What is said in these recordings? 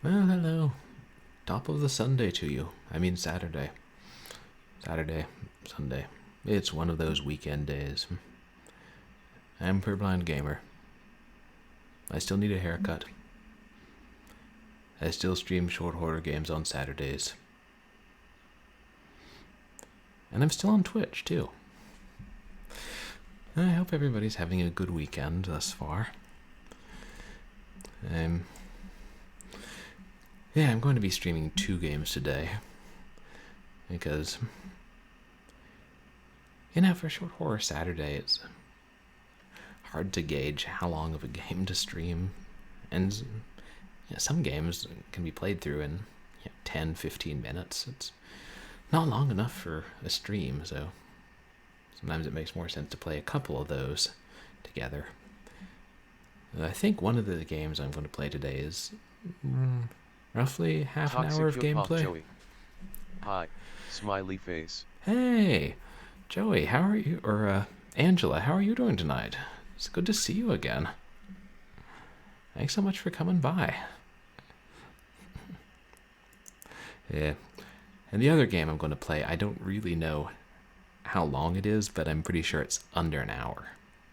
Well, hello. Top of the Sunday to you. I mean Saturday. Saturday, Sunday. It's one of those weekend days. I'm purblind gamer. I still need a haircut. I still stream short horror games on Saturdays. And I'm still on Twitch, too. I hope everybody's having a good weekend thus far. I'm going to be streaming 2 games today. Because, for Short Horror Saturday, it's hard to gauge how long of a game to stream. And some games can be played through in 10, 15 minutes. It's not long enough for a stream, so sometimes it makes more sense to play a couple of those together. I think one of the games I'm going to play today is roughly half an hour of gameplay. Joey. Hi, smiley face. Hey, Joey, how are you? Or Angela, how are you doing tonight? It's good to see you again. Thanks so much for coming by. Yeah. And the other game I'm going to play, I don't really know how long it is, but I'm pretty sure it's under an hour.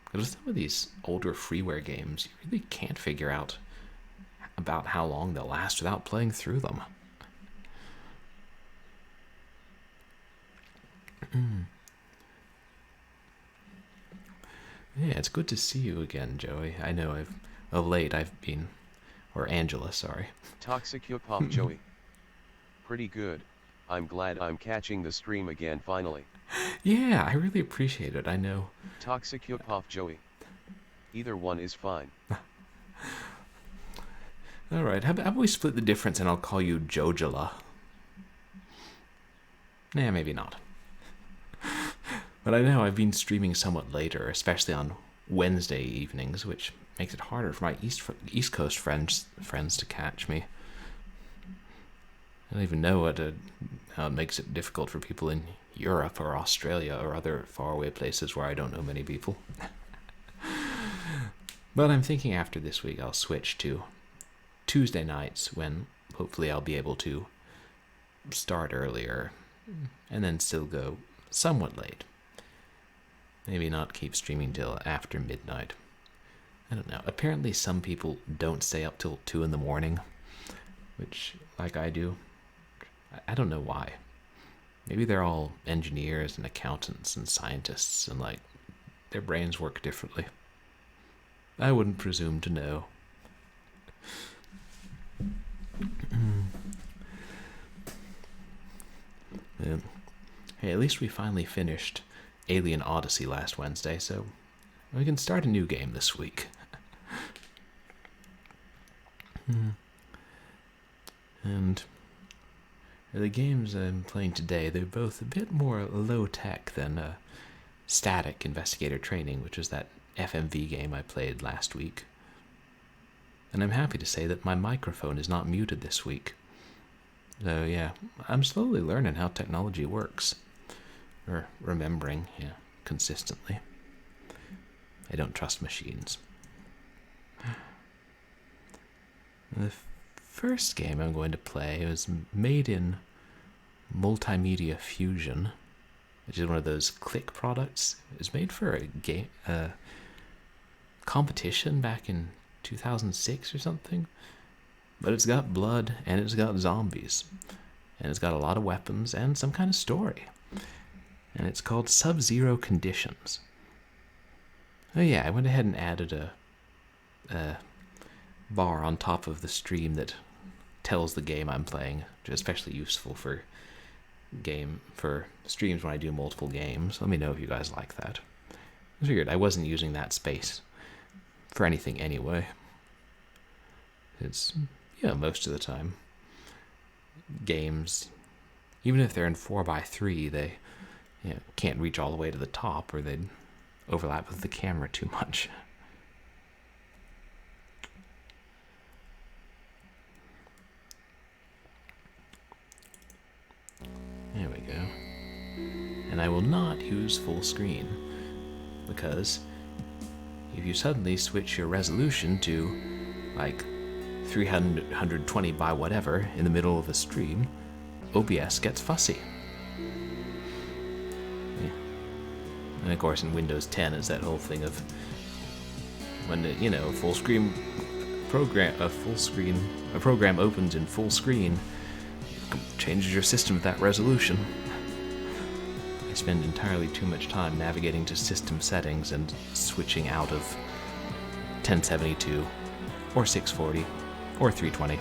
Because some of these older freeware games, you really can't figure out about how long they'll last without playing through them. Yeah, it's good to see you again, Joey. I know of late I've been, or Angela, sorry. Toxic Pop Joey. Pretty good. I'm glad I'm catching the stream again finally. Yeah, I really appreciate it. I know. Toxic Pop Joey. Either one is fine. Alright, how about we split the difference and I'll call you Jojala? Nah, maybe not. But I know I've been streaming somewhat later, especially on Wednesday evenings, which makes it harder for my East Coast friends to catch me. I don't even know how it makes it difficult for people in Europe or Australia or other faraway places where I don't know many people. But I'm thinking after this week I'll switch to Tuesday nights when hopefully I'll be able to start earlier and then still go somewhat late. Maybe not keep streaming till after midnight. I don't know. Apparently some people don't stay up till 2 in the morning, which, like I do, I don't know why. Maybe they're all engineers and accountants and scientists and, their brains work differently. I wouldn't presume to know. Hey, at least we finally finished Alien Odyssey last Wednesday, so we can start a new game this week. And the games I'm playing today, they're both a bit more low-tech than Static Investigator Training, which was that FMV game I played last week. And I'm happy to say that my microphone is not muted this week. So yeah, I'm slowly learning how technology works. Or remembering, consistently. I don't trust machines. The first game I'm going to play was made in Multimedia Fusion, which is one of those Click products. It was made for a game competition back in 2006 or something. But it's got blood and it's got zombies. And it's got a lot of weapons and some kind of story. And it's called Sub-Zero Conditions. Oh yeah, I went ahead and added a bar on top of the stream that tells the game I'm playing, which is especially useful for streams when I do multiple games. Let me know if you guys like that. I figured I wasn't using that space for anything anyway. It's, most of the time, games, even if they're in 4x3, they can't reach all the way to the top or they'd overlap with the camera too much. There we go. And I will not use full screen, because if you suddenly switch your resolution to, 320 by whatever in the middle of a stream, OBS gets fussy. Yeah. And of course in Windows 10 is that whole thing of when a program opens in full screen, changes your system to that resolution. I spend entirely too much time navigating to system settings and switching out of 1072 or 640 or 320.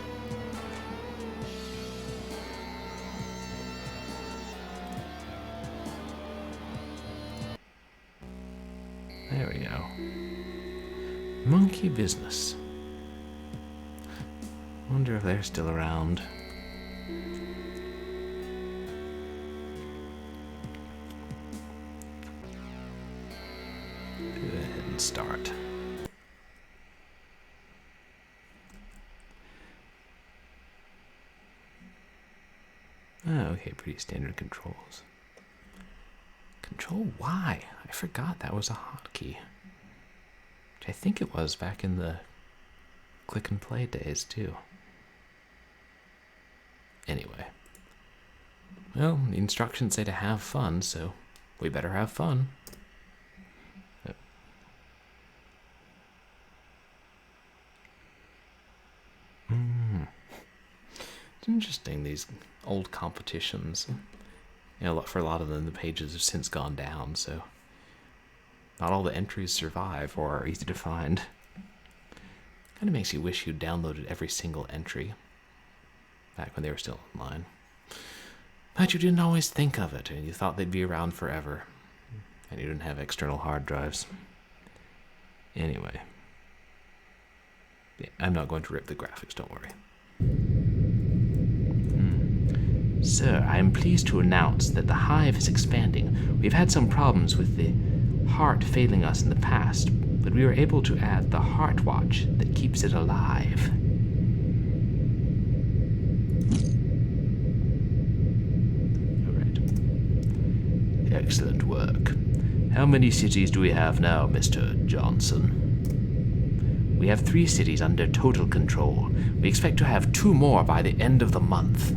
There we go. Monkey Business. Wonder if they're still around. Go ahead and start. Oh, okay, pretty standard controls. Control Y. I forgot that was a hotkey. Which I think it was back in the click and play days too. Anyway. Well, the instructions say to have fun, so we better have fun. It's interesting, these old competitions. For a lot of them, the pages have since gone down, so not all the entries survive or are easy to find. Kind of makes you wish you downloaded every single entry back when they were still online. But you didn't always think of it, and you thought they'd be around forever. And you didn't have external hard drives. Anyway. Yeah, I'm not going to rip the graphics, don't worry. Sir, I am pleased to announce that the hive is expanding. We've had some problems with the heart failing us in the past, but we were able to add the heart watch that keeps it alive. Alright. Excellent work. How many cities do we have now, Mr. Johnson? We have 3 cities under total control. We expect to have 2 more by the end of the month.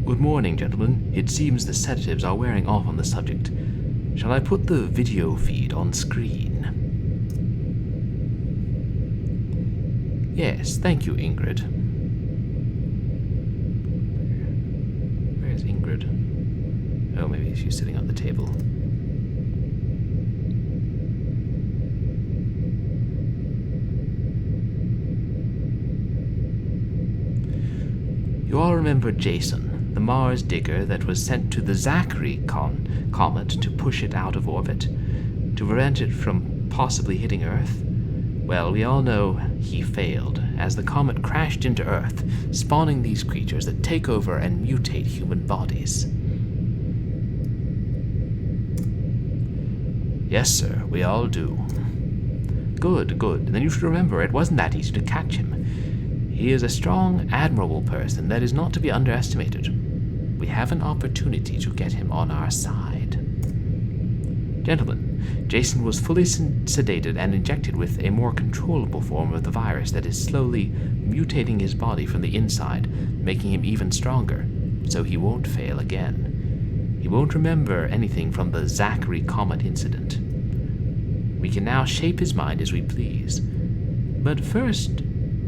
Good morning, gentlemen. It seems the sedatives are wearing off on the subject. Shall I put the video feed on screen? Yes, thank you, Ingrid. Where's Ingrid? Oh, maybe she's sitting at the table. You all remember Jason, the Mars digger that was sent to the Zachary comet to push it out of orbit, to prevent it from possibly hitting Earth? Well, we all know he failed, as the comet crashed into Earth, spawning these creatures that take over and mutate human bodies. Yes, sir, we all do. Good, good. Then you should remember it wasn't that easy to catch him. He is a strong, admirable person that is not to be underestimated. We have an opportunity to get him on our side. Gentlemen, Jason was fully sedated and injected with a more controllable form of the virus that is slowly mutating his body from the inside, making him even stronger, so he won't fail again. He won't remember anything from the Zachary comet incident. We can now shape his mind as we please. But first,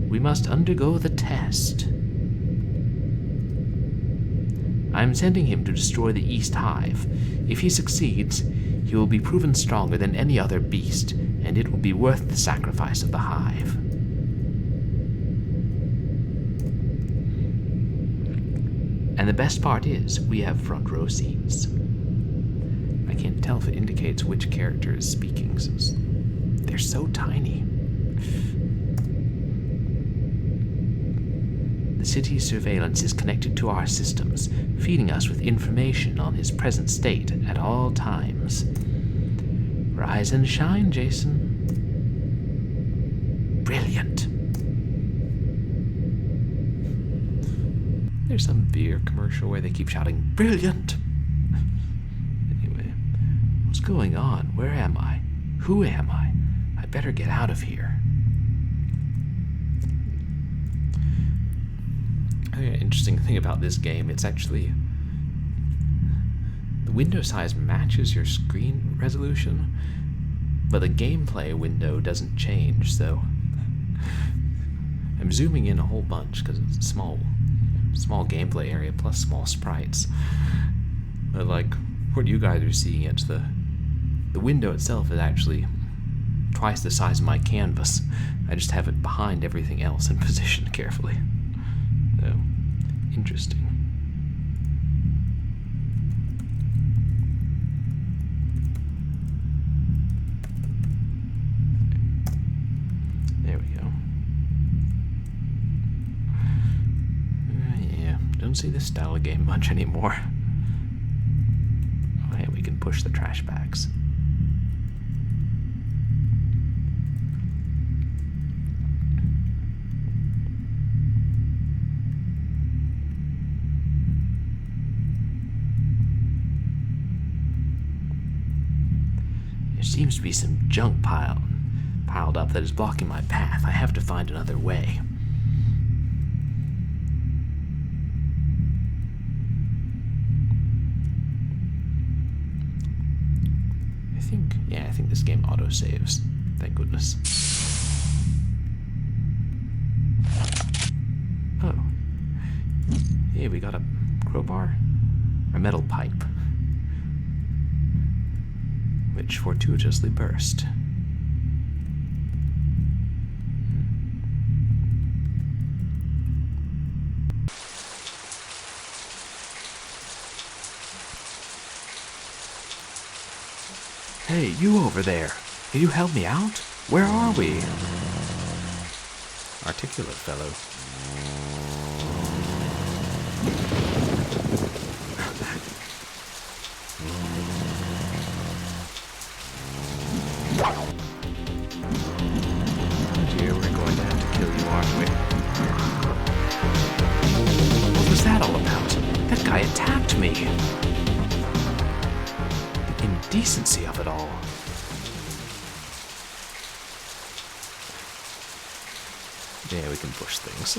we must undergo the test. I am sending him to destroy the East Hive. If he succeeds, he will be proven stronger than any other beast, and it will be worth the sacrifice of the Hive. And the best part is, we have front row seats. I can't tell if it indicates which character is speaking, since they're so tiny. The city's surveillance is connected to our systems, feeding us with information on his present state at all times. Rise and shine, Jason. Brilliant. There's some beer commercial where they keep shouting, "Brilliant!" Anyway, what's going on? Where am I? Who am I? I better get out of here. Interesting thing about this game, it's actually... the window size matches your screen resolution, but the gameplay window doesn't change, so... I'm zooming in a whole bunch because it's a small gameplay area plus small sprites. But like, what you guys are seeing, it's the window itself is actually twice the size of my canvas. I just have it behind everything else and positioned carefully. So, interesting. There we go. Yeah, don't see this style of game much anymore. Oh, hey, we can push the trash bags. There seems to be some junk piled up that is blocking my path. I have to find another way. I think this game auto-saves. Thank goodness. Oh. Yeah, we got a crowbar? A metal pipe. Which fortuitously burst. Hey, you over there. Can you help me out? Where are we? Articulate fellow. Oh dear, we're going to have to kill you, aren't we? What was that all about? That guy attacked me. The indecency of it all. Yeah, we can push things.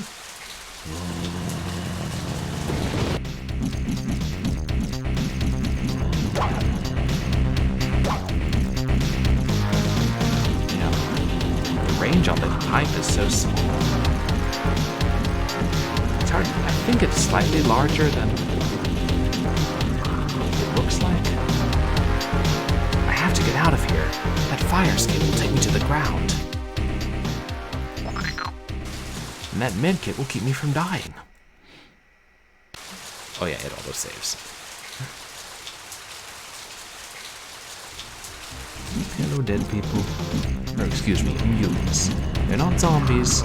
Yeah, the range on the pipe is so small. It's hard. I think it's slightly larger than it looks like. I have to get out of here. That fire escape will take me to the ground. And that medkit will keep me from dying. Oh yeah, it auto saves. Hello, dead people. Or excuse me, mutants. They're not zombies,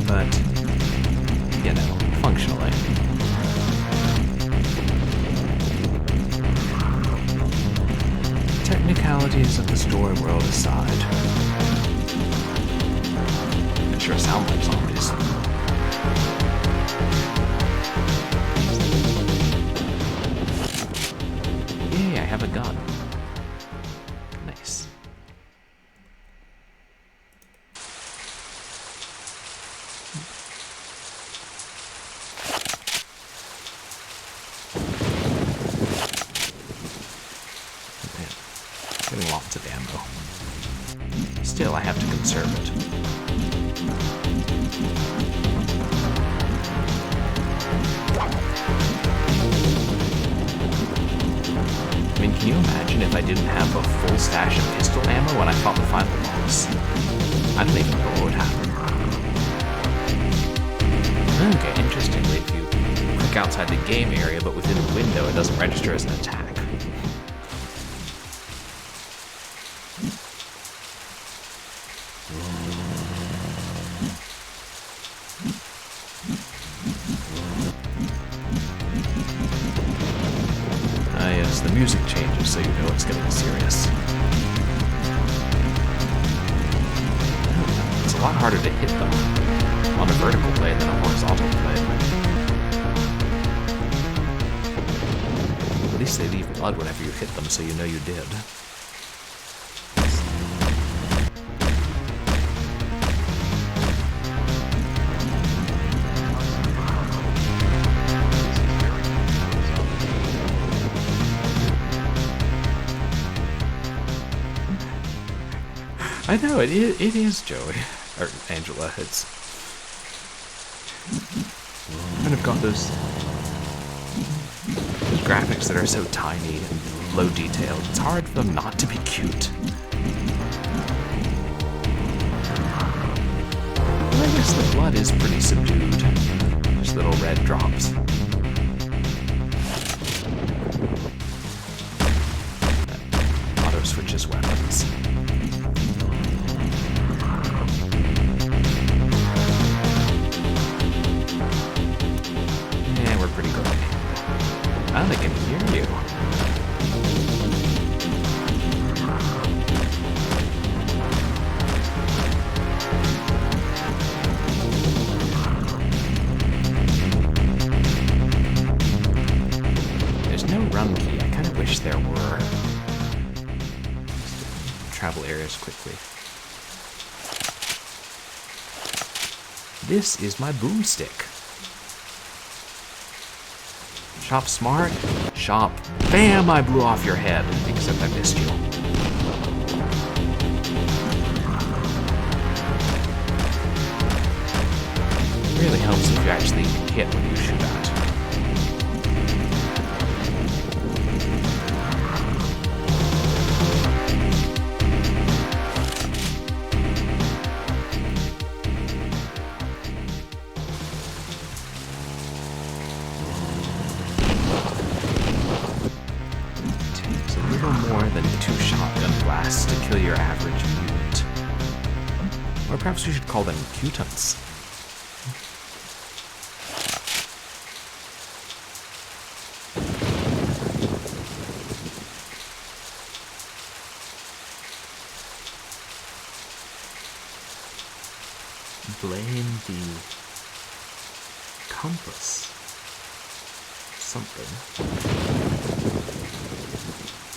but, you know, functionally. Technicalities of the story world aside. They sure sound like zombies. Yay, I have a gun. Nice. Man, getting lots of ammo. Still, I have to conserve it. I mean, can you imagine if I didn't have a full stash of pistol ammo when I fought the final boss? I don't even know what would happen. Okay, interestingly, if you click outside the game area but within a window, it doesn't register as an attack. Yes, the music changes so you know it's getting serious. It's a lot harder to hit them on a vertical plane than a horizontal plane. At least they leave blood whenever you hit them so you know you did. I know, it is Joey. Or Angela. It's kind of got those graphics that are so tiny and low detailed. It's hard for them not to be cute. But I guess the blood is pretty subdued. Just little red drops. Auto switches weapons. Yeah, we're pretty good. I don't think I can hear you. There's no run key. I kind of wish there were. Travel areas quickly. This is my boomstick. Shop smart, shop. Bam! I blew off your head. Except I missed you. It really helps if you actually hit when you shoot at. More than 2 shotgun blasts to kill your average mutant. Or perhaps we should call them cutants. Blame the compass. Something.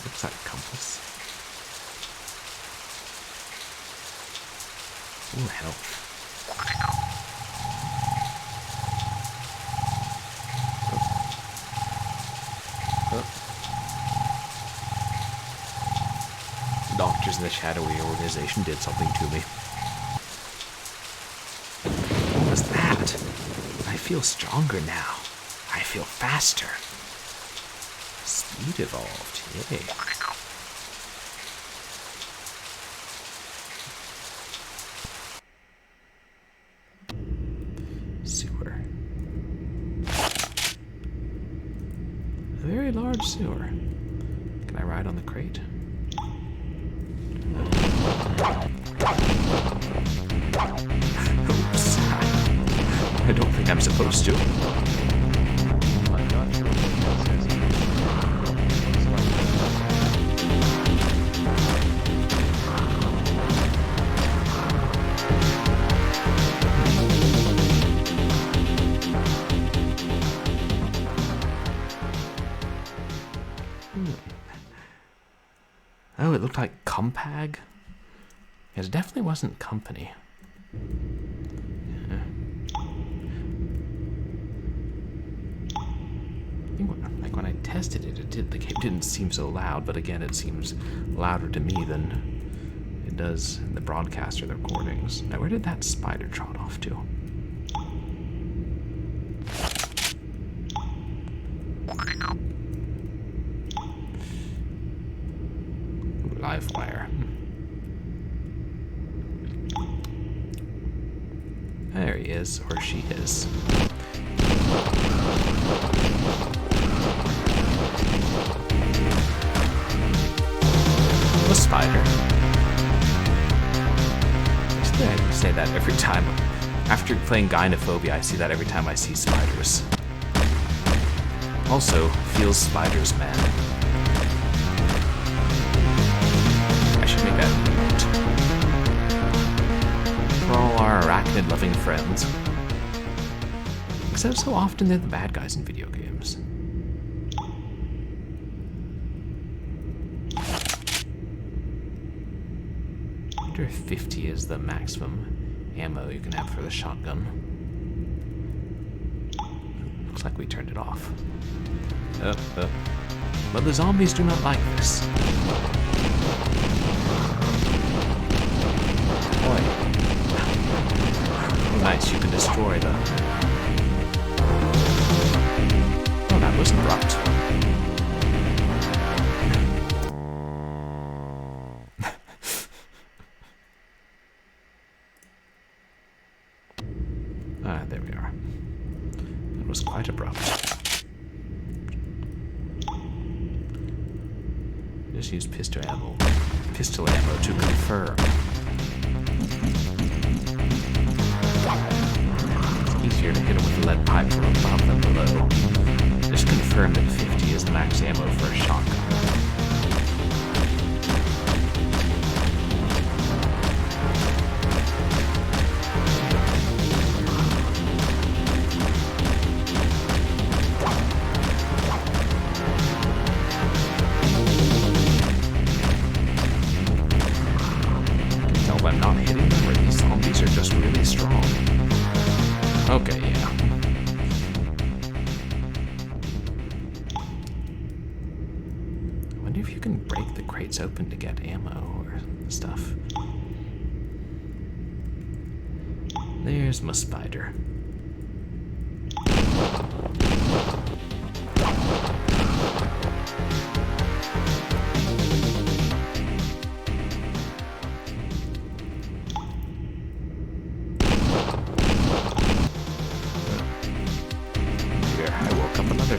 Looks like a compass. Ooh, health. Doctors in the shadowy organization did something to me. What was that? I feel stronger now. I feel faster. Speed evolved, yay. Sewer. A very large sewer. Can I ride on the crate? Oops. I don't think I'm supposed to. I'm not sure what that says either. Looks like Oh, it looked like Compag? It definitely wasn't company. Yeah. I think like when I tested it, the game didn't seem so loud, but again, it seems louder to me than it does in the broadcast or the recordings. Now, where did that spider trot off to? Live wire. There he is, or she is. A spider. I say that every time. After playing Gynophobia, I see that every time I see spiders. Also, feels spiders, man. I should make that note. For all our arachnid-loving friends. Except so often they're the bad guys in video games. I wonder if 50 is the maximum ammo you can have for the shotgun. Looks like we turned it off. But the zombies do not like this. destroy the... Oh, that was abrupt. There we are. That was quite abrupt. Just use pistol ammo to confirm. It's easier to hit him with a lead pipe from above than below. Just confirm that 50 is max ammo for a shotgun. I'm not hitting them, or these zombies are just really strong. Okay, yeah. I wonder if you can break the crates open to get ammo or stuff. There's my spider.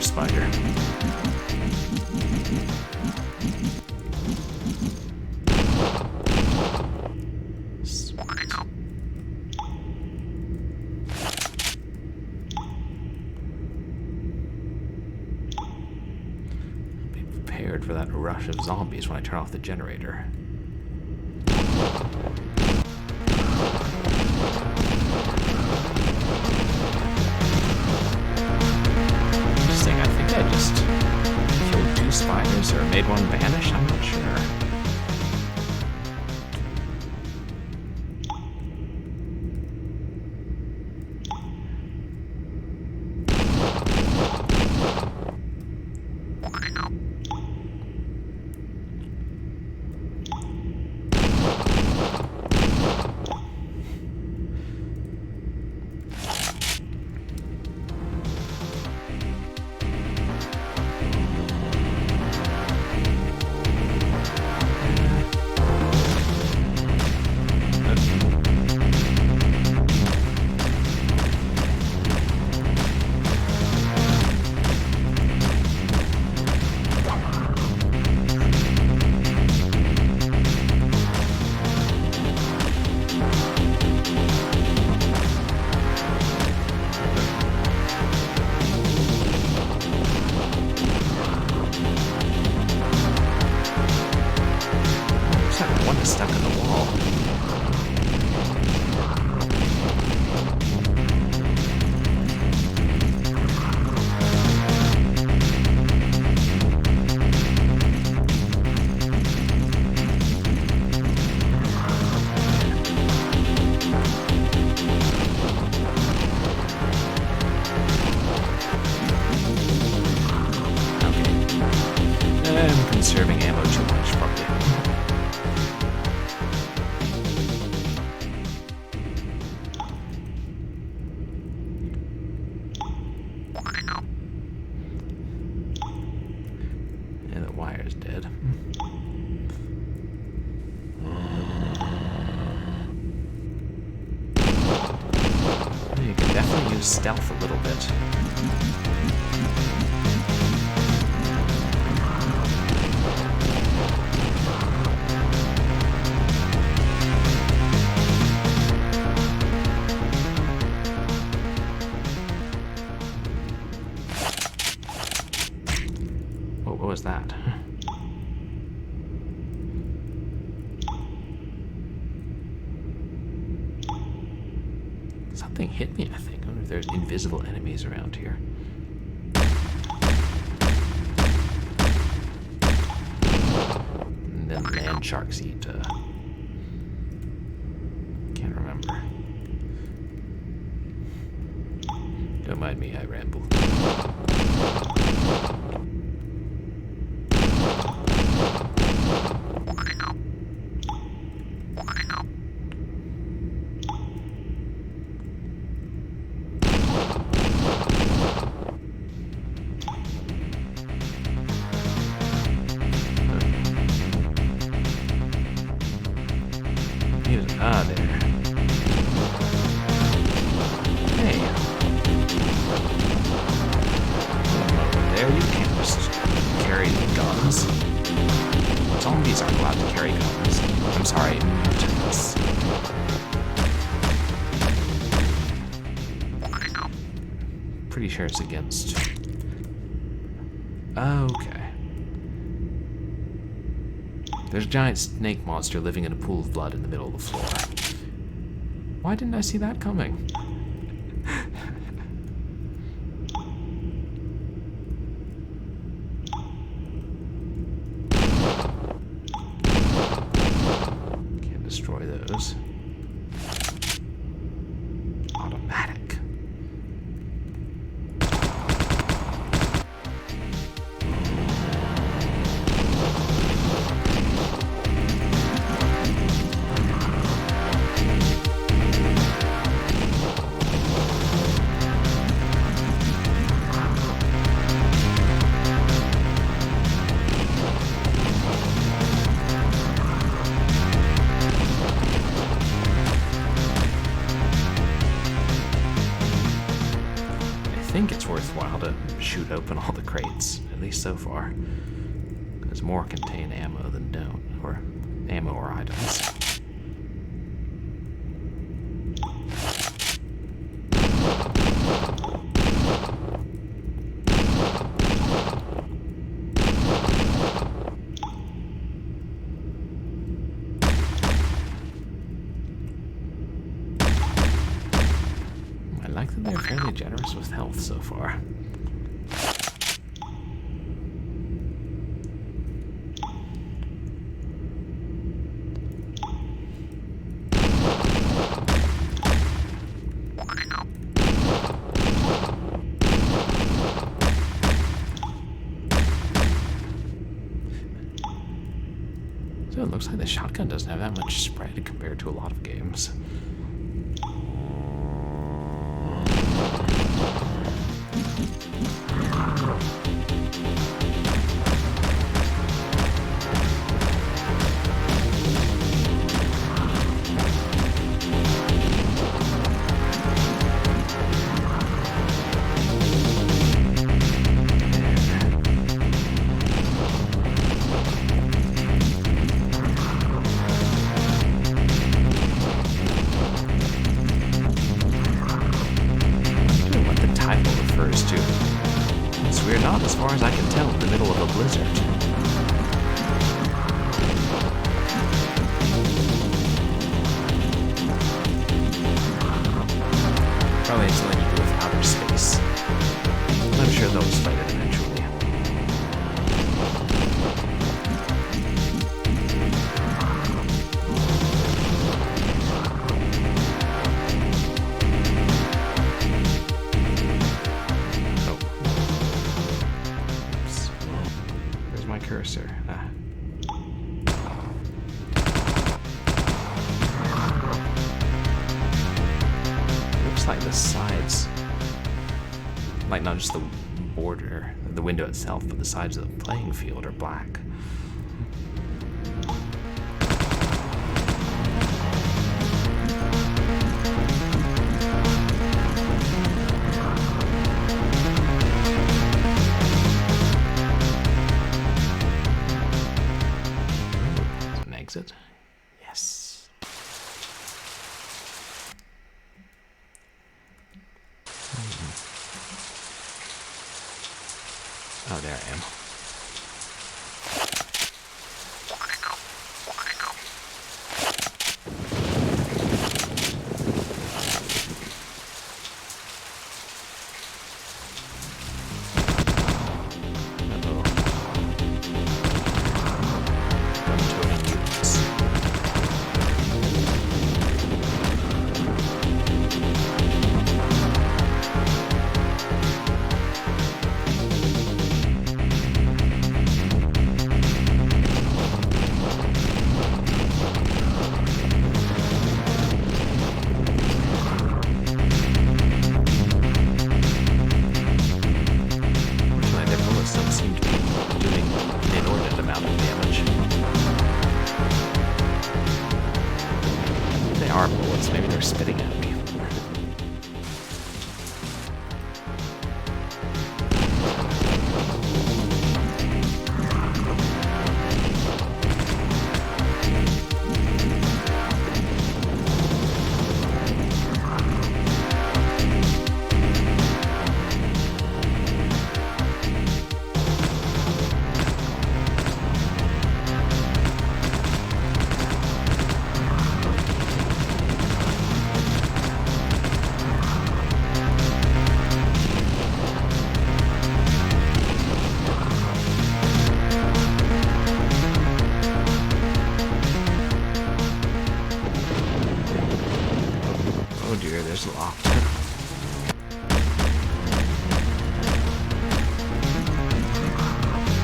Spider. Be prepared for that rush of zombies when I turn off the generator. I just killed 2 spiders or made one vanish, I'm not sure. Stuck in the wall. Okay. I'm conserving ammo too much, probably. And the wire's dead. You can definitely use stealth a little bit. What was that? Something hit me, I think. I wonder if there's invisible enemies around here. And then land sharks eat, can't remember. Don't mind me, I ramble. Ah, there. Hey. Over there, you can't just carry guns. Zombies aren't allowed to carry guns. I'm sorry, mutants. Pretty sure it's against... Okay. There's a giant snake monster living in a pool of blood in the middle of the floor. Why didn't I see that coming? Can't destroy those. Automatic. I think it's worthwhile to shoot open all the crates, at least so far. Because more contain ammo than don't, or ammo or items. I like that they're fairly generous with health so far. So it looks like the shotgun doesn't have that much spread compared to a lot of games. We're not, as far as I can tell, in the middle of a blizzard. Probably something to do with outer space. I'm sure they'll just fight it eventually. Cursor. Looks like the sides, like not just the border, the window itself, but the sides of the playing field are black. Exit. Yes. Oh, there I am. are bullets. Maybe they're spitting at me. Oh dear, there's a lot.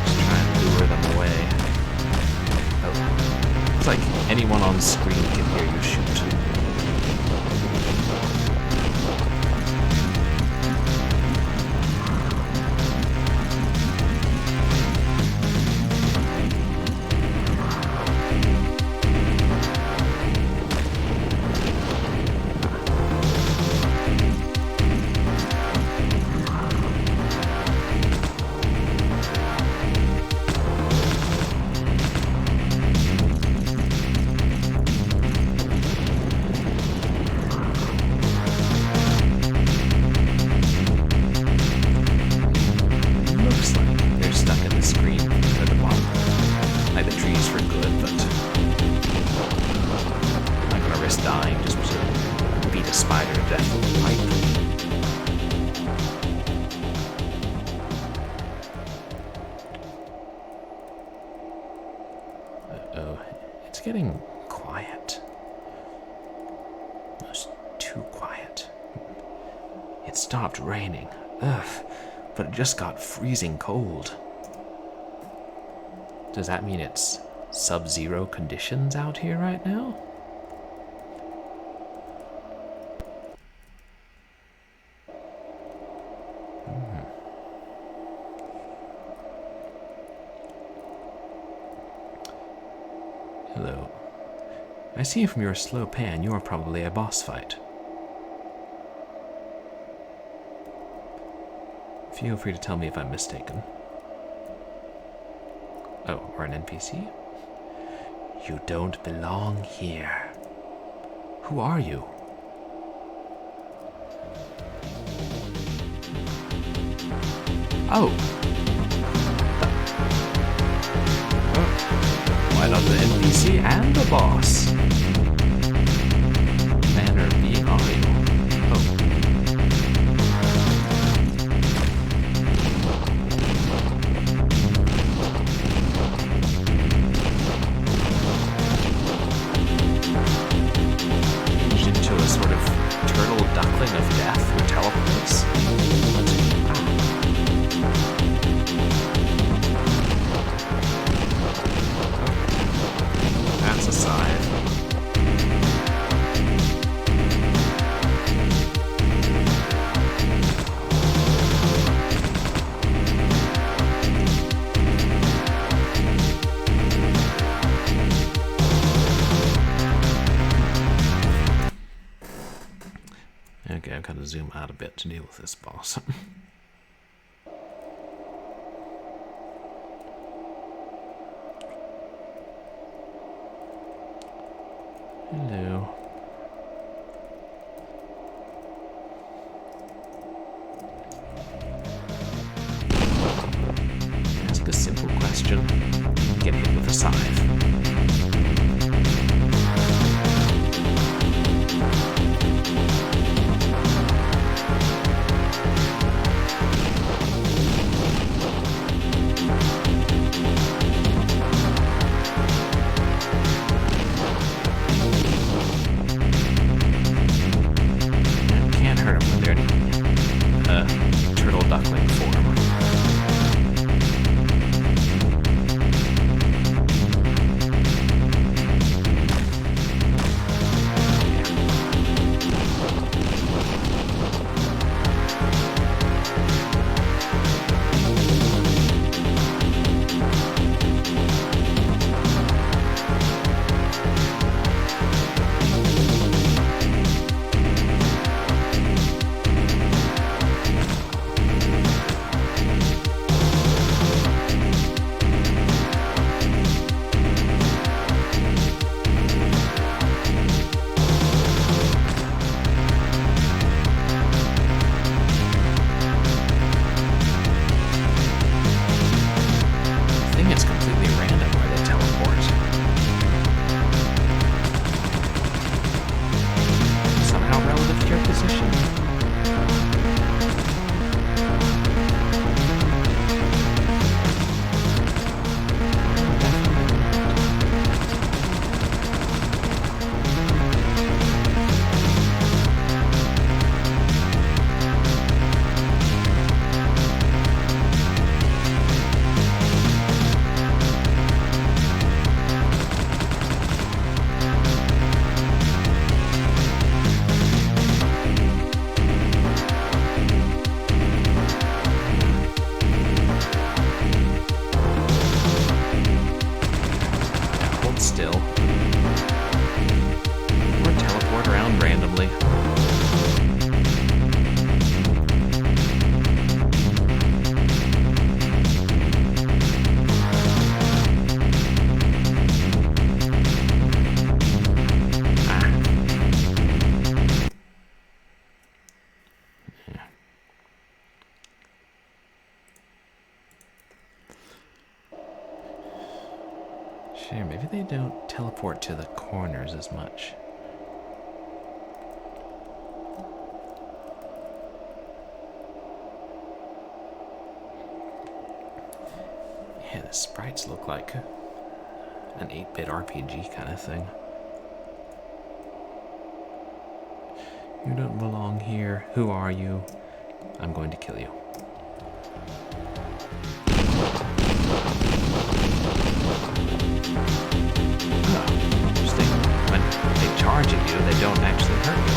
Just trying to lure them away. Oh. It's like anyone on screen can hear you shoot. Dying just to beat a spider to death with a pipe. Uh-oh. It's getting quiet. It's too quiet. It stopped raining. Ugh. But it just got freezing cold. Does that mean it's sub-zero conditions out here right now? Hello. I see from your slow pan you're probably a boss fight. Feel free to tell me if I'm mistaken. Oh, or an NPC? You don't belong here. Who are you? Oh. Why not the NPC and the boss? What manner of being are you? Oh. Changed into a sort of turtle duckling of death who teleports. That's a scythe. Okay, I've got to zoom out a bit to deal with this boss. Hello. Ask a simple question. Get hit with a scythe. Sure, maybe they don't teleport to the corners as much. Yeah, the sprites look like an 8-bit RPG kind of thing. You don't belong here. Who are you? I'm going to kill you. Oh, interesting. When they charge at you, they don't actually hurt you.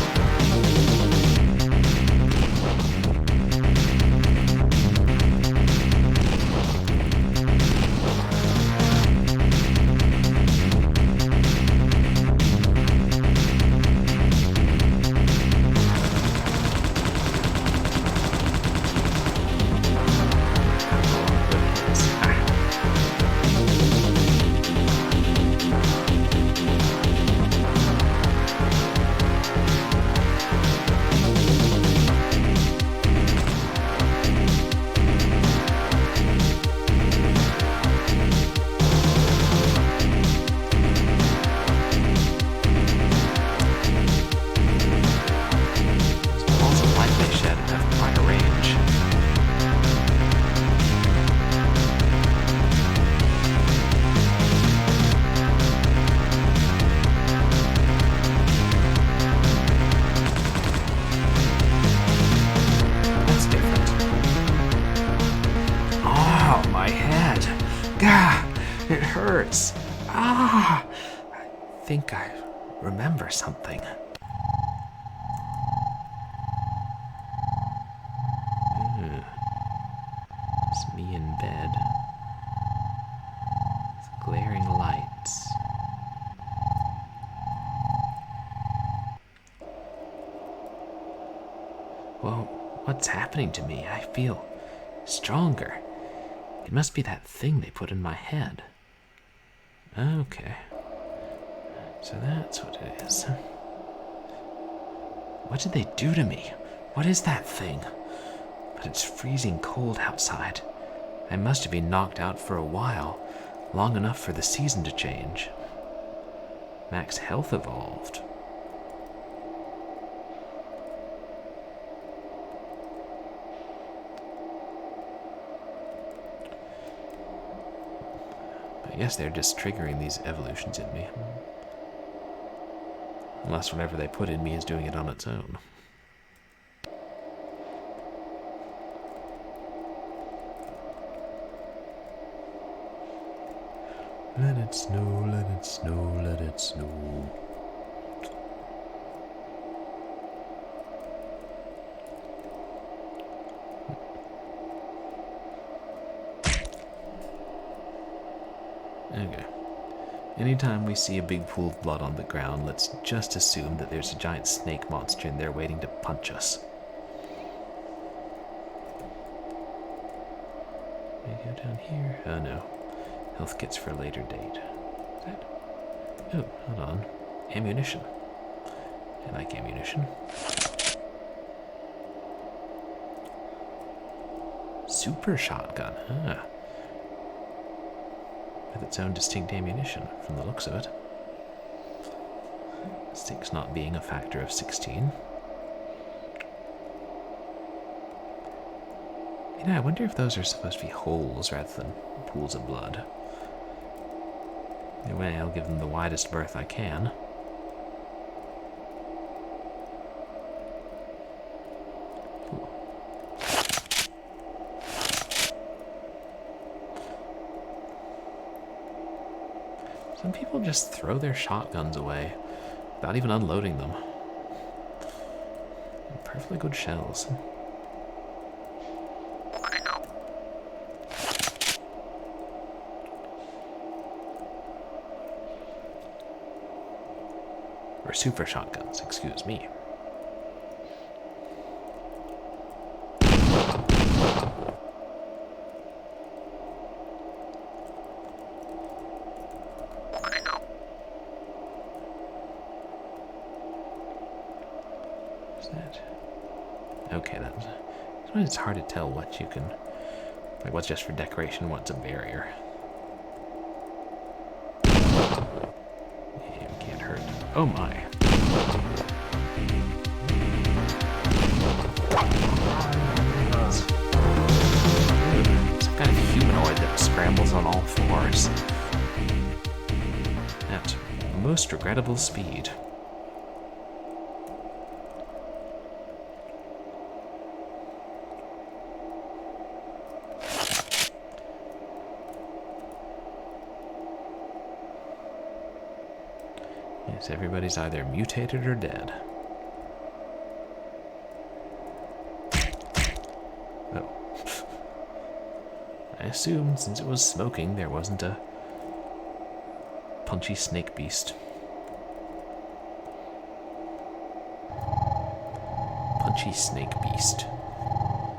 It hurts. I think I remember something. It's me in bed. With glaring lights. Well, what's happening to me? I feel stronger. It must be that thing they put in my head. Okay. So that's what it is. What did they do to me? What is that thing? But it's freezing cold outside. I must have been knocked out for a while, long enough for the season to change. Mac's health evolved. I guess they're just triggering these evolutions in me. Unless whatever they put in me is doing it on its own. Let it snow, let it snow, let it snow. Okay. Anytime we see a big pool of blood on the ground, let's just assume that there's a giant snake monster in there waiting to punch us. We go down here. Oh no. Health kits for a later date. Is that? Oh, hold on. Ammunition. I like ammunition. Super shotgun. Ah. With its own distinct ammunition, from the looks of it. 6 not being a factor of 16. You know, I wonder if those are supposed to be holes rather than pools of blood. Either way, I'll give them the widest berth I can. Ooh. Some people just throw their shotguns away without even unloading them. They're perfectly good shells. Or super shotguns, excuse me. Okay, sometimes it's hard to tell what you can, like what's just for decoration, what's a barrier. Oh my. It's some kind of humanoid that scrambles on all fours. At most regrettable speed. Yes, everybody's either mutated or dead. Oh. I assume since it was smoking, there wasn't a punchy snake beast. Punchy Snake Beast.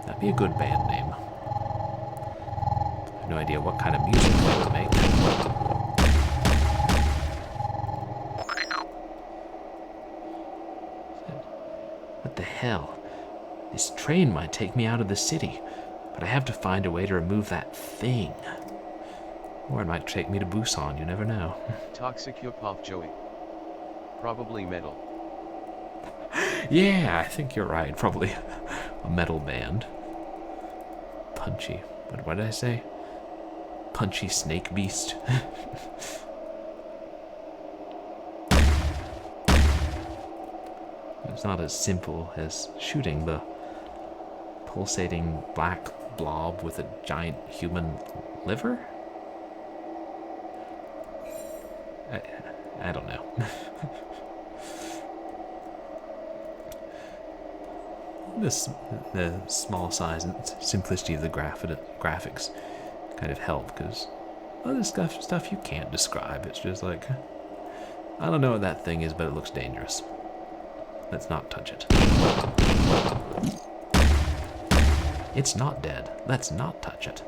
That'd be a good band name. I have no idea what kind of music they would make. What the hell? This train might take me out of the city, but I have to find a way to remove that thing. Or it might take me to Busan, you never know. Toxic hip-hop, Joey. Probably metal. Yeah, I think you're right. Probably a metal band. Punchy. What did I say? Punchy Snake Beast. It's not as simple as shooting the pulsating black blob with a giant human liver? I don't know. The small size and simplicity of the graphics kind of help, because other stuff you can't describe. It's just like, I don't know what that thing is, but it looks dangerous. Let's not touch it. It's not dead. Let's not touch it.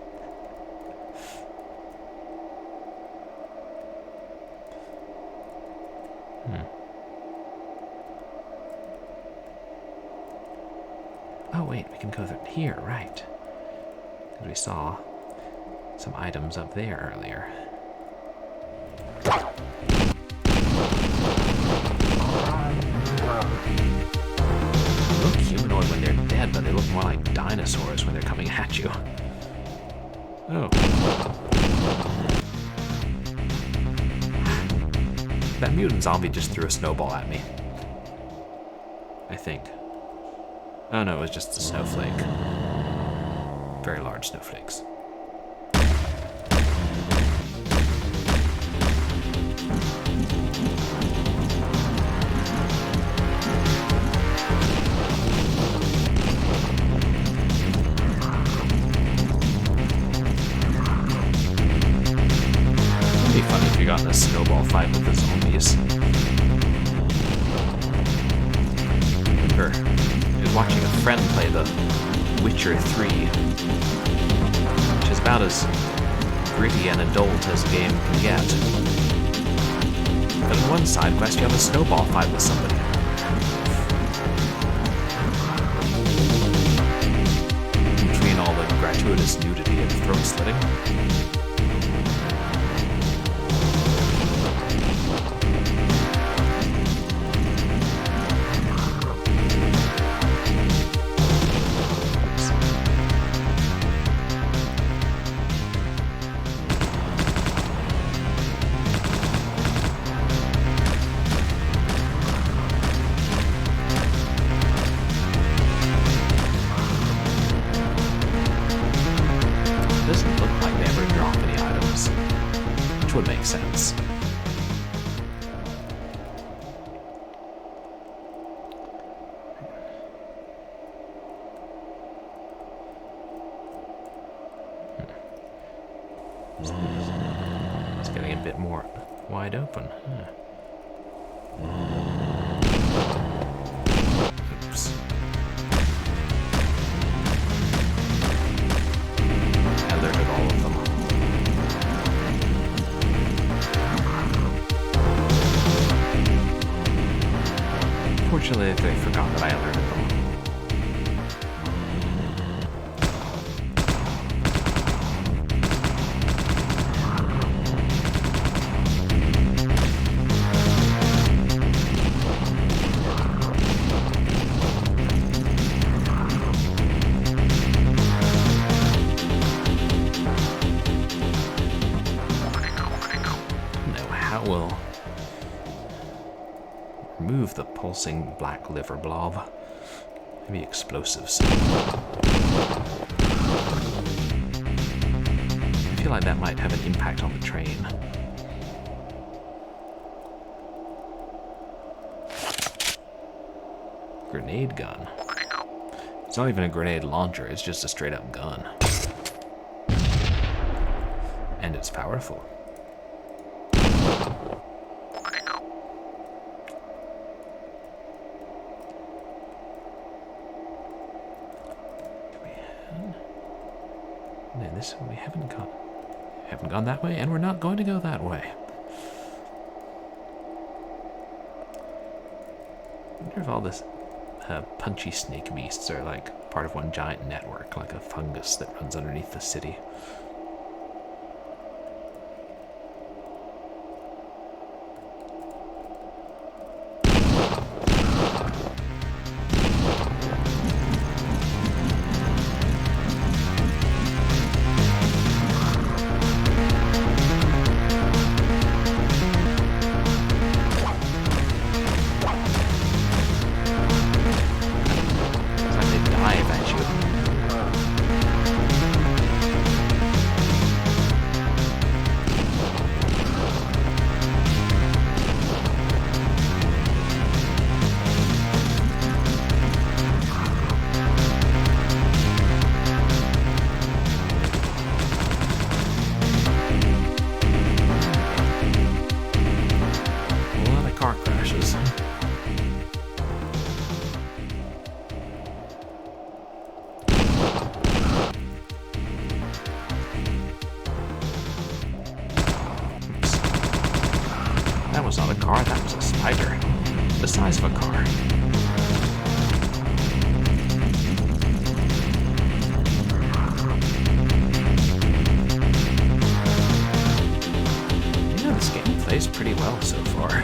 Oh wait, we can go through here, right? Because we saw some items up there earlier. They look humanoid when they're dead, but they look more like dinosaurs when they're coming at you. Oh. That mutant zombie just threw a snowball at me. I think. Oh no, it was just a snowflake. Very large snowflakes. It'd be funny if you got in a snowball fight with the zombies. Remember, I was watching a friend play The Witcher 3, which is about as gritty and adult as a game can get. But in one side quest, you have a snowball fight with somebody. Between all the gratuitous nudity and throat slitting. Doesn't look like they ever drop any items, which would make sense. It's getting a bit more wide open. Oops. Alerted all of them. Fortunately, they forgot that I alerted them. remove the pulsing black liver blob. Maybe explosives. I feel like that might have an impact on the train. Grenade gun. It's not even a grenade launcher, it's just a straight up gun. And it's powerful. No, this we haven't gone that way, and we're not going to go that way. I wonder if all this punchy snake beasts are like part of one giant network, like a fungus that runs underneath the city. That was not a car, that was a spider. The size of a car. Yeah, this game plays pretty well so far.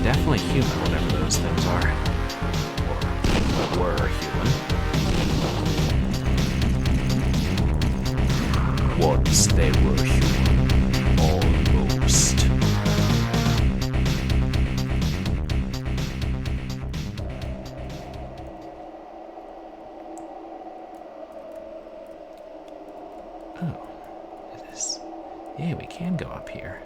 Definitely human, whatever those things are. Or were human. Once they were human. Almost. Oh. It is. Yeah, we can go up here.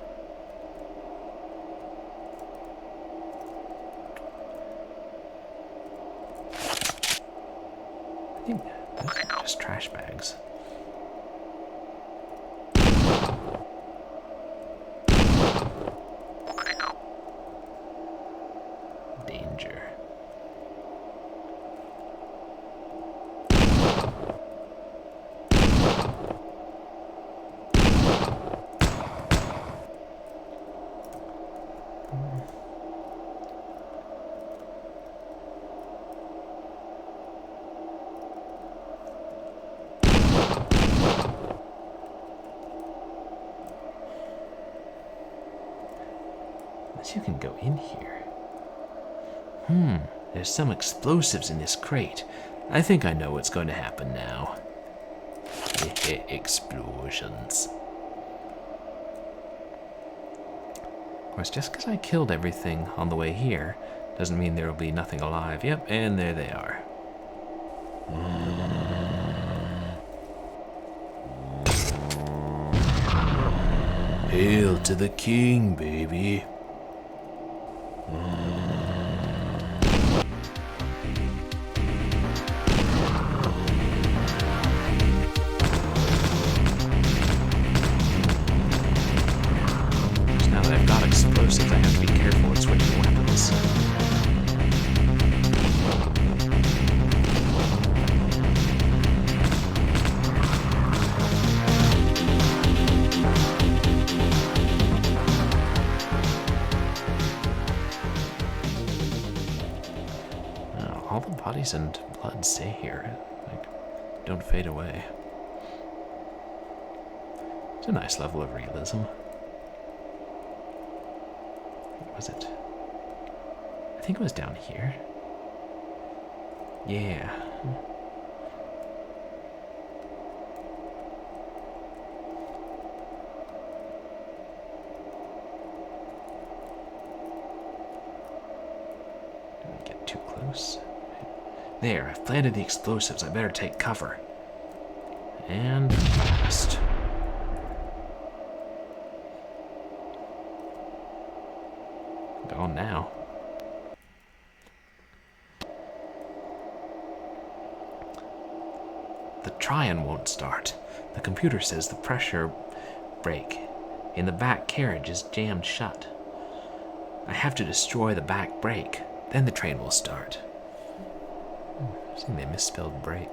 I think those are just trash bags. Danger. Unless you can go in here. There's some explosives in this crate. I think I know what's going to happen now. Explosions. Of course, just because I killed everything on the way here doesn't mean there will be nothing alive. Yep, and there they are. Hail to the king, baby. Now that I've got explosives, I have to be careful with switching weapons. All the bodies and blood stay here, don't fade away. It's a nice level of realism. Was it? I think it was down here. Yeah. close. There, I've planted the explosives. I better take cover. And blast. Gone now. The Tryon won't start. The computer says the pressure brake in the back carriage is jammed shut. I have to destroy the back brake, then the train will start. I think they misspelled brake.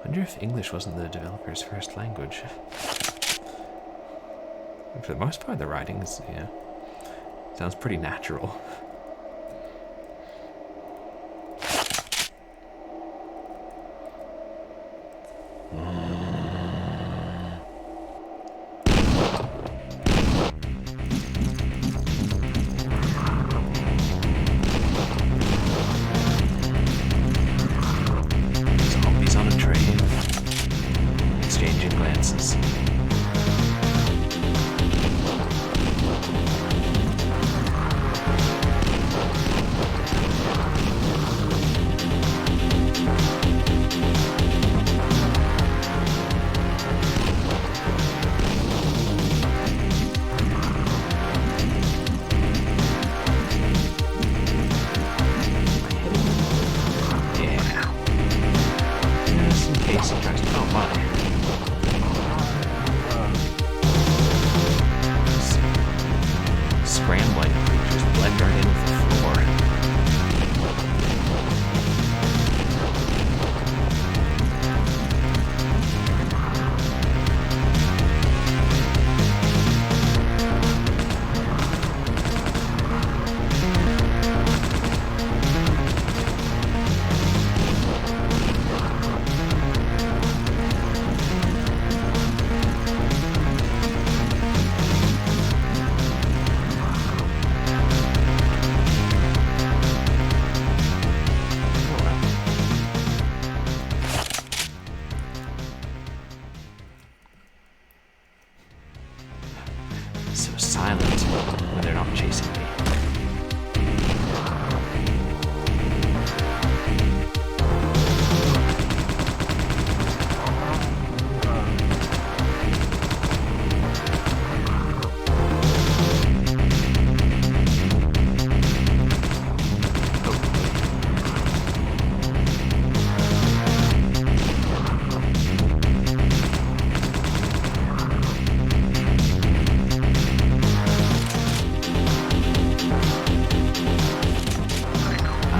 Wonder if English wasn't the developer's first language. For the most part, the writing is, sounds pretty natural. Zombies on a train, exchanging glances. Scrambling creatures blend right in with the floor. So silent when they're not chasing me.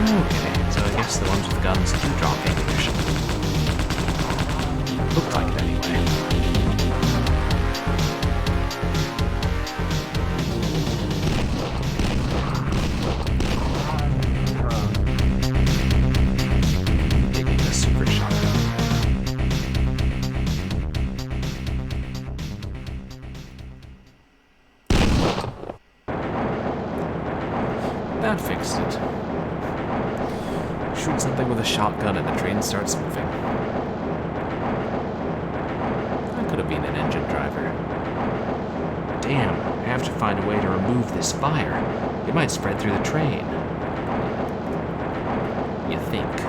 Okay, so I guess the ones with guns do drop ammunition. Looked like it anyway. Digging the super shotgun. That fixed it. Shoot something with a shotgun and the train starts moving. That could have been an engine driver. Damn, I have to find a way to remove this fire. It might spread through the train. You think.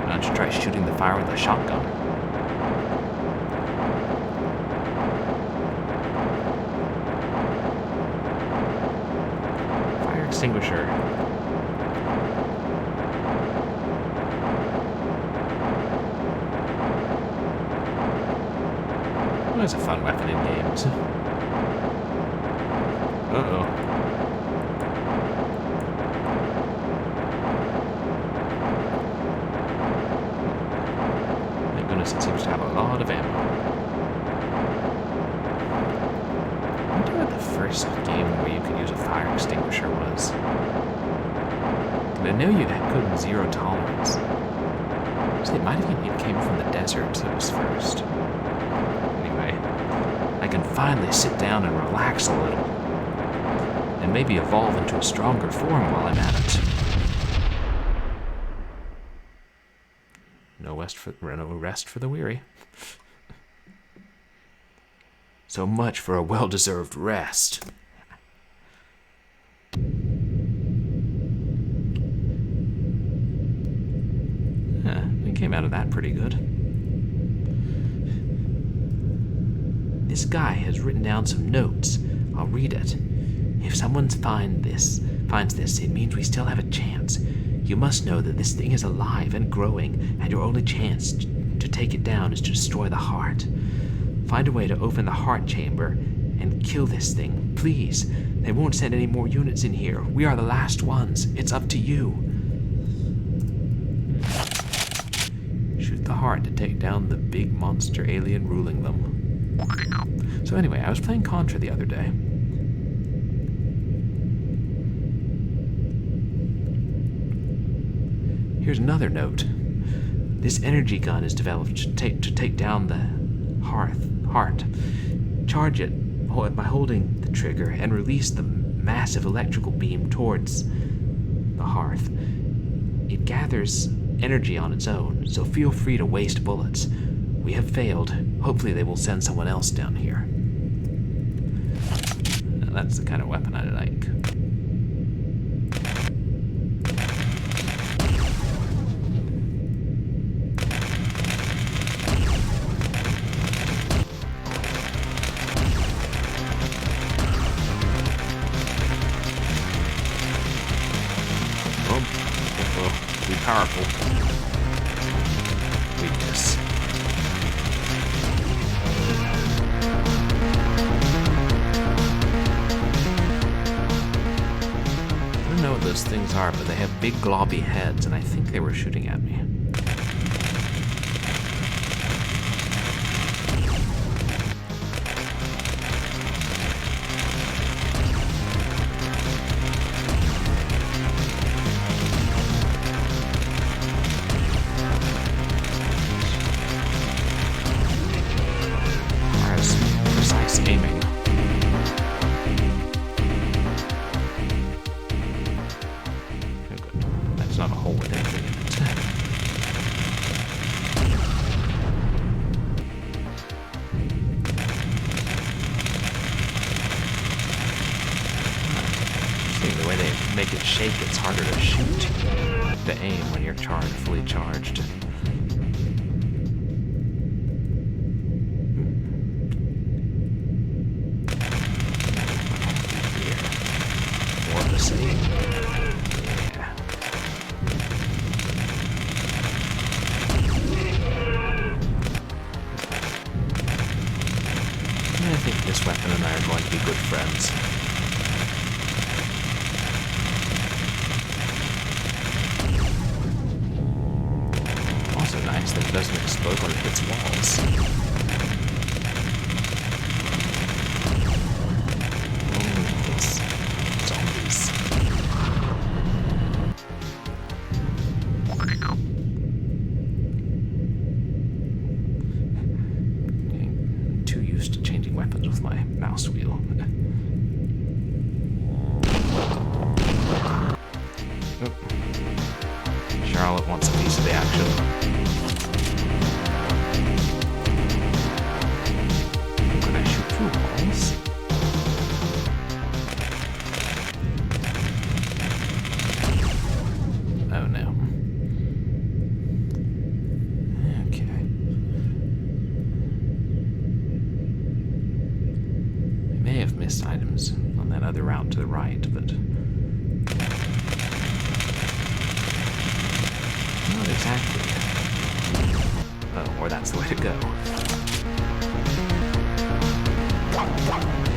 Why don't you try shooting the fire with a shotgun? Fire extinguisher. That's a fun weapon in games. Uh-oh. Thank goodness it seems to have a lot of ammo. I wonder what the first game where you could use a fire extinguisher was. And I know you could zero tolerance. So it might have even came from the desert that was first. I can finally sit down and relax a little, and maybe evolve into a stronger form while I'm at it. No rest for the weary. So much for a well-deserved rest. came out of that pretty good. This guy has written down some notes. I'll read it. If someone finds this, it means we still have a chance. You must know that this thing is alive and growing, and your only chance to take it down is to destroy the heart. Find a way to open the heart chamber and kill this thing, please. They won't send any more units in here. We are the last ones. It's up to you. Shoot the heart to take down the big monster alien ruling them. So anyway, I was playing Contra the other day. Here's another note. This energy gun is developed to take down the heart. Charge it by holding the trigger and release the massive electrical beam towards the hearth. It gathers energy on its own, so feel free to waste bullets. We have failed. Hopefully they will send someone else down here. Now, that's the kind of weapon I like. Be powerful. Weakness. I don't know what those things are, but they have big globby heads, and I think they were shooting at me. Aiming. Oh, good. That's not a hole with anything in it. See, the way they make it shake, it's harder to shoot, to aim when you're fully charged. I think this weapon and I are going to be good friends. Also nice that it doesn't explode when it hits walls. It's zombies. Too used to changing weapons with my mouse wheel. Oh. Charlotte wants a piece of the action. Can I shoot through walls? Oh no. May have missed items on that other route to the right, but not exactly. Oh, or that's the way to go.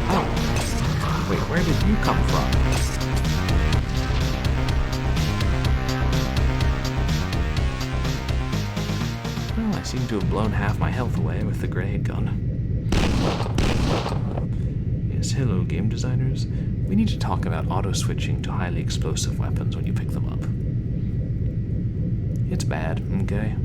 Oh, wait, where did you come from? Well, I seem to have blown half my health away with the gray gun. Yes, hello, game designers. We need to talk about auto-switching to highly explosive weapons when you pick them up. It's bad, okay?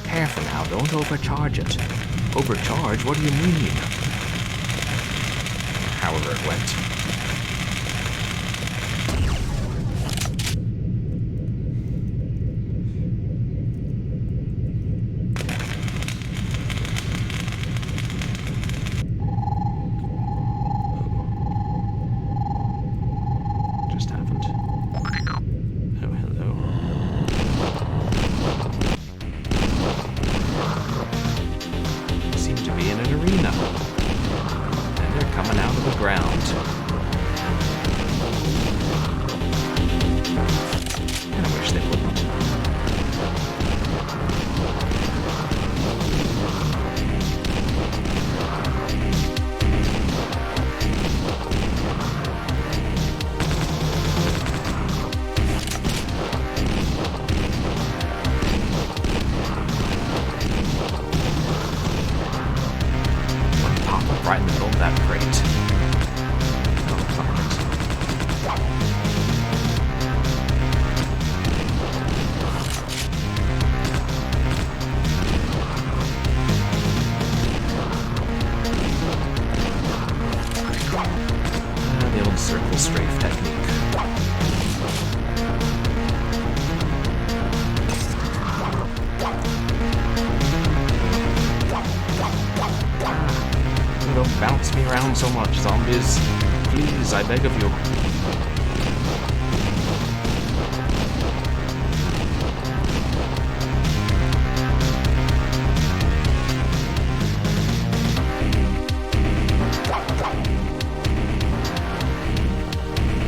Careful now, don't overcharge it. Overcharge? What do you mean? How however it went. Just happened. Oh, hello. Seem to be in an arena. And they're coming out of the ground. Kinda wish they wouldn't. Right in the middle of that crate. Oh, perfect. The old circle strafe technique. Don't bounce me around so much, zombies. Please, I beg of you.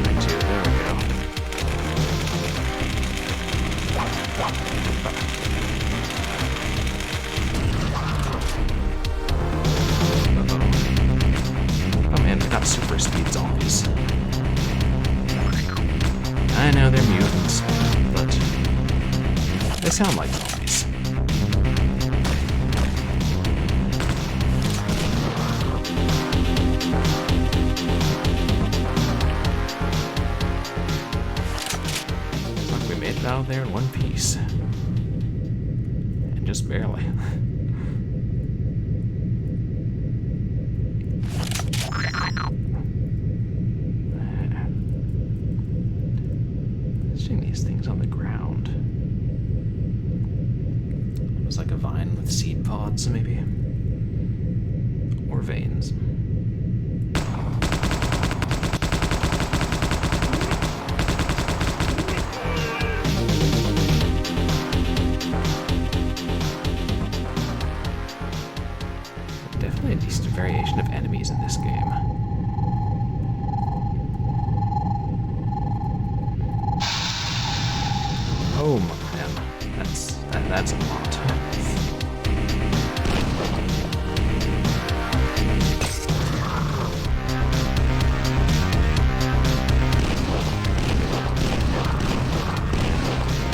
Right too, there we go. Super speed zombies. I know they're mutants, but they sound like zombies. Look, we made it out of there in one piece. And just barely. These things on the ground. It was like a vine with seed pods, maybe? Or veins. Definitely a decent variation of enemies in this game. Oh man, that's a lot.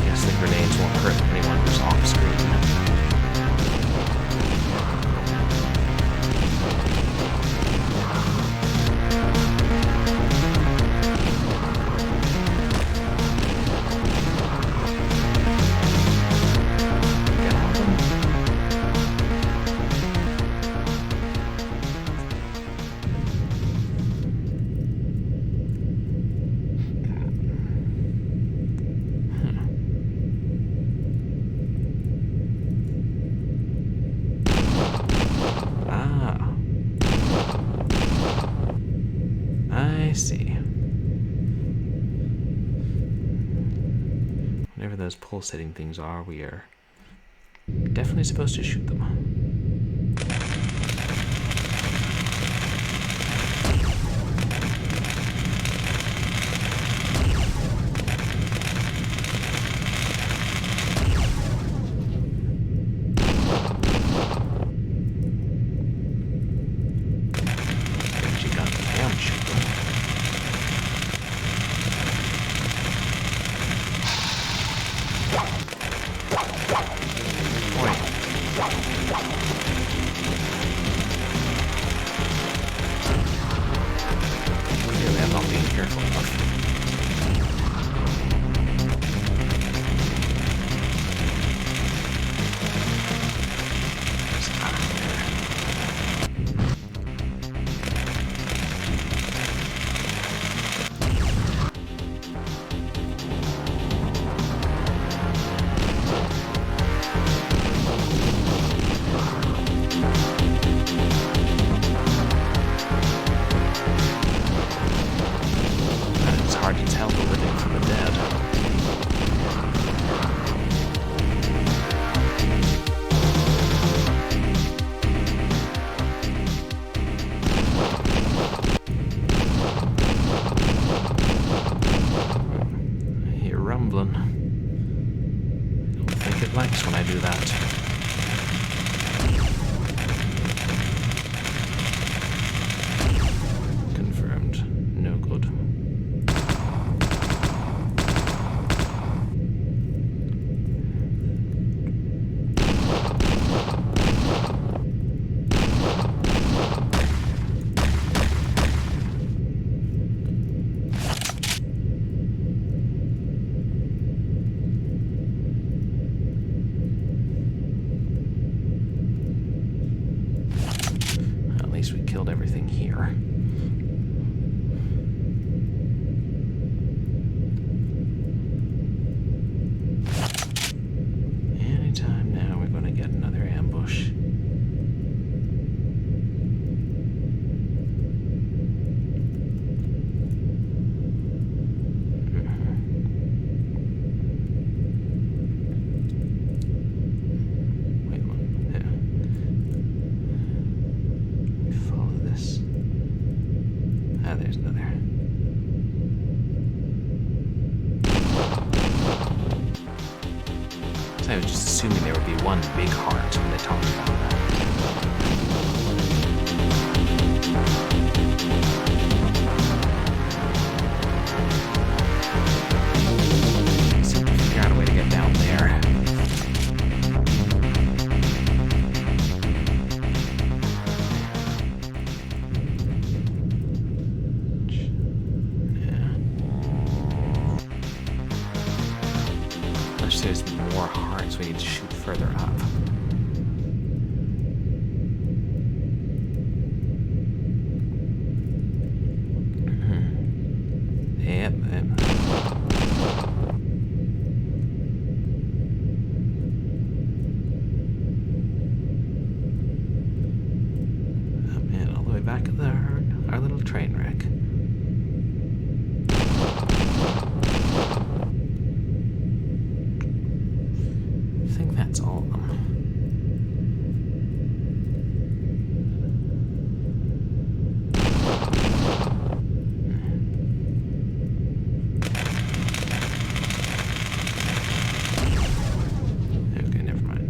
Guess the grenades won't hurt anyone who's off screen. I see. Whatever those pulsating things are, we are definitely supposed to shoot them. careful enough. it likes when I do that. Confirmed. No good. At least we killed everything here. Anytime now we're going to get another ambush. Wait a minute. Yeah. Follow this. Ah, there's another. I was just assuming there would be one big heart when they talked about that. So figure out a way to get down there. Unless there's more hearts, we need to shoot further up. Yep. Oh man, all the way back at our little train wreck. I think that's all of them. Okay, never mind.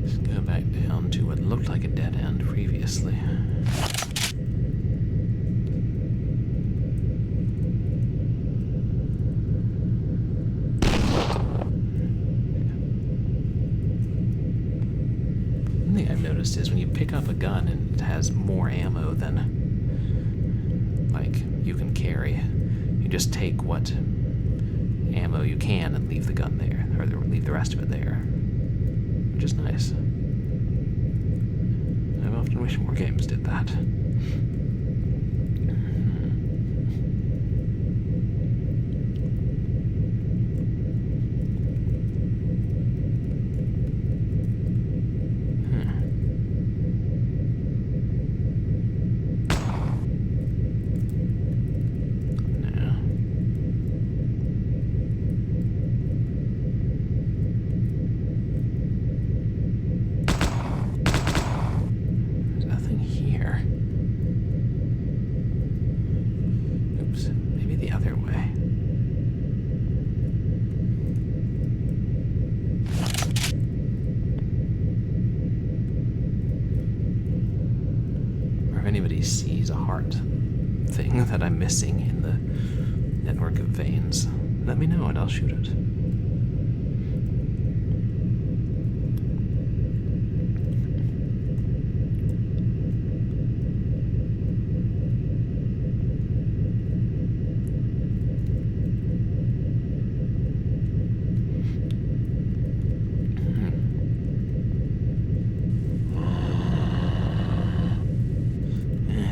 Let's go back down to what looked like a dead end previously. One thing I've noticed is when you pick up a gun and it has more ammo than, like, you can carry, you just take what ammo you can and leave the gun there, or leave the rest of it there, which is nice. I often wish more games did that. Anybody sees a heart thing that I'm missing in the network of veins, let me know and I'll shoot it.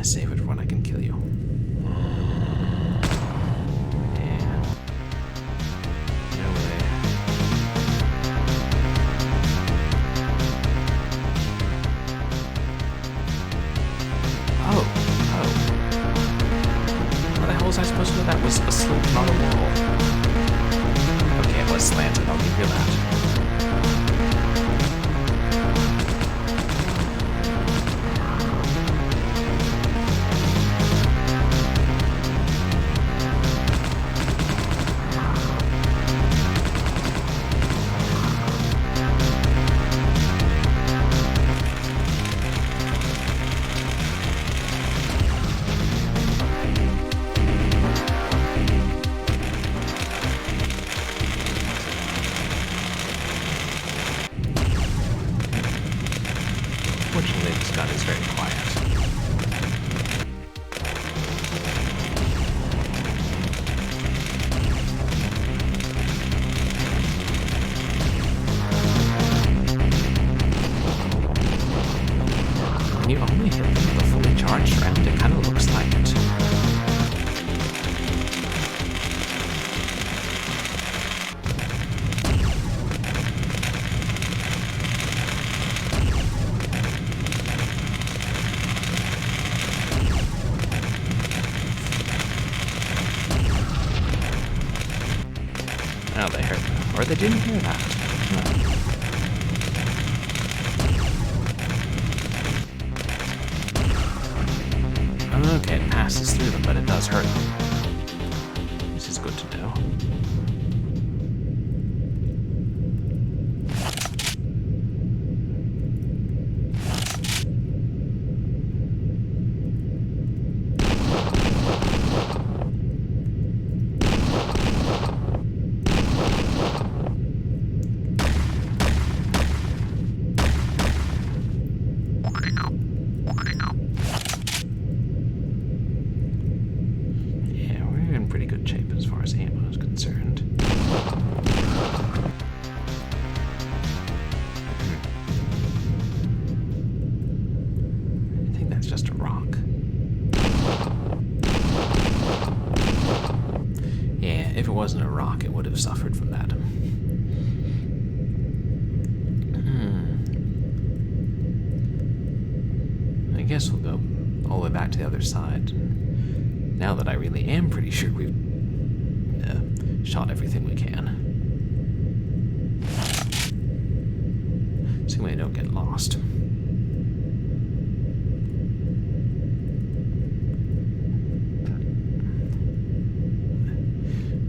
Save it for when I can kill you. Yeah. No way. Oh. What the hell was I supposed to do? That was a slope, not a wall. Okay, it was slanted. I'll give you that. gun is very quiet. When you only hit them with a fully charged round, it kind of looks like it. Oh, they heard that. Or they didn't hear that. Oh. Okay, it passes through them, but it does hurt them. This is good to know. Pretty good shape as far as ammo is concerned. I think that's just a rock. Yeah, if it wasn't a rock, it would have suffered from that. I guess we'll go all the way back to the other side. Now that I really am pretty sure we've shot everything we can. So we don't get lost.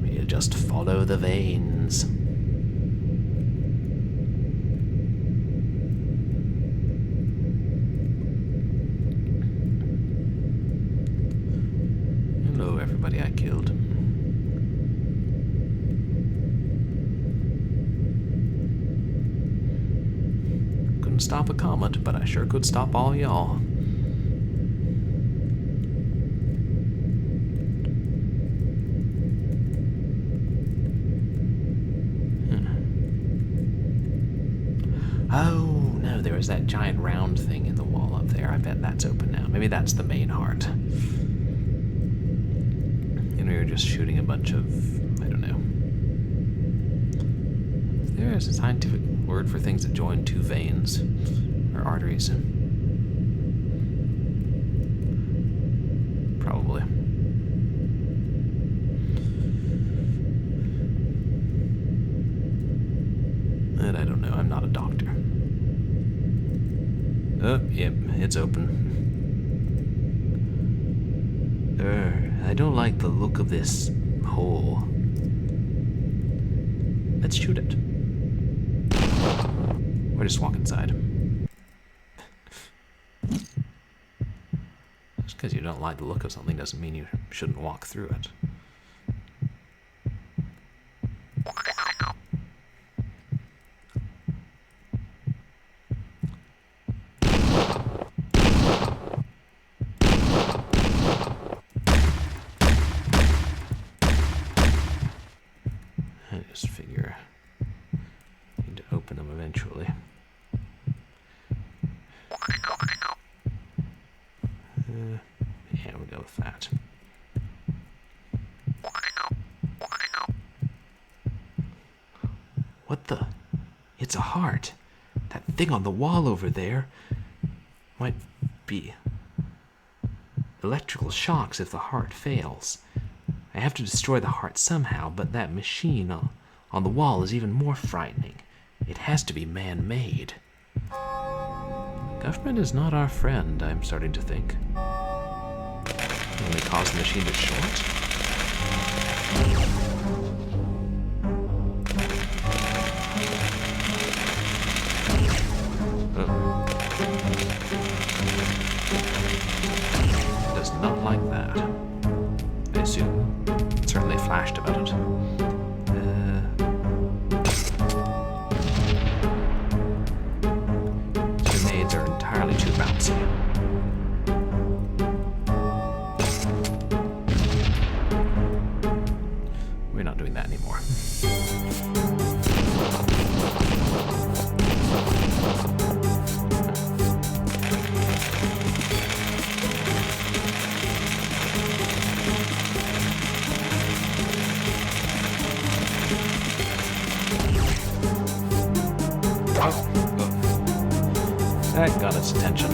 We just follow the veins. Hello, everybody I killed. Couldn't stop a comet, but I sure could stop all y'all. Oh, no, there was that giant round thing in the wall up there. I bet that's open now. Maybe that's the main heart. And we were just shooting a bunch of, I don't know. There's a scientific word for things that join two veins or arteries. Probably. And I don't know, I'm not a doctor. Oh, yep, it's open. I don't like the look of this hole. Let's shoot it. Or just walk inside. Just because you don't like the look of something doesn't mean you shouldn't walk through it. I just figure I need to open them eventually. Yeah, we'll go with that. What the? It's a heart. That thing on the wall over there might be electrical shocks if the heart fails. I have to destroy the heart somehow, but that machine on the wall is even more frightening. It has to be man-made. Government is not our friend, I'm starting to think. Only cause the machine to short? Oh. It does not like that. I assume. It certainly flashed about it. Grenades are entirely too bouncy. close attention.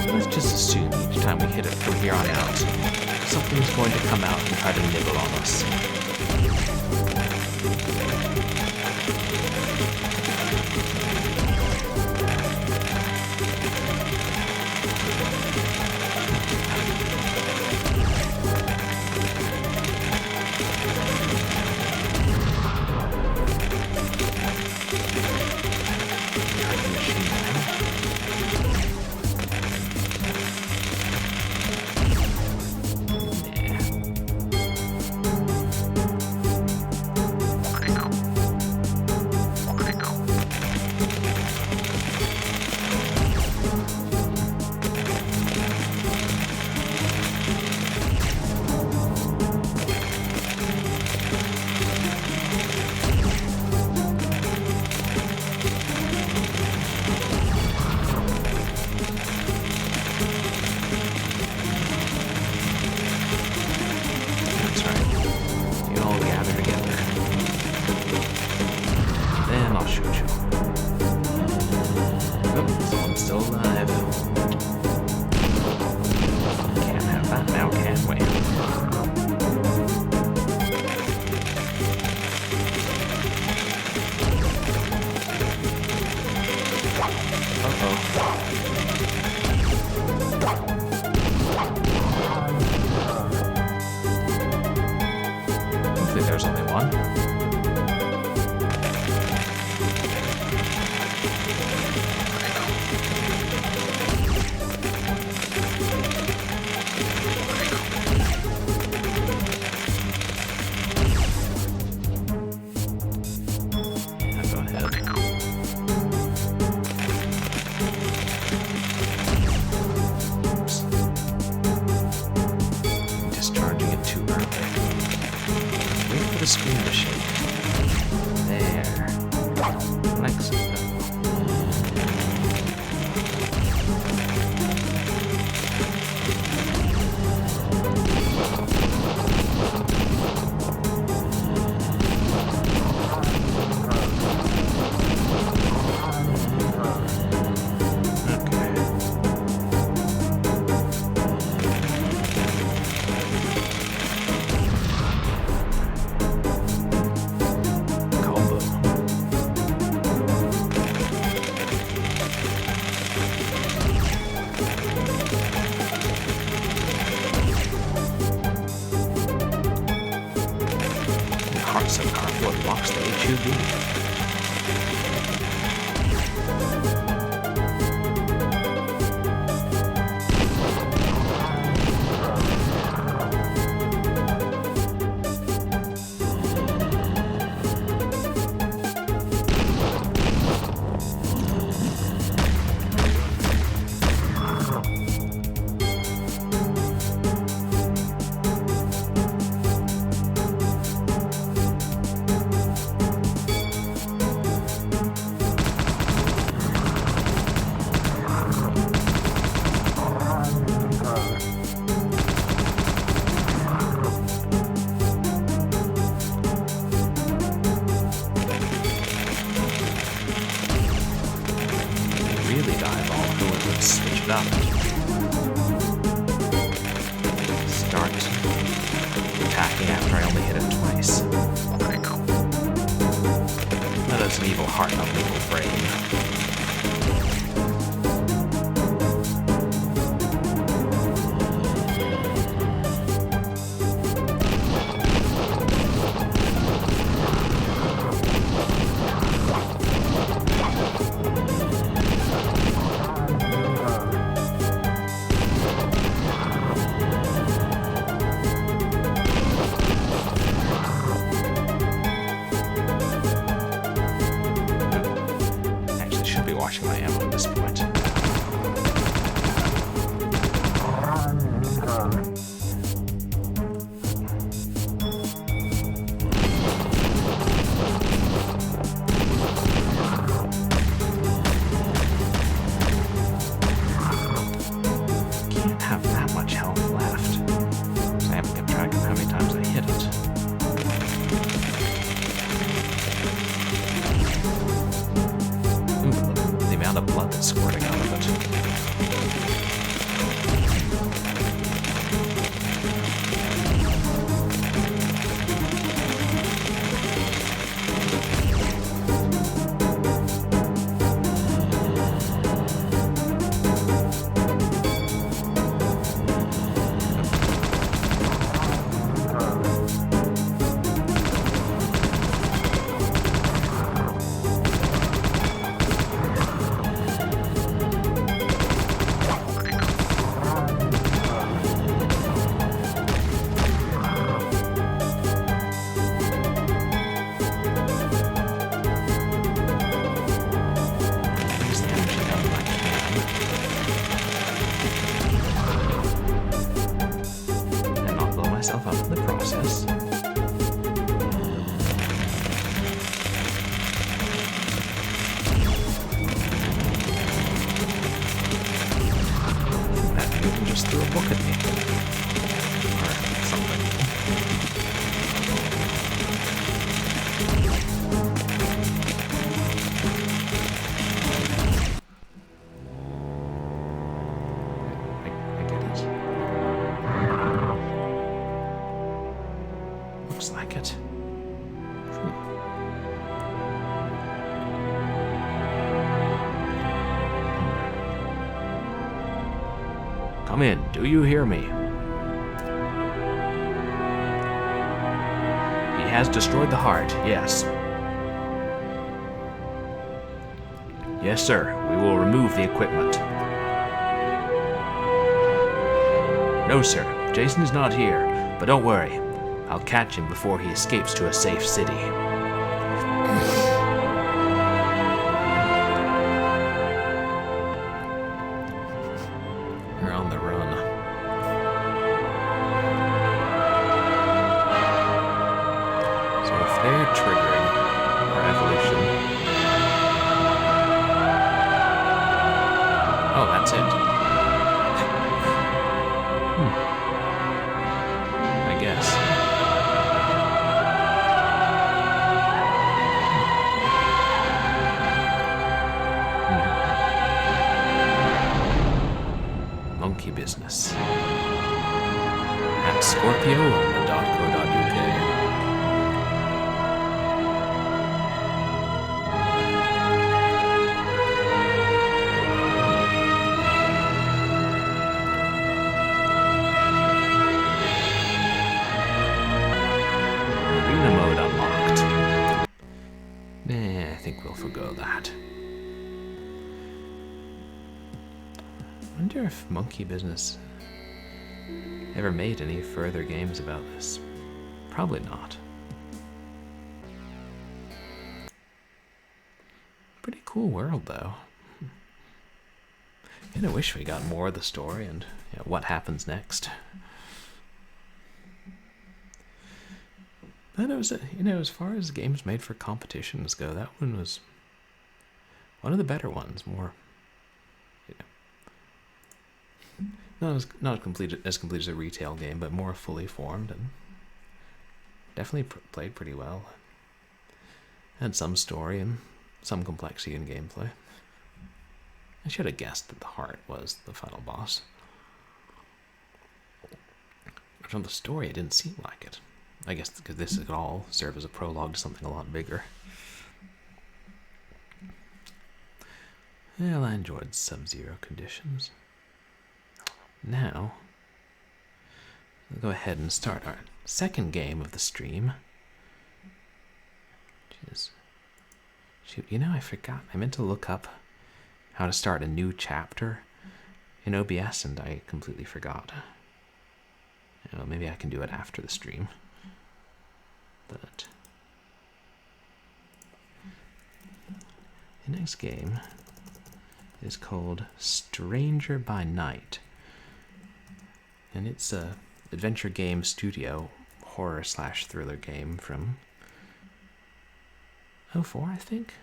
Let's just assume each time we hit it from here on out, something's going to come out and try to nibble on us. There's only one. Yeah, go ahead. Oops. Discharging it too early. Wait for the screen to shake. There. Like so. Some cardboard blocks the HUD. Switch it up. Start attacking after I only hit it twice. That is an evil heart, not an evil brain. Watching my ammo at this point. Come in, do you hear me? He has destroyed the heart, yes. Yes, sir, we will remove the equipment. No, sir, Jason is not here, but don't worry. I'll catch him before he escapes to a safe city. You're on the run. So if they're triggering our evolution... Oh, that's it. I guess. Monkey business. At scorpio.co.uk. Arena mode unlocked. I think we'll forgo that. I wonder if Monkey Business ever made any further games about this. Probably not. Pretty cool world, though. And I wish we got more of the story and what happens next. But it was, as far as games made for competitions go, that one was one of the better ones. More, not as complete as a retail game, but more fully formed and definitely played pretty well. Had some story and some complexity in gameplay. I should have guessed that the heart was the final boss. But from the story, it didn't seem like it. I guess because this could all serve as a prologue to something a lot bigger. Well, I enjoyed Sub-Zero Conditions. Now, we'll go ahead and start our second game of the stream. Which is, shoot, I forgot. I meant to look up how to start a new chapter in OBS, and I completely forgot. Maybe I can do it after the stream. But the next game is called Stranger by Night, and it's a adventure game studio horror/thriller game from 2004, I think.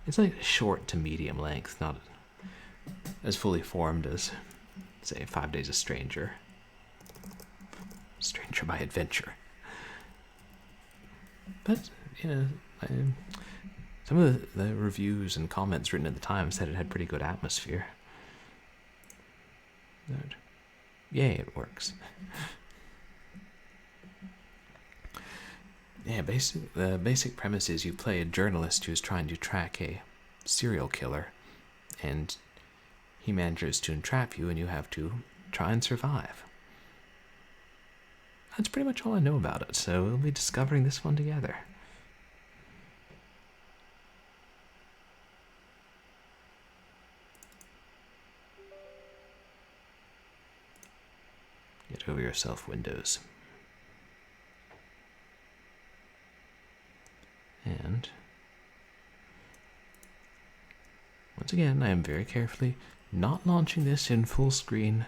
It's like short to medium length, not as fully formed as, say, 5 Days a Stranger. Stranger by Adventure. But, some of the reviews and comments written at the time said it had pretty good atmosphere. But, yay, it works. Yeah, the basic premise is you play a journalist who's trying to track a serial killer, and he manages to entrap you, and you have to try and survive. That's pretty much all I know about it, so we'll be discovering this one together. Get over yourself, Windows. And once again, I am very carefully not launching this in full screen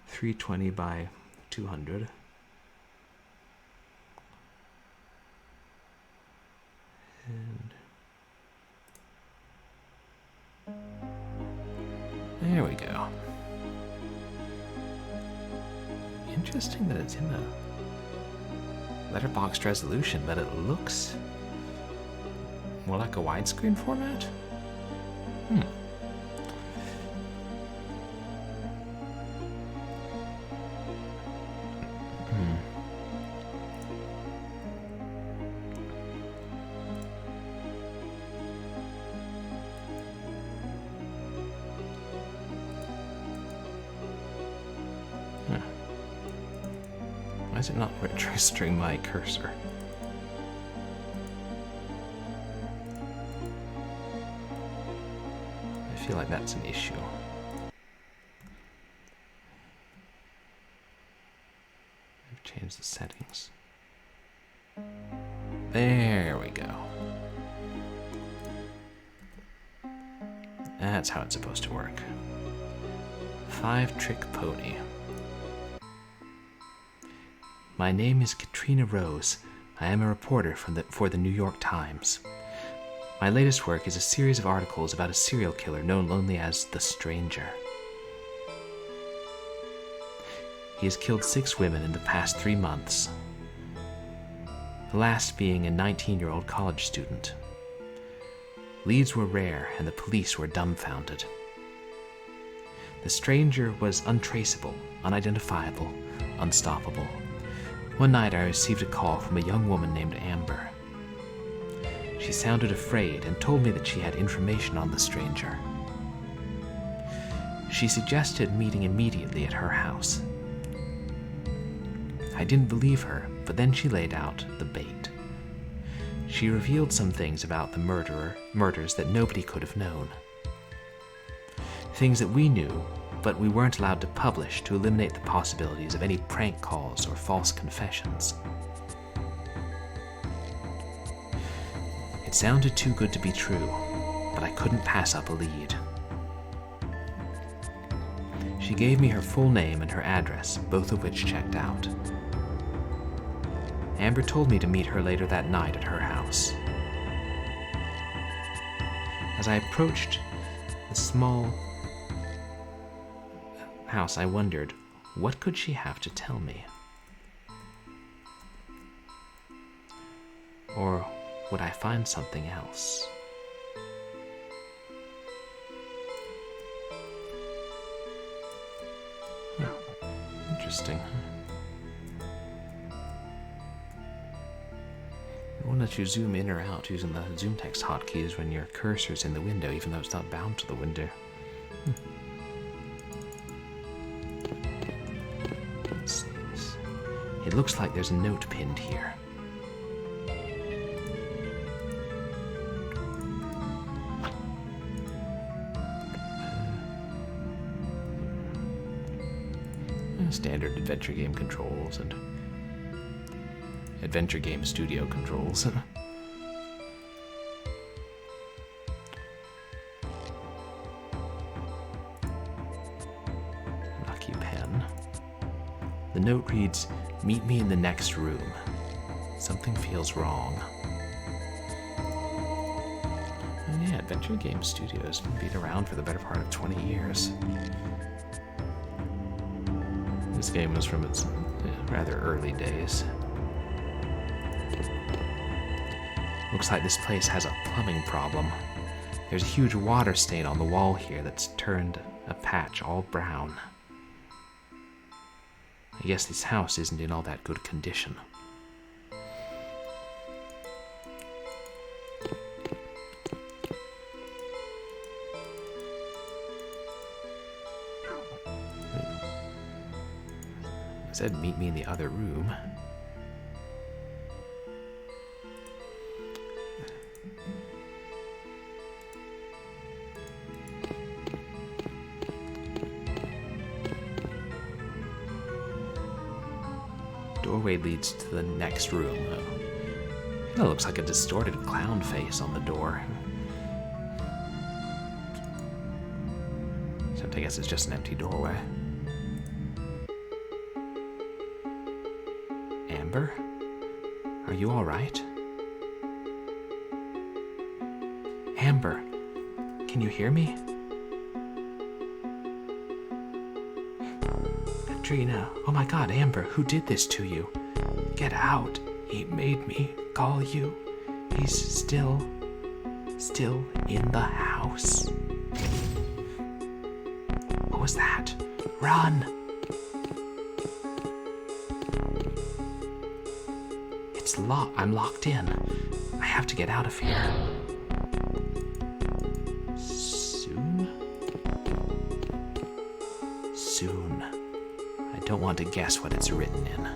320 by 200. And there we go. Interesting that it's in a letterboxed resolution, but it looks more like a widescreen format? Why is it not registering my cursor? I feel like that's an issue. I've changed the settings. There we go. That's how it's supposed to work. 5-trick pony. My name is Katrina Rose. I am a reporter for the New York Times. My latest work is a series of articles about a serial killer known only as the Stranger. He has killed 6 women in the past 3 months, the last being a 19-year-old college student. Leads were rare, and the police were dumbfounded. The Stranger was untraceable, unidentifiable, unstoppable. One night I received a call from a young woman named Amber. She sounded afraid and told me that she had information on the Stranger. She suggested meeting immediately at her house. I didn't believe her, but then she laid out the bait. She revealed some things about the murders that nobody could have known. Things that we knew, but we weren't allowed to publish to eliminate the possibilities of any prank calls or false confessions. It sounded too good to be true, but I couldn't pass up a lead. She gave me her full name and her address, both of which checked out. Amber told me to meet her later that night at her house. As I approached the small house, I wondered, what could she have to tell me? Or would I find something else? Oh, interesting. It won't let you zoom in or out using the zoom text hotkeys when your cursor's in the window, even though it's not bound to the window. Let's see this. It looks like there's a note pinned here. Standard adventure game controls and adventure game studio controls. Lucky pen. The note reads, "Meet me in the next room. Something feels wrong." And yeah, adventure game studios have been around for the better part of 20 years. This game was from its rather early days. Looks like this place has a plumbing problem. There's a huge water stain on the wall here that's turned a patch all brown. I guess this house isn't in all that good condition. It said meet me in the other room. Doorway leads to the next room. It looks like a distorted clown face on the door. Except I guess it's just an empty doorway. Amber? Are you all right? Amber, can you hear me? Katrina, oh my God, Amber, who did this to you? Get out. He made me call you. He's still in the house. What was that? Run! It's locked. I'm locked in. I have to get out of here. Soon? Soon. I don't want to guess what it's written in.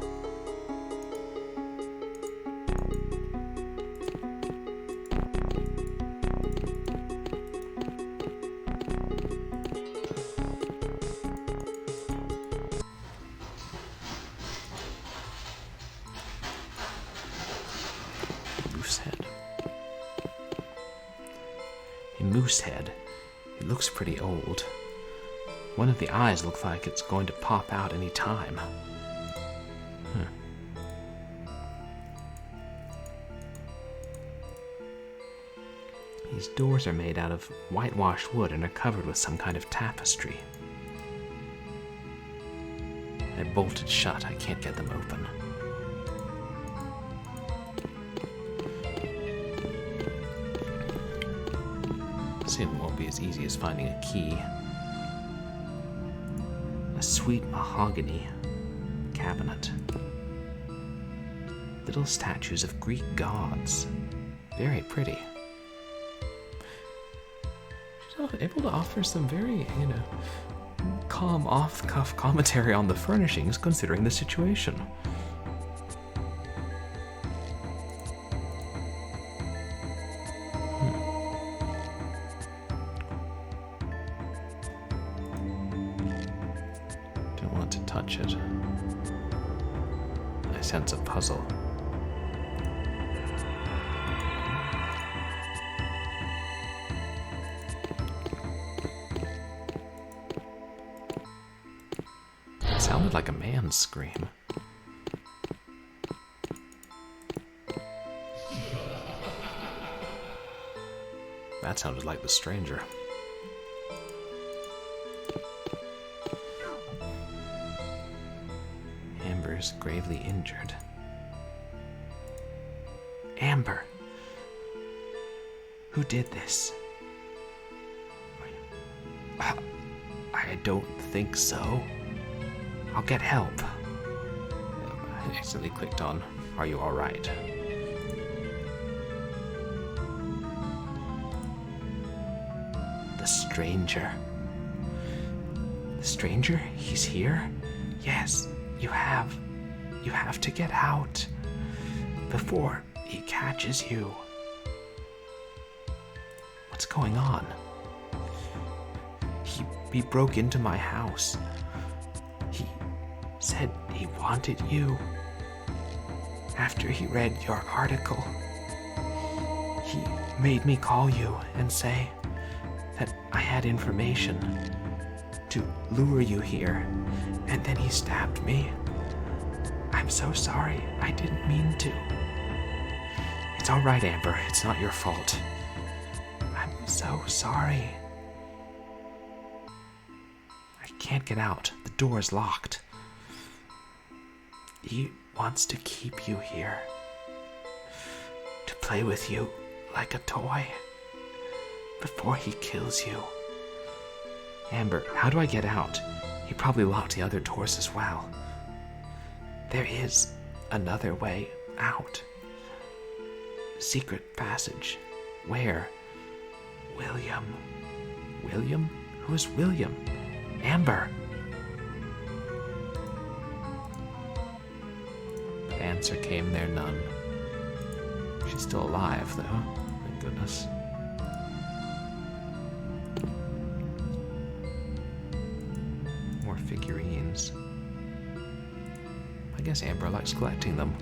moose head. A moose head. It looks pretty old. One of the eyes looks like it's going to pop out any time. These doors are made out of whitewashed wood and are covered with some kind of tapestry. They're bolted shut. I can't get them open. Soon it won't be as easy as finding a key. A sweet mahogany cabinet. Little statues of Greek gods. Very pretty. She's able to offer some very, calm, off-the-cuff commentary on the furnishings considering the situation. Don't want to touch it. I sense a puzzle. Sounded like a man's scream. That sounded like the stranger. Amber's gravely injured. Amber! Who did this? I don't think so. I'll get help. I accidentally clicked on, are you alright? The stranger. The stranger? He's here? Yes, you have. You have to get out before he catches you. What's going on? He broke into my house. He said he wanted you. After he read your article, he made me call you and say that I had information to lure you here, and then he stabbed me. I'm so sorry. I didn't mean to. It's all right, Amber. It's not your fault. I'm so sorry. I can't get out. The door is locked. He wants to keep you here. To play with you like a toy. Before he kills you. Amber, how do I get out? He probably locked the other doors as well. There is another way out. Secret passage. Where? William. William? Who is William? Amber. But answer came there none. She's still alive, though. Thank goodness. More figurines. I guess Amber likes collecting them.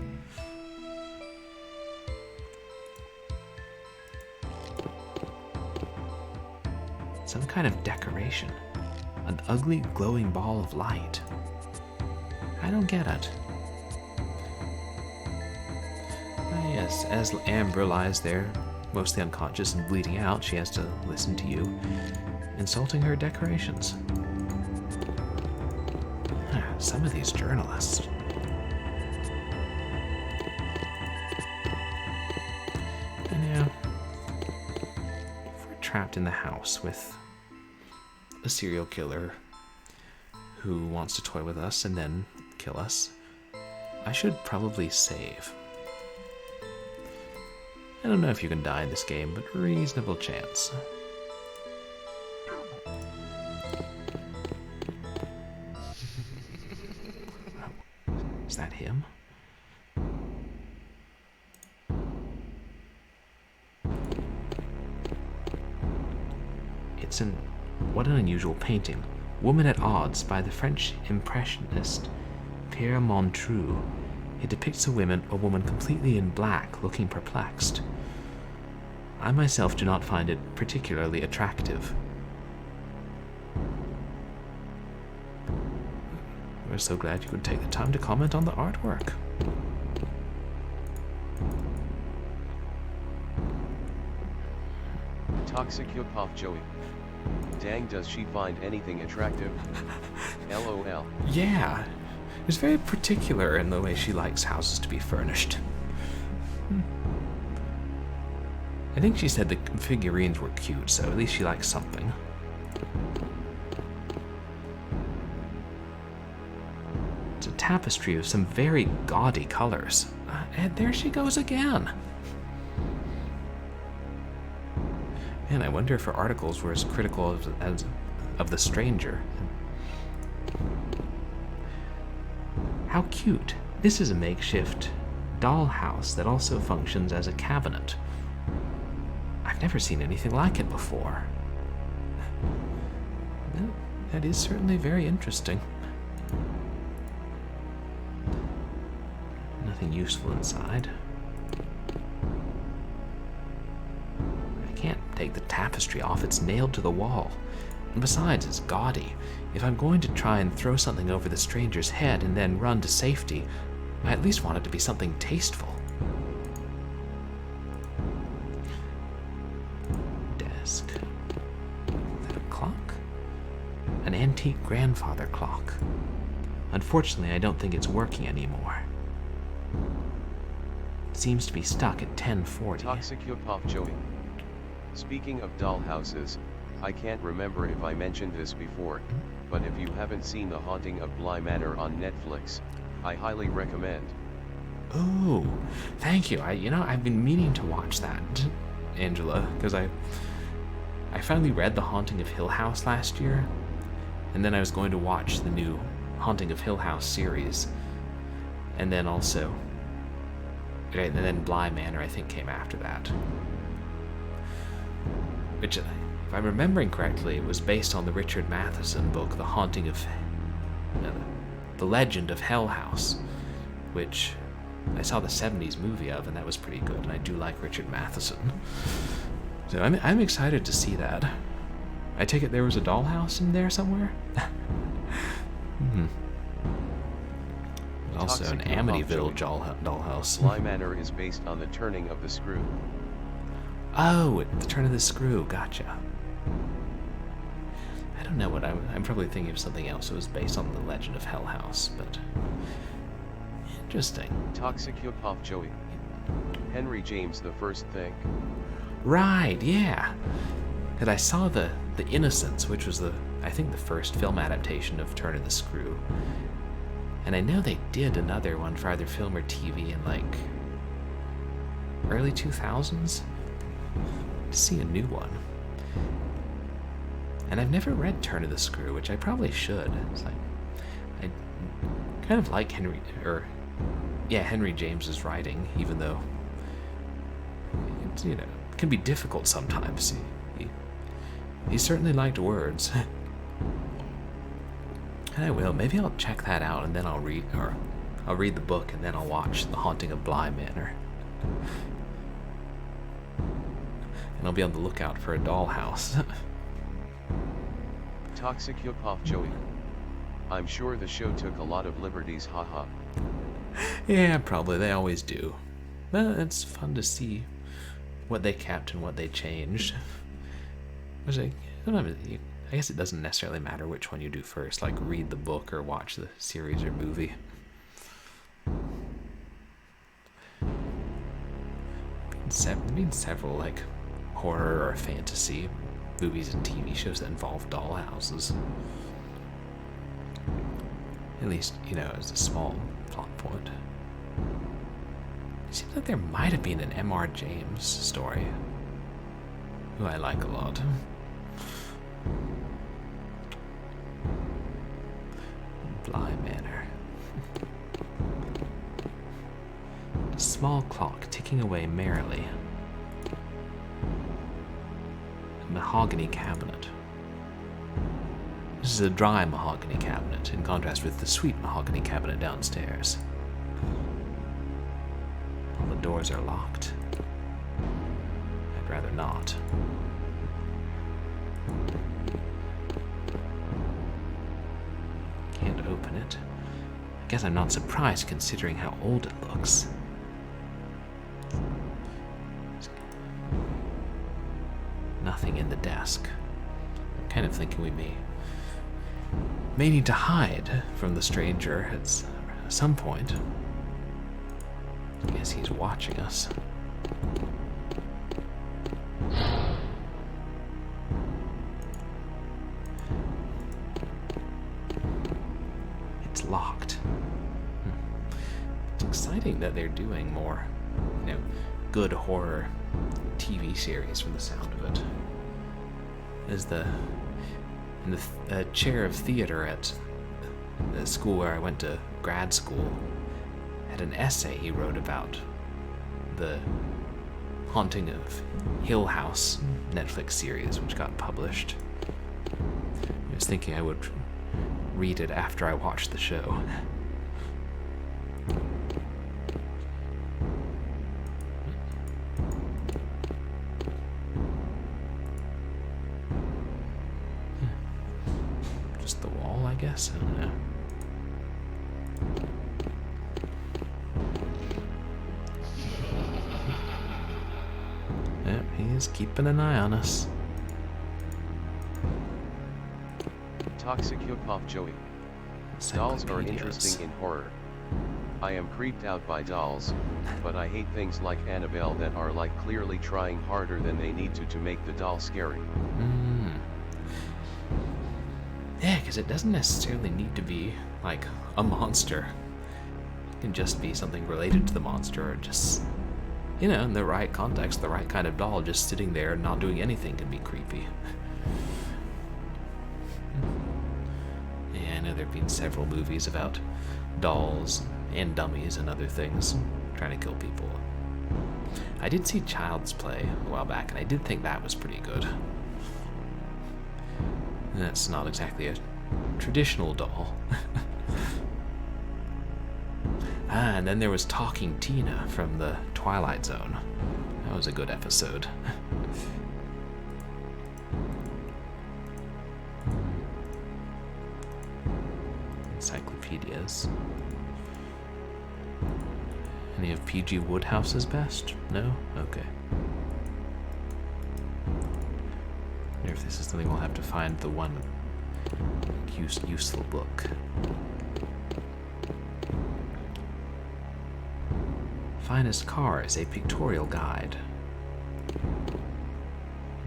Some kind of decoration. An ugly, glowing ball of light. I don't get it. Yes, as Amber lies there, mostly unconscious and bleeding out, she has to listen to you insulting her decorations. Some of these journalists. If we're trapped in the house with a serial killer who wants to toy with us and then kill us, I should probably save. I don't know if you can die in this game, but reasonable chance. Is that him? What an unusual painting. Woman at Odds by the French Impressionist Pierre Montreux It depicts a woman completely in black, looking perplexed. I myself do not find it particularly attractive. We're so glad you could take the time to comment on the artwork. Toxic Yupov Joey. Dang, does she find anything attractive? LOL. Yeah, it's very particular in the way she likes houses to be furnished. I think she said the figurines were cute, so at least she likes something. It's a tapestry of some very gaudy colors. And there she goes again. Man, I wonder if her articles were as critical of the stranger. How cute. This is a makeshift dollhouse that also functions as a cabinet. I've never seen anything like it before. Well, that is certainly very interesting. Nothing useful inside. I can't take the tapestry off, it's nailed to the wall. And besides, it's gaudy. If I'm going to try and throw something over the stranger's head and then run to safety, I at least want it to be something tasteful. Desk. Is that a clock? An antique grandfather clock. Unfortunately, I don't think it's working anymore. It seems to be stuck at 1040. Toxic Yupov Joey. Speaking of dollhouses, I can't remember if I mentioned this before, but if you haven't seen The Haunting of Bly Manor on Netflix, I highly recommend. Oh, thank you. I've been meaning to watch that, Angela, because I finally read The Haunting of Hill House last year, and then I was going to watch the new Haunting of Hill House series, and then Bly Manor I think came after that. Which, if I'm remembering correctly, it was based on the Richard Matheson book, The Legend of Hell House, which I saw the 70s movie of, and that was pretty good, and I do like Richard Matheson. So I'm excited to see that. I take it there was a dollhouse in there somewhere? Also an Amityville dollhouse. Bly Manor is based on the turning of the screw. Oh, the turn of the screw, gotcha. I don't know what I'm probably thinking of something else that was based on the Legend of Hell House, but interesting. Toxic Yupov Joey. Henry James the First thing. Right, yeah. Because I saw the Innocents, which was I think the first film adaptation of Turn of the Screw. And I know they did another one for either film or TV in like early 2000s. To see a new one. And I've never read Turn of the Screw, which I probably should. It's like, I kind of like Henry James's writing, even though it's, it can be difficult sometimes. He certainly liked words. And I will. Maybe I'll check that out, and then I'll read the book, and then I'll watch The Haunting of Bly Manor. And I'll be on the lookout for a dollhouse. Toxic Yupov Joey. I'm sure the show took a lot of liberties, haha. Yeah, probably. They always do. But it's fun to see what they kept and what they changed. I guess it doesn't necessarily matter which one you do first, like read the book or watch the series or movie. There's been several like horror or fantasy movies and TV shows that involve dollhouses. At least, as a small plot point. It seems like there might have been an M.R. James story, who I like a lot. Bly Manor. A small clock ticking away merrily. A mahogany cabinet. This is a dry mahogany cabinet, in contrast with the sweet mahogany cabinet downstairs. doors are locked. I'd rather not. Can't open it. I guess I'm not surprised considering how old it looks. Nothing in the desk. I'm kind of thinking we may need to hide from the stranger at some point. I guess he's watching us. It's locked. It's exciting that they're doing more, good horror TV series from the sound of it. In the chair of theater at the school where I went to grad school had an essay he wrote about the Haunting of Hill House Netflix series, which got published. I was thinking I would read it after I watched the show. Just the wall, I guess? I don't know. Yep, he's keeping an eye on us. Toxic hip-hop Joey. Dolls are interesting in horror. I am creeped out by dolls, but I hate things like Annabelle that are like clearly trying harder than they need to make the doll scary. Yeah, because it doesn't necessarily need to be like a monster. It can just be something related to the monster, or just, in the right context, the right kind of doll just sitting there not doing anything can be creepy. Yeah, I know there have been several movies about dolls and dummies and other things trying to kill people. I did see Child's Play a while back, and I did think that was pretty good. That's not exactly a traditional doll. And then there was Talking Tina from the Twilight Zone. That was a good episode. Encyclopedias. Any of P.G. Woodhouse's best? No? Okay. I wonder if this is something we'll have to find the one useful book. Finest Cars, a pictorial guide.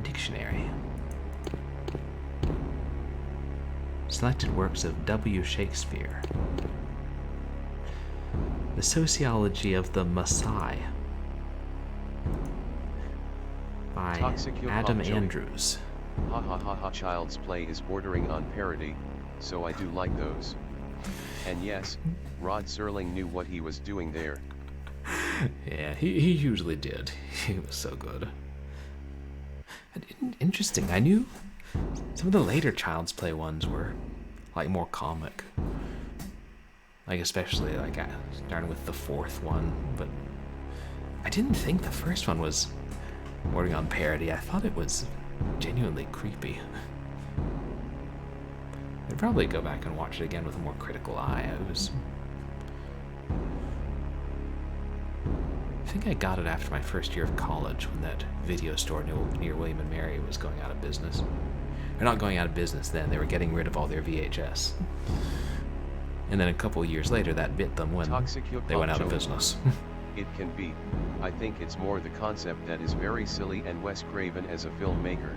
Dictionary. Selected works of W. Shakespeare. The Sociology of the Maasai by Adam Andrews. Ha ha ha ha. Child's Play is bordering on parody, so I do like those. And yes, Rod Serling knew what he was doing there. Yeah, he usually did. He was so good. And interesting, I knew some of the later Child's Play ones were like more comic. Like especially like starting with the fourth one, but I didn't think the first one was bordering on parody. I thought it was genuinely creepy. I'd probably go back and watch it again with a more critical eye. I think I got it after my first year of college when that video store near William and Mary was going out of business. They're not going out of business then, they were getting rid of all their VHS. And then a couple years later that bit them when they went out of business. It can be. I think it's more the concept that is very silly and Wes Craven as a filmmaker.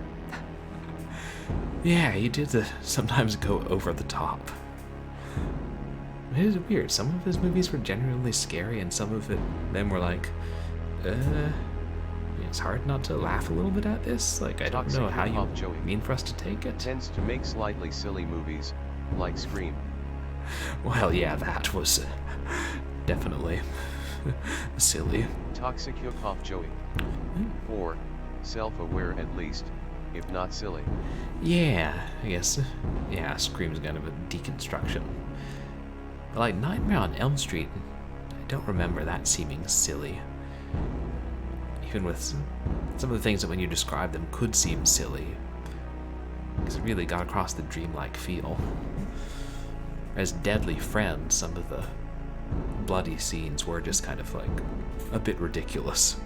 Yeah, he did sometimes go over the top. It is weird. Some of his movies were genuinely scary, and some of them were like, it's hard not to laugh a little bit at this. Like, I don't know how you mean for us to take it. Tends to make slightly silly movies, like Scream. Well, yeah, that was definitely silly. Toxic hip-hop Joey. Or, self-aware at least, if not silly. Yeah, I guess, Scream's kind of a deconstruction. But like Nightmare on Elm Street, I don't remember that seeming silly. Even with some of the things that when you describe them could seem silly, because it really got across the dreamlike feel. As Deadly Friends, some of the bloody scenes were just kind of like a bit ridiculous.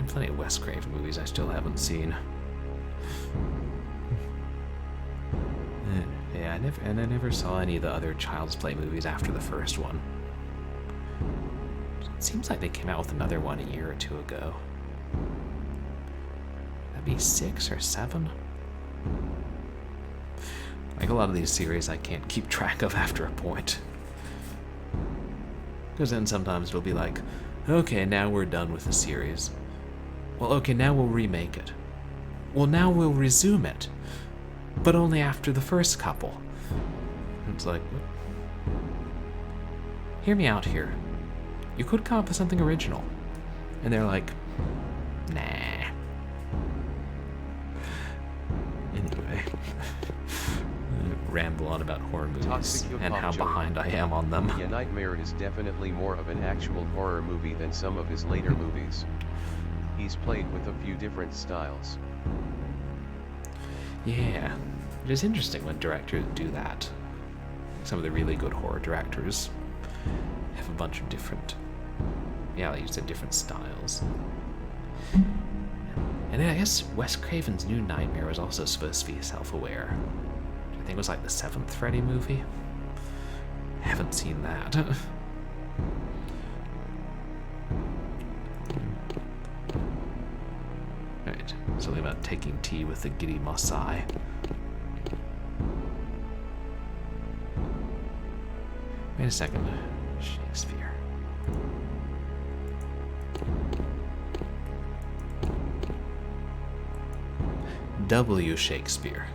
plenty of Wes Craven movies I still haven't seen. Yeah, I never saw any of the other Child's Play movies after the first one. It seems like they came out with another one a year or two ago. That'd be 6 or 7. Like a lot of these series I can't keep track of after a point. Because then sometimes it'll be like, okay, now we're done with the series. Well, okay, now we'll remake it. Well, now we'll resume it. But only after the first couple. It's like, hear me out here. You could come up with something original. And they're like, nah. Anyway. Ramble on about horror movies and how behind I am on them. A Nightmare is definitely more of an actual horror movie than some of his later movies. He's played with a few different styles. Yeah, it is interesting when directors do that. Some of the really good horror directors have a bunch of different, like you said, different styles. And then I guess Wes Craven's new Nightmare was also supposed to be self-aware. I think it was like the 7th Freddy movie. Haven't seen that. Right, something about taking tea with the giddy Maasai. Wait a second. Shakespeare. W. Shakespeare.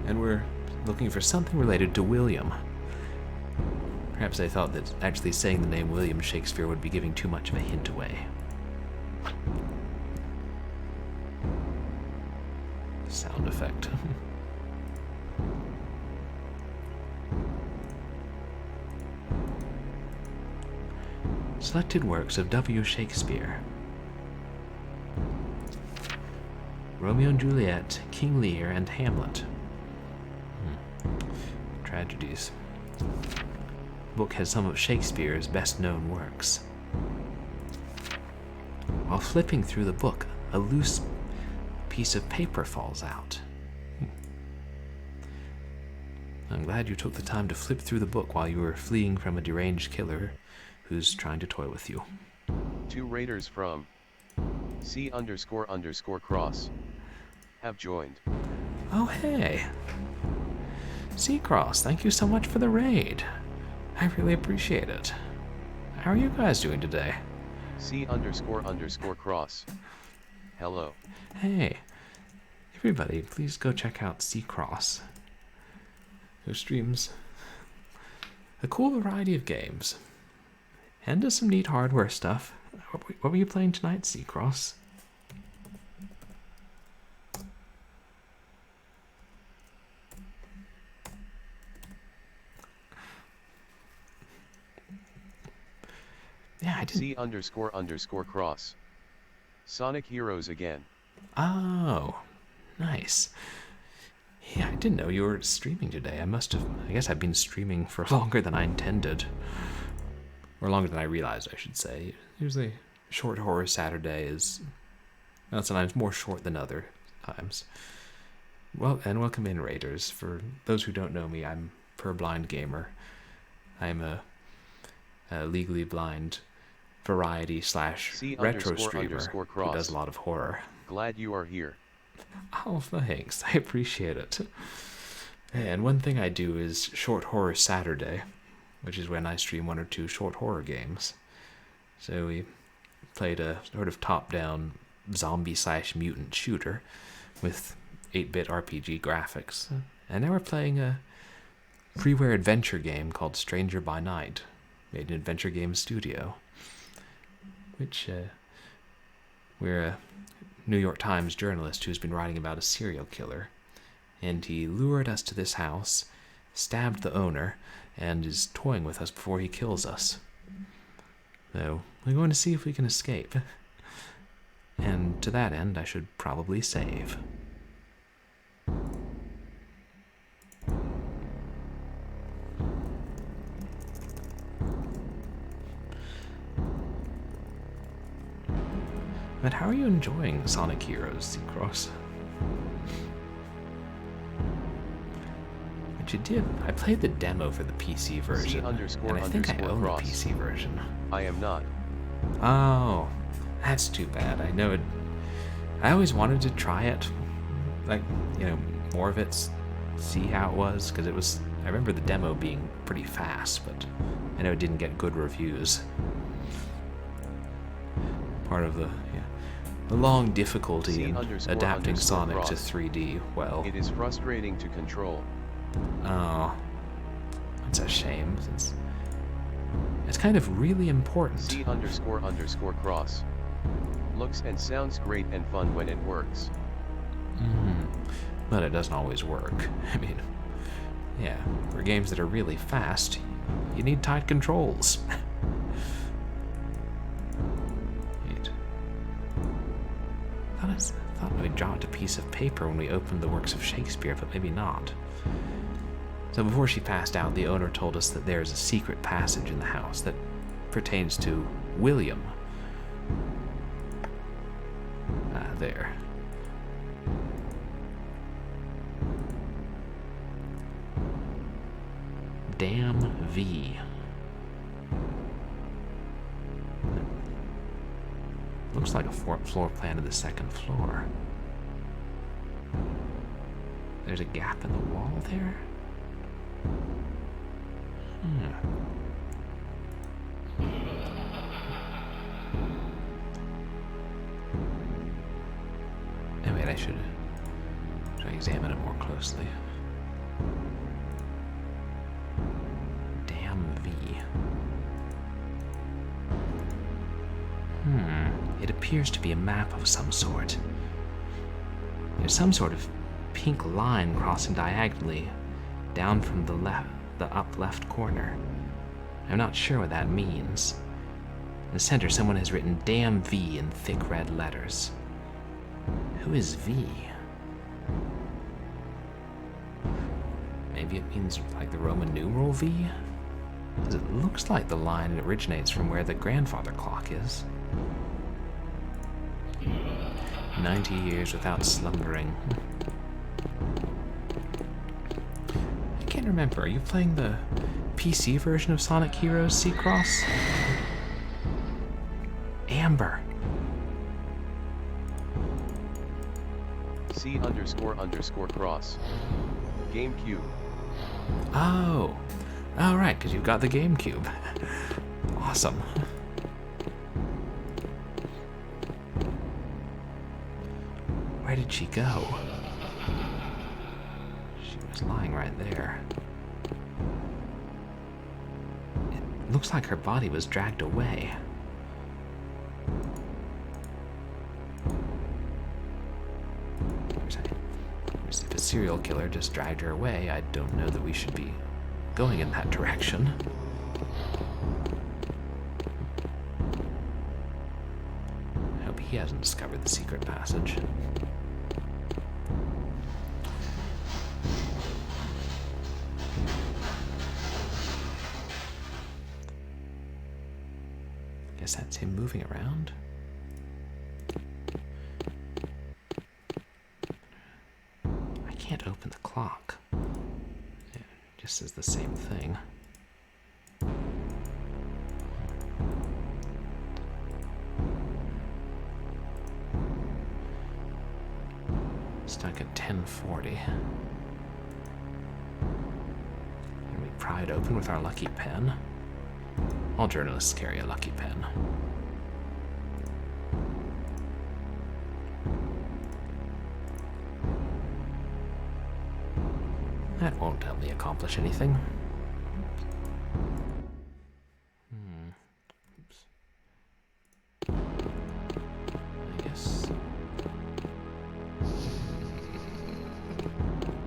And we're looking for something related to William. Perhaps they thought that actually saying the name William Shakespeare would be giving too much of a hint away. Sound effect. Selected works of W. Shakespeare. Romeo and Juliet, King Lear, and Hamlet. Tragedies. The book has some of Shakespeare's best-known works. While flipping through the book, a loose piece of paper falls out. I'm glad you took the time to flip through the book while you were fleeing from a deranged killer who's trying to toy with you. 2 raiders from C__cross have joined. Oh, hey. C-Cross, thank you so much for the raid. I really appreciate it. How are you guys doing today? C__cross. Hello. Hey. Everybody, please go check out C-Cross, who streams a cool variety of games. And does some neat hardware stuff. What were you playing tonight, C-Cross? Yeah, I didn't... C__cross. Sonic Heroes again. Oh, nice. Yeah, I didn't know you were streaming today. I guess I've been streaming for longer than I intended. Or longer than I realized, I should say. Usually, Short Horror Saturday is sometimes more short than other times. Well, and welcome in, Raiders. For those who don't know me, I'm Purblind Gamer. I'm a legally blind variety / retro streamer who does a lot of horror. Glad you are here. Oh, thanks. I appreciate it. And one thing I do is Short Horror Saturday, which is when I stream 1 or 2 short horror games. So we played a sort of top-down zombie / mutant shooter with 8-bit RPG graphics. And now we're playing a freeware adventure game called Stranger by Night, made in Adventure Games Studio, which we're a New York Times journalist who's been writing about a serial killer, and he lured us to this house, stabbed the owner, and is toying with us before he kills us. So, we're going to see if we can escape. And to that end, I should probably save. But how are you enjoying Sonic Heroes, Seacross? But you did. I played the demo for the PC version, and I think I own the PC version. I am not. Oh, that's too bad. I know it. I always wanted to try it, like, more of it, see how it was, because it was. I remember the demo being pretty fast, but I know it didn't get good reviews. Part of the long difficulty in adapting Sonic to 3D. Well, it is frustrating to control. Oh, that's a shame, since it's kind of really important. C__cross. Looks and sounds great and fun when it works. But it doesn't always work. I mean, yeah, for games that are really fast, you need tight controls. I thought we dropped a piece of paper when we opened the works of Shakespeare, but maybe not. So before she passed out, the owner told us that there is a secret passage in the house that pertains to William. There. Damn V. Looks like a floor plan of the second floor. There's a gap in the wall there? Oh wait, I should examine it more closely. Damn V. It appears to be a map of some sort. There's some sort of pink line crossing diagonally down from the up left corner. I'm not sure what that means. In the center, someone has written "Damn V" in thick red letters. Who is V? Maybe it means like the Roman numeral V? Because it looks like the line originates from where the grandfather clock is. 90 years without slumbering. I can't remember. Are you playing the PC version of Sonic Heroes, Seacross? Amber. C__cross. GameCube. Oh. Oh, right, because you've got the GameCube. Awesome. Where did she go? She was lying right there. It looks like her body was dragged away. If a serial killer just dragged her away, I don't know that we should be going in that direction. I hope he hasn't discovered the secret passage. Guess that's him moving around. I can't open the clock. It just says the same thing. Stuck at 10:40. And we pry it open with our lucky pen. All journalists carry a lucky pen. That won't help me accomplish anything. Oops. I guess. I'll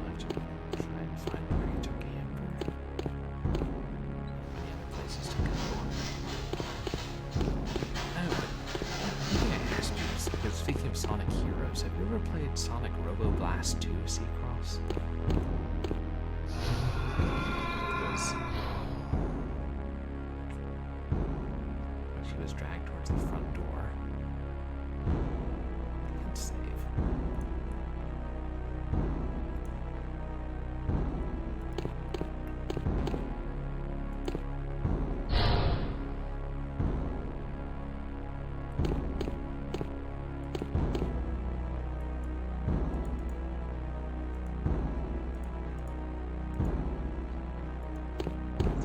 have to try and find where he took Amber. Sonic Roboblast 2 Seacross. She was dragged towards the front door. Let's save.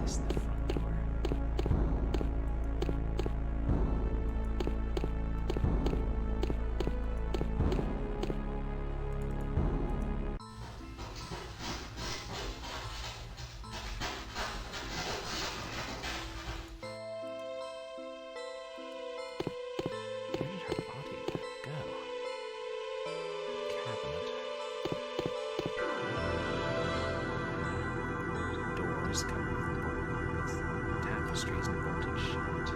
This is the front door. Where did her body go? Cabinet. Doors covered with tapestries and bolted shut.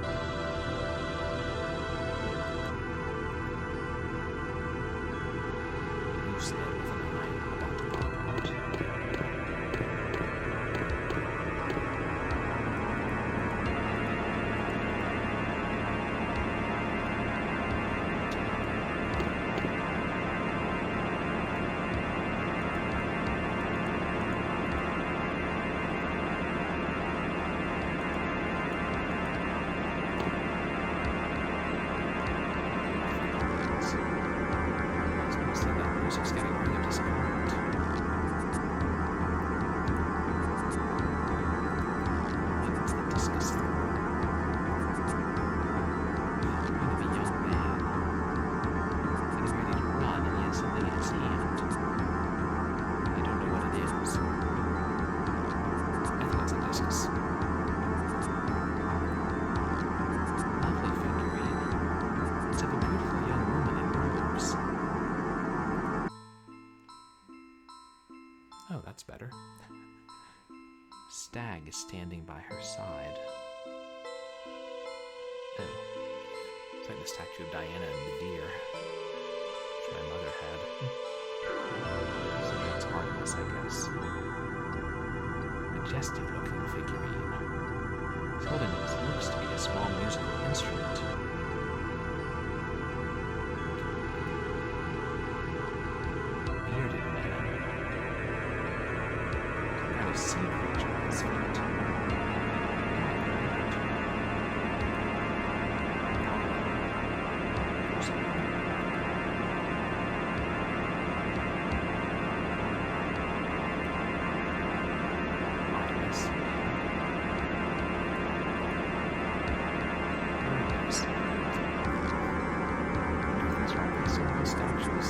Loose head with an eye about to pop out. Music's getting really disappointed. That's the discus thing. Kind of a young man. Getting ready to run, and he has something in his hand. I don't know what it is. I think it's a discus. Lovely figurine. It's of a beautiful young woman in robes. Oh, that's better. Stag is standing by her side. Oh. It's like the statue of Diana and the deer, which my mother had. So that's Artemis, I guess. Majestic looking figurine. He's holding what looks to be a small musical instrument. Bearded man. Kind of sea creature on his feet. Statues.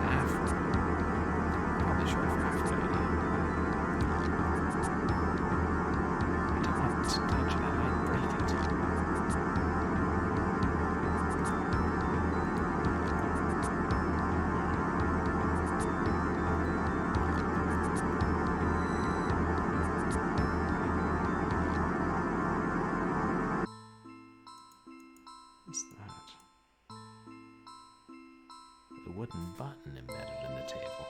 Afro. Probably short for Aphrodite. I don't want to touch it, I might break it. What's that? A wooden button embedded in the table.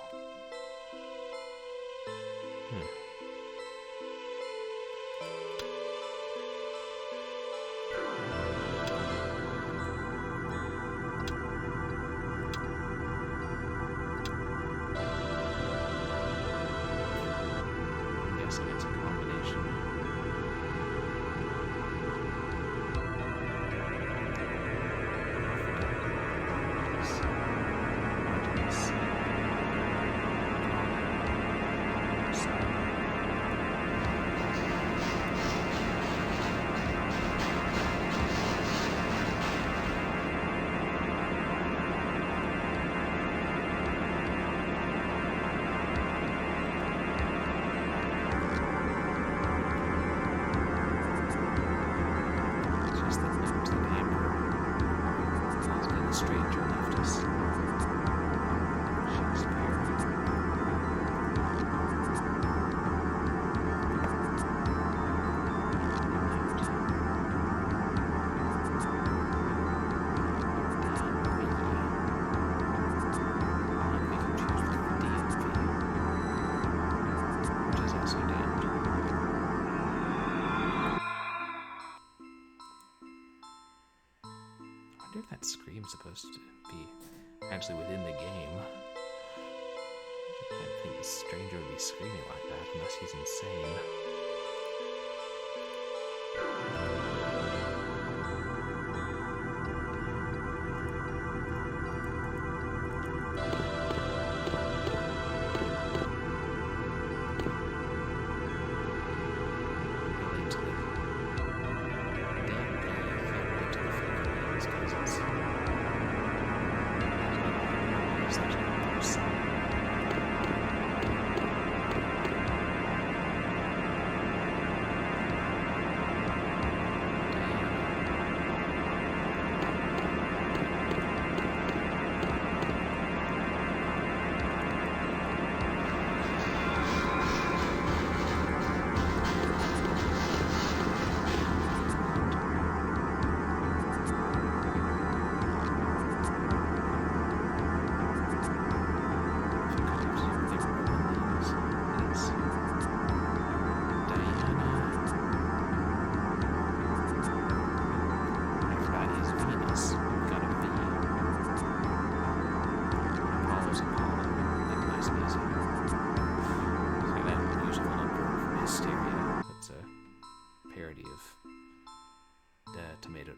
I'm guessing it's a combination. Artemis. scream's supposed to be actually within the game. I can't think the stranger would be screaming like that unless he's insane.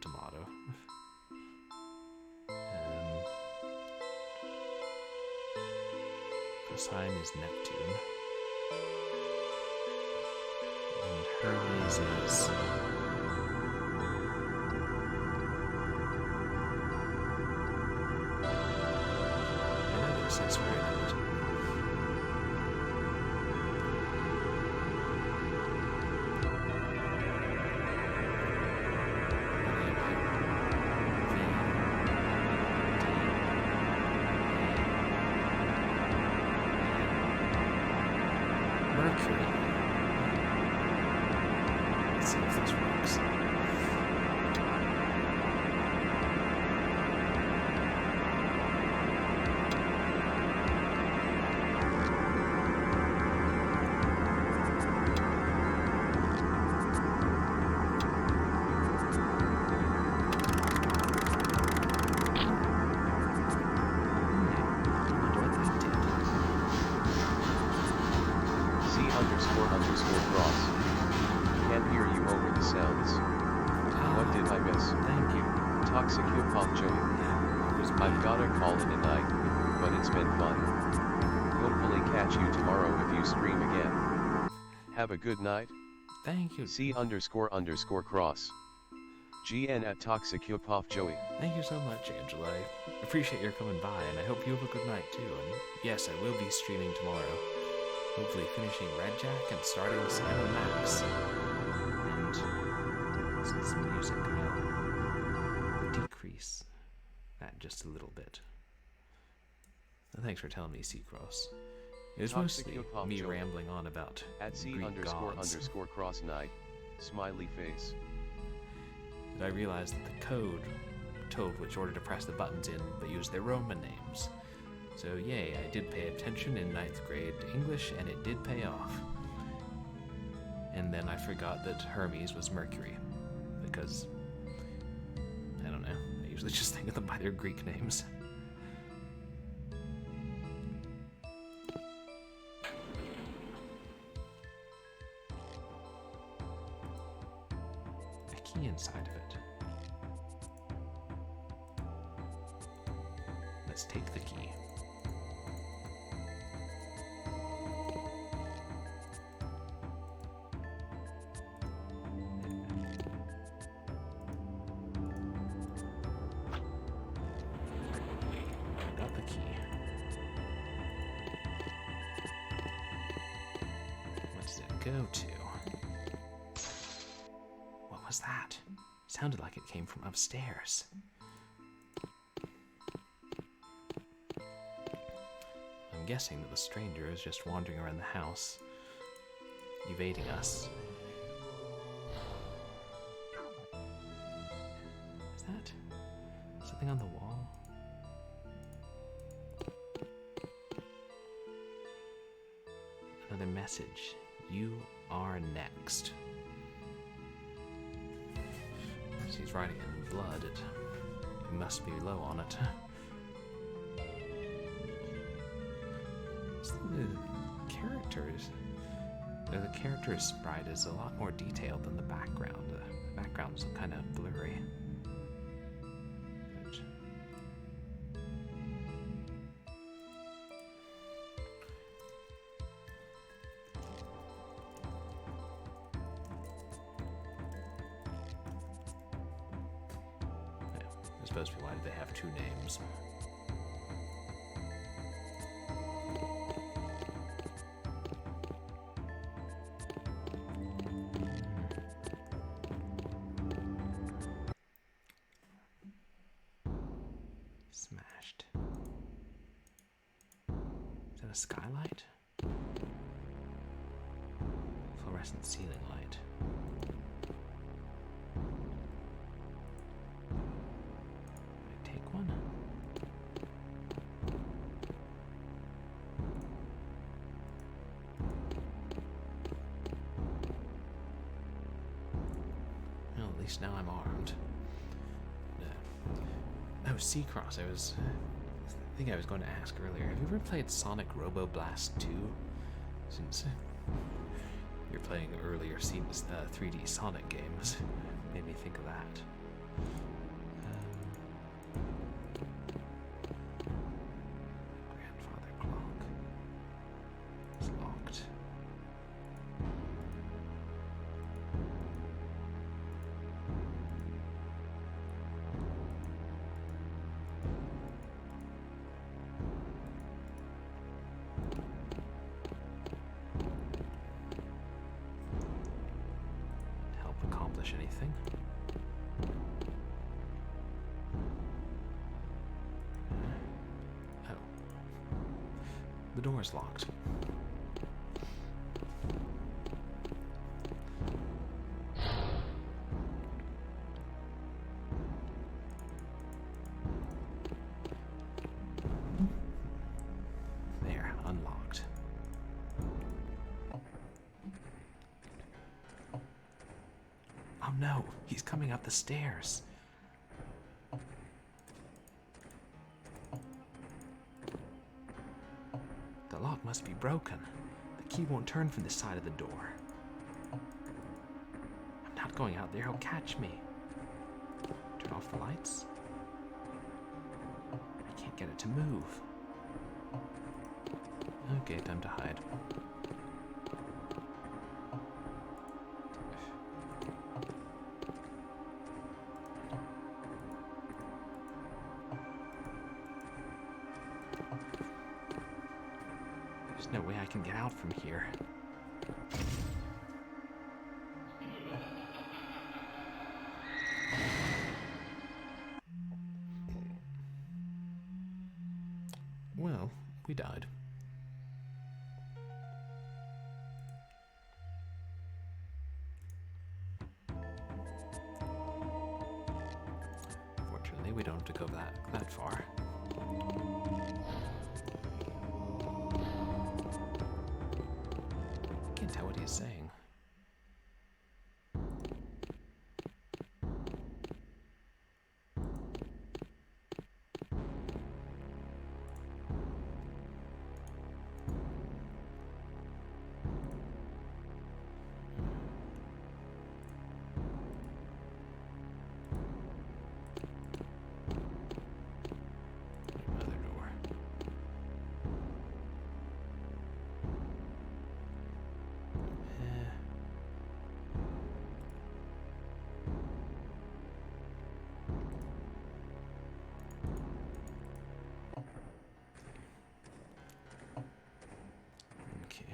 Tomato. The sign is Neptune. And Hermes is... I know this, I swear I know it. Mercury. Let's see if this works. Cross. Can't hear you over the sounds. What did I miss? Thank you. Toxic Hip Hop Joey. I've gotta call it a night, but it's been fun. Hopefully catch you tomorrow if you stream again. Have a good night. Thank you. C__cross. GN at Toxic Hip Hop Joey. Thank you so much, Angela. I appreciate your coming by, and I hope you have a good night too. And yes, I will be streaming tomorrow. Hopefully finishing Red Jack and starting Sam Max. And some music. I'll decrease that just a little bit. And thanks for telling me, Seacross. It was mostly me rambling on about at Greek gods. C__cross night. Smiley face. I realized that the code told which order to press the buttons in, but used their Roman names. So yay, I did pay attention in 9th grade English, and it did pay off. And then I forgot that Hermes was Mercury, because, I don't know, I usually just think of them by their Greek names. A key inside of it. Let's take the key. Got the key. What does it go to? What was that? It sounded like it came from upstairs. I'm guessing that the stranger is just wandering around the house, evading us. Is that something on the wall? Another message. You are next. She's writing in blood. It You must be low on it. The character's sprite is a lot more detailed than the background. The background's kind of blurry. I suppose why do they have two names? Smashed. Is that a skylight? Fluorescent ceiling light. Take one. Well, at least now I'm armed. Oh, Seacross, I think I was going to ask earlier, have you ever played Sonic Robo Blast 2? Since you're playing earlier 3D Sonic games, made me think of that. Grandfather clock. It's locked. Help accomplish anything? The door's locked. There, unlocked. Oh no, he's coming up the stairs. The lock must be broken. The key won't turn from this side of the door. I'm not going out there, he'll catch me. Turn off the lights. I can't get it to move. Okay, time to hide. There's no way I can get out from here. Well, we died. Fortunately, we don't have to go that far. Can't tell what he's saying. Another door. Okay.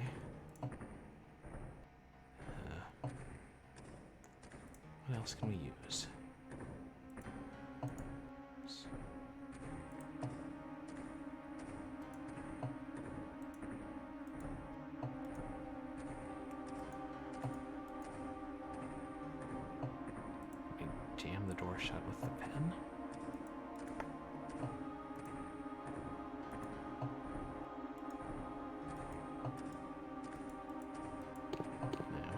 What else can we use? We jam the door shut with the pen. Now.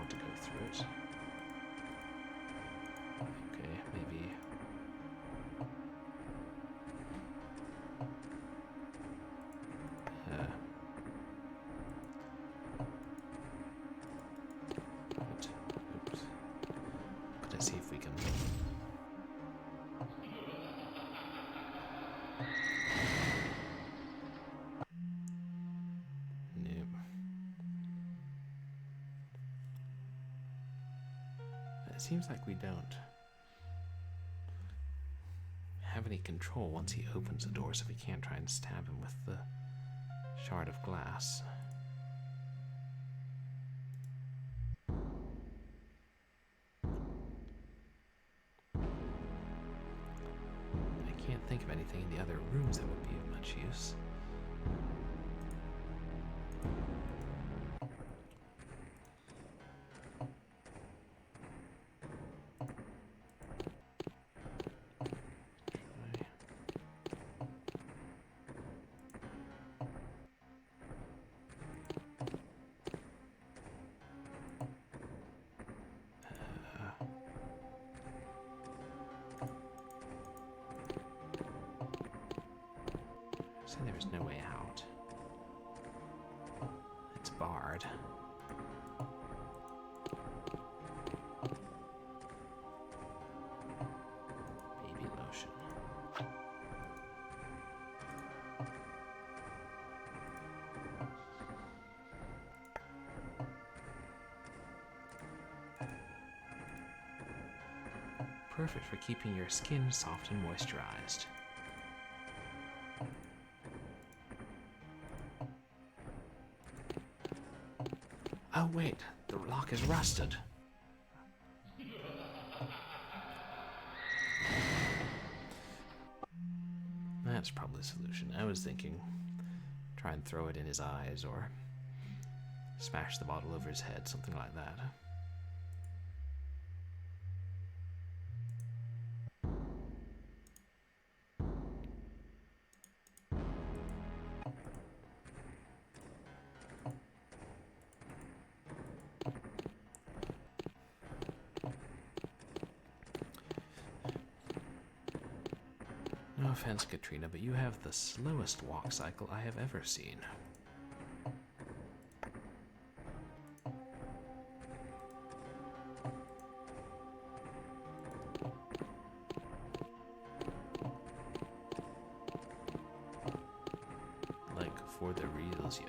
want to go through it. Okay, maybe... Oops. Let's see if we can... Nope. It seems like we don't have any control once he opens the door, so we can't try and stab him with the shard of glass. I can't think of anything in the other rooms that would be of much use. So there's no way out. It's barred. Baby lotion. Perfect for keeping your skin soft and moisturized. Oh wait, the lock is rusted. That's probably the solution. I was thinking try and throw it in his eyes or smash the bottle over his head, something like that. No offense, Katrina, but you have the slowest walk cycle I have ever seen. Like, for the reals, yo.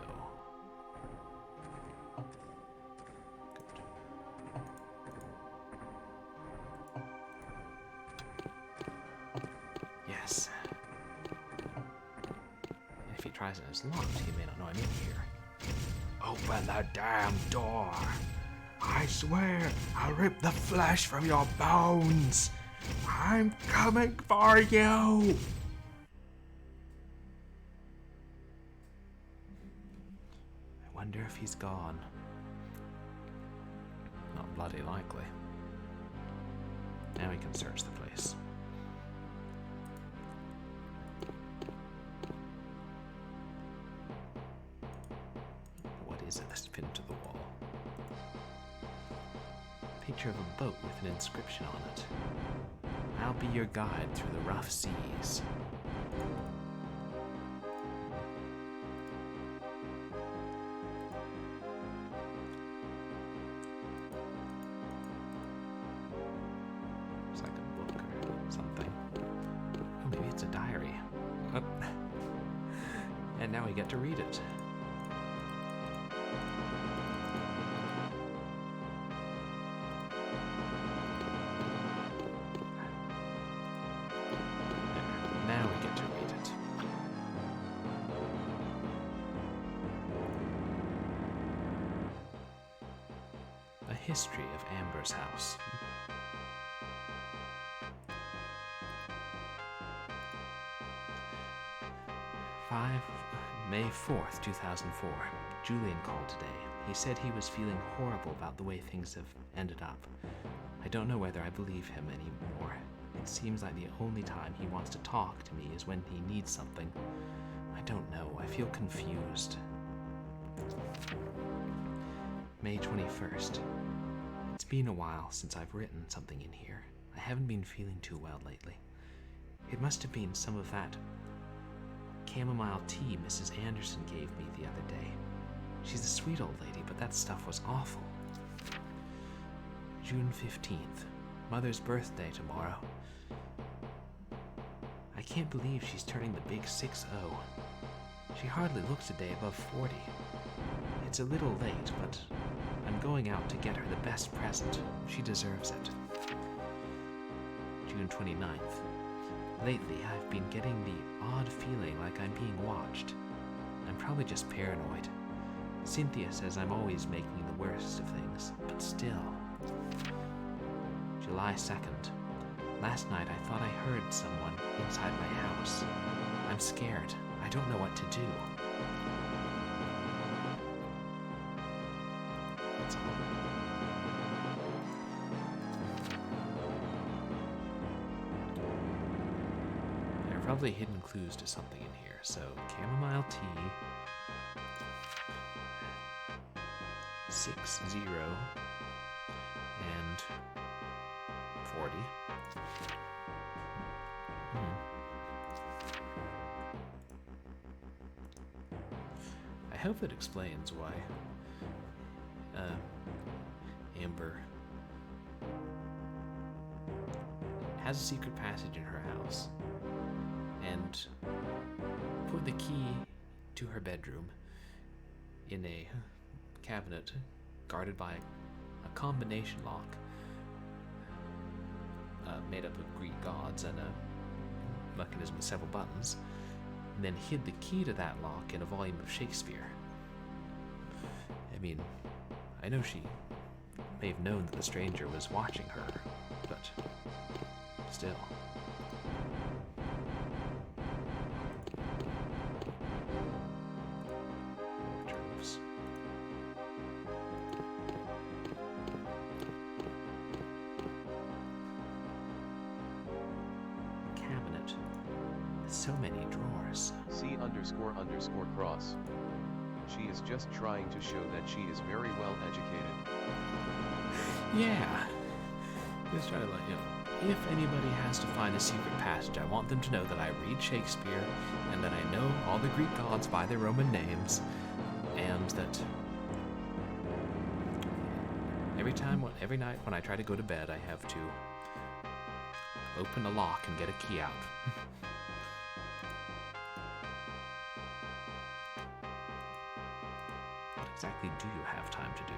Good. Yes. And if he tries and it's locked, he may not know I'm in here. Open the damn door! I swear I'll rip the flesh from your bones! I'm coming for you! I wonder if he's gone. Not bloody likely. Now we can search the place. What is it that's pinned to the wall? Picture of a boat with an inscription on it. I'll be your guide through the rough seas. Looks like a book or something. Oh, maybe it's a diary. And now we get to read it. Now we get to read it. A history of Amber's house. May 4th, 2004. Julian called today. He said he was feeling horrible about the way things have ended up. I don't know whether I believe him anymore. It seems like the only time he wants to talk to me is when he needs something. I don't know. I feel confused. May 21st. It's been a while since I've written something in here. I haven't been feeling too well lately. It must have been some of that chamomile tea Mrs. Anderson gave me the other day. She's a sweet old lady, but that stuff was awful. June 15th. Mother's birthday tomorrow. I can't believe she's turning the big 6-0. She hardly looks a day above 40. It's a little late, but I'm going out to get her the best present. She deserves it. June 29th. Lately, I've been getting the odd feeling like I'm being watched. I'm probably just paranoid. Cynthia says I'm always making the worst of things, but still. July 2nd. Last night I thought I heard someone inside my house. I'm scared. I don't know what to do. That's all. There are probably hidden clues to something in here. So, chamomile tea, 60, and 40. I hope that explains why Amber has a secret passage in her house and put the key to her bedroom in a cabinet guarded by a combination lock made up of Greek gods and a mechanism with several buttons, and then hid the key to that lock in a volume of Shakespeare. I mean, I know she may have known that the stranger was watching her, but still. Droves. Cabinet with so many drawers. C__cross. She is just trying to show that she is very well educated. Yeah. Just trying to let you know. If anybody has to find a secret passage, I want them to know that I read Shakespeare and that I know all the Greek gods by their Roman names, and that every night when I try to go to bed, I have to open a lock and get a key out. What exactly do you have time to do?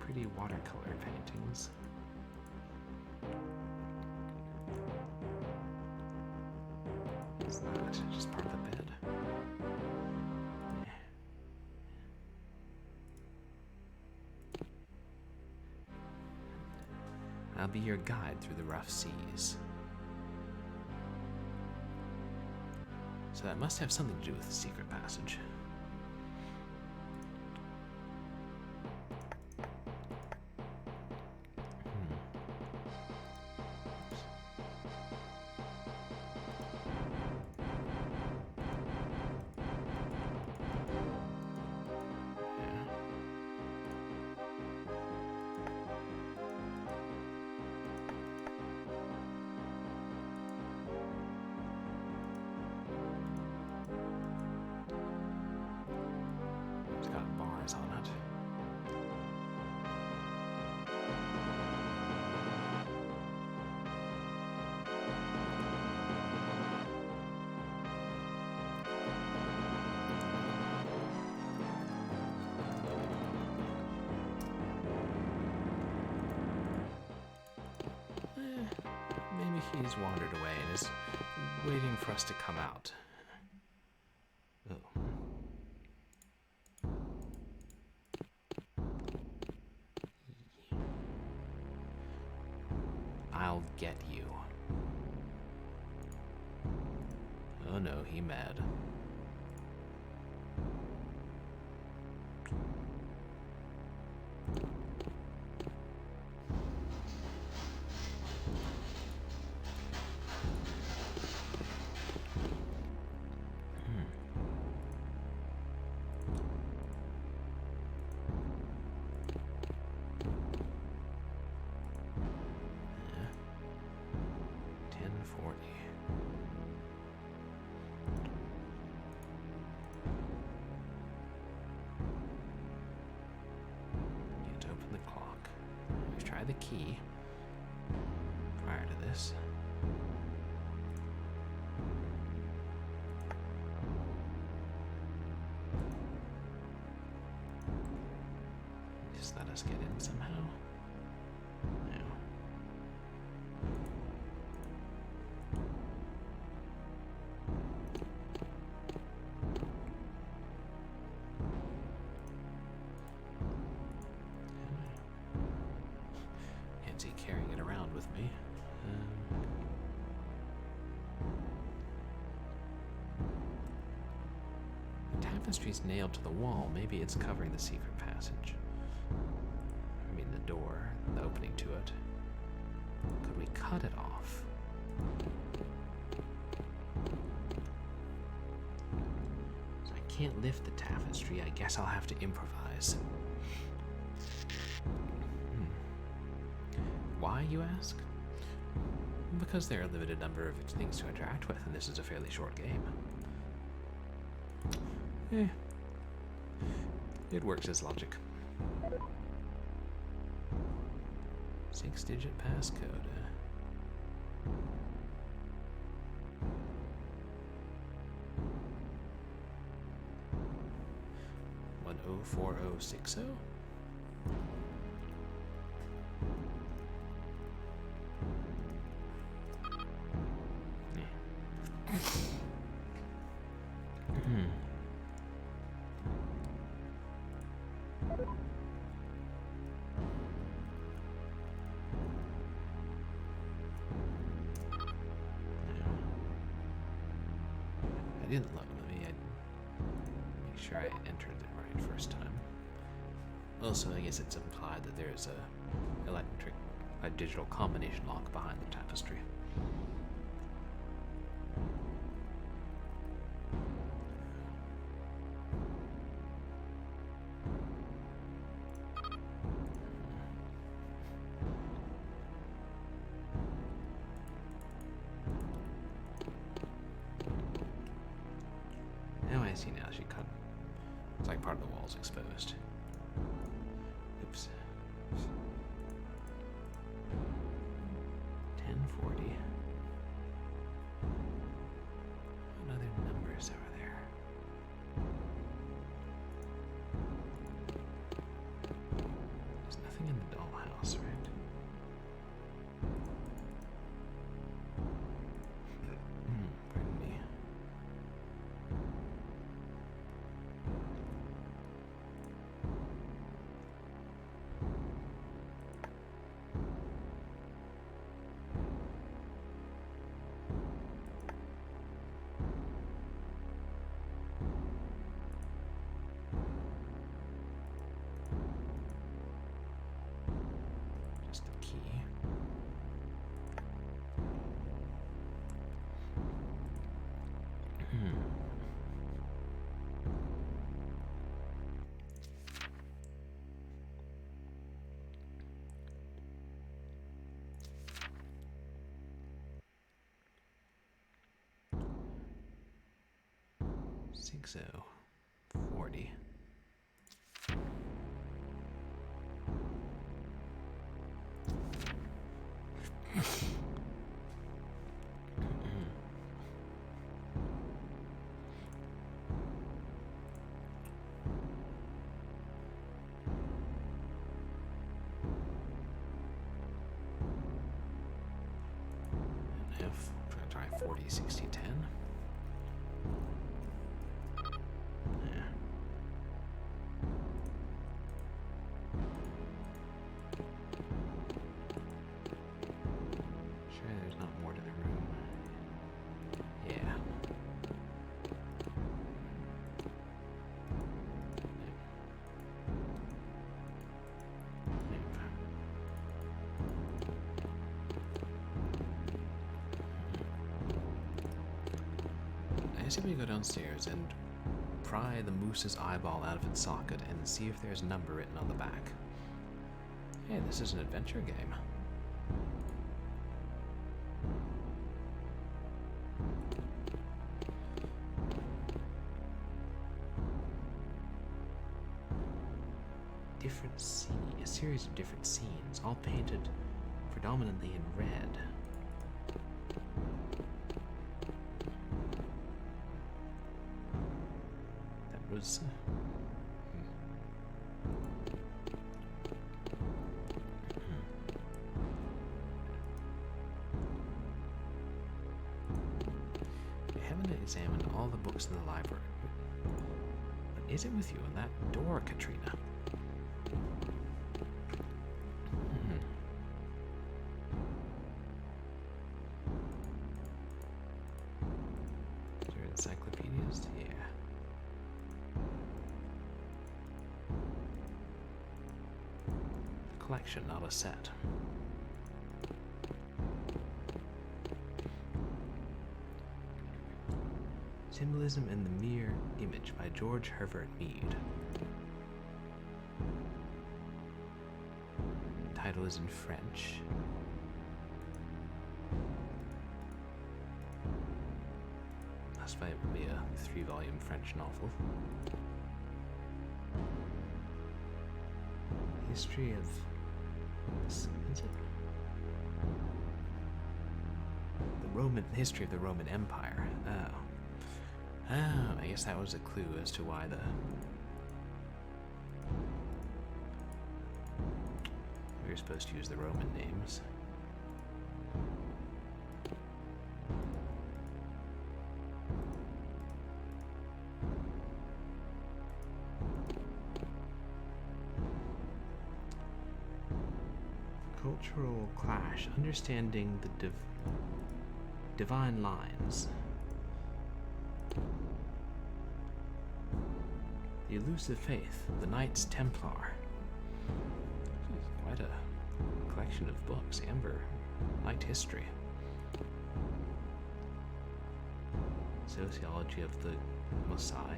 Pretty watercolor paintings. What's that? Just part of the bed. I'll be your guide through the rough seas. So that must have something to do with the secret passage. On it. Maybe he's wandered away and is waiting for us to come out. Oh. I'll get you. Oh no, he mad. the key prior to this. Just let us get in somehow. No. Fancy carrying it around with me. The tapestry's nailed to the wall. Maybe it's covering the secret passage. I mean, the door, the opening to it. Could we cut it off? So I can't lift the tapestry. I guess I'll have to improvise. Why, you ask? Because there are a limited number of things to interact with, and this is a fairly short game. It works as logic. 6-digit passcode. 104060? I didn't look. Let me make sure I entered it right first time. Also, I guess it's implied that there's a digital combination lock behind the tapestry. Oh, I see now. She cut. It's like part of the wall's exposed. Oops. 1040. What other numbers over there? There's nothing in the dollhouse, right? Pardon me. Just the key. Six 40. F. Try 40, 60, 10. Yeah. Sure, there's not more to the room. Yeah. I assume we go downstairs and pry the moose's eyeball out of its socket and see if there's a number written on the back. Hey, this is an adventure game. a series of different scenes, all painted predominantly in red. That was... I haven't examined all the books in the library. What is it with you and that door, Katrina? Your encyclopedias? Yeah. A collection, not a set. Symbolism in the Mere Image by George Herbert Mead. The title is in French. Must be a 3-volume French novel. History of... Is it? History of the Roman Empire. Oh. Oh, I guess that was a clue as to why we were supposed to use the Roman names. Cultural clash, understanding the divine lines. The Elusive Faith, the Knights Templar. Quite a collection of books. Amber Knight History. Sociology of the Mosai.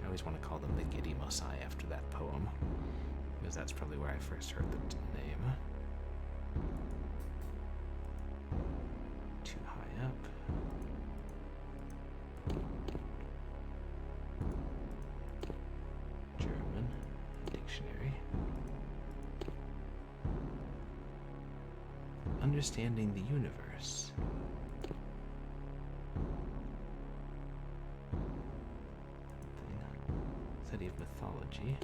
I always want to call them the Giddy Mosai after that poem, because that's probably where I first heard the name. Too high up. German dictionary. Understanding the universe. Study of mythology.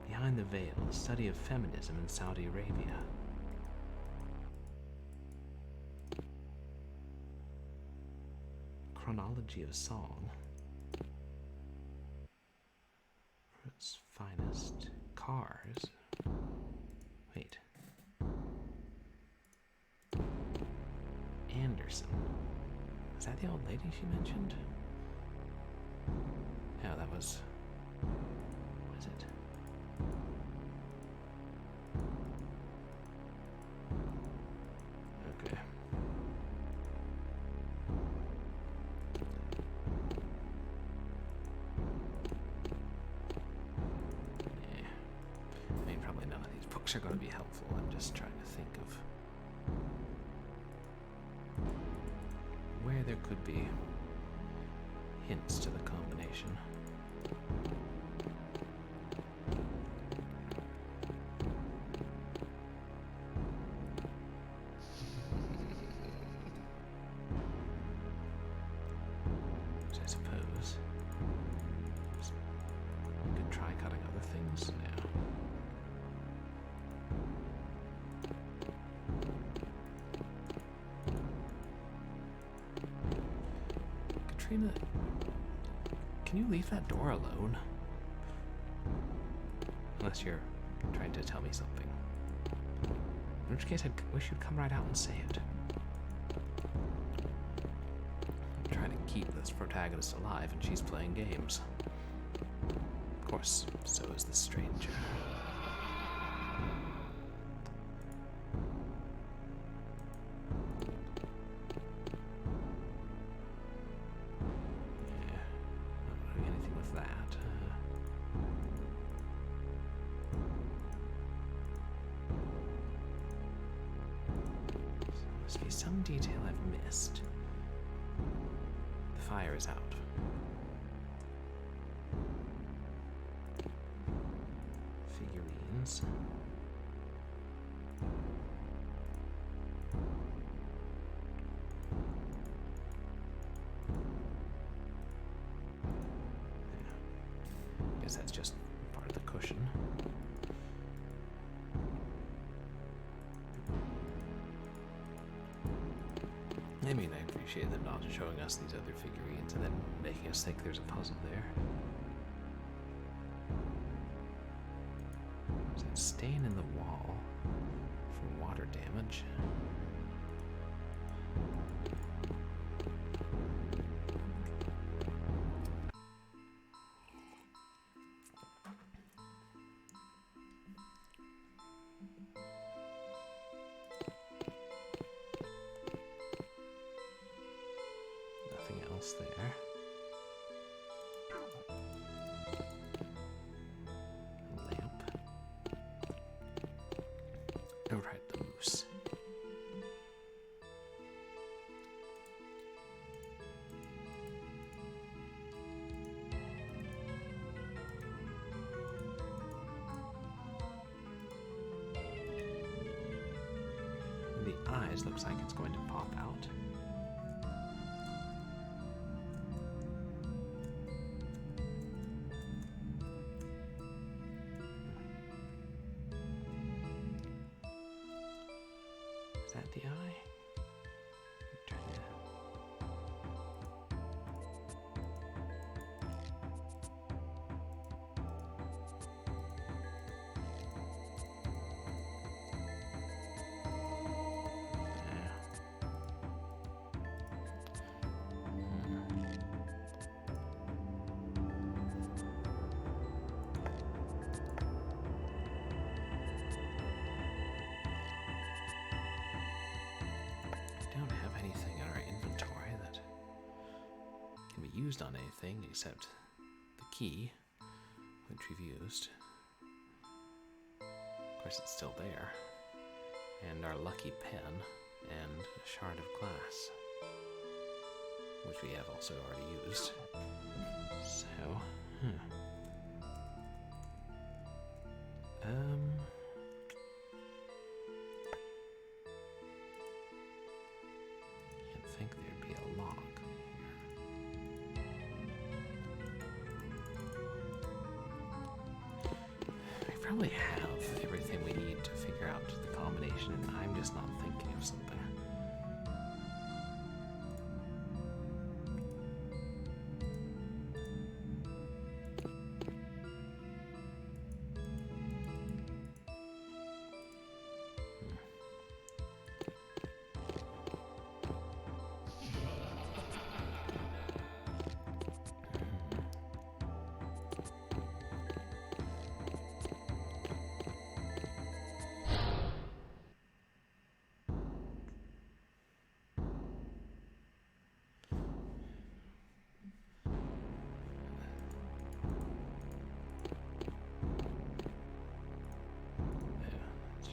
Behind the Veil, a study of feminism in Saudi Arabia. Chronology of song. For its finest. Cars. Wait. Anderson. Was that the old lady she mentioned? Yeah, that was... What is it? Okay. Yeah. I mean, probably none of these books are going to be helpful. I'm just trying to think of where there could be hints to the combination. Which I suppose we could try cutting other things now. Katrina, can you leave that door alone? Unless you're trying to tell me something. In which case, I wish you'd come right out and say it. I'm trying to keep this protagonist alive, and she's playing games. Of course, so is the stranger. Must be some detail I've missed. The fire is out. Figurines. Yeah. Guess that's just part of the cushion. I mean, I appreciate them not showing us these other figurines and then making us think there's a puzzle there. There's that stain in the wall from water damage. Nothing else there. Lamp. Oh, right, the moose. The eyes looks like it's going to pop out. Is that the eye? I'm trying to... don't have anything in our inventory that can be used on anything except the key, which we've used. Of course, it's still there. And our lucky pen and a shard of glass, which we have also already used. So, You'd think there'd be a log here. We probably have everything we need to figure out the combination, and I'm just not thinking of something.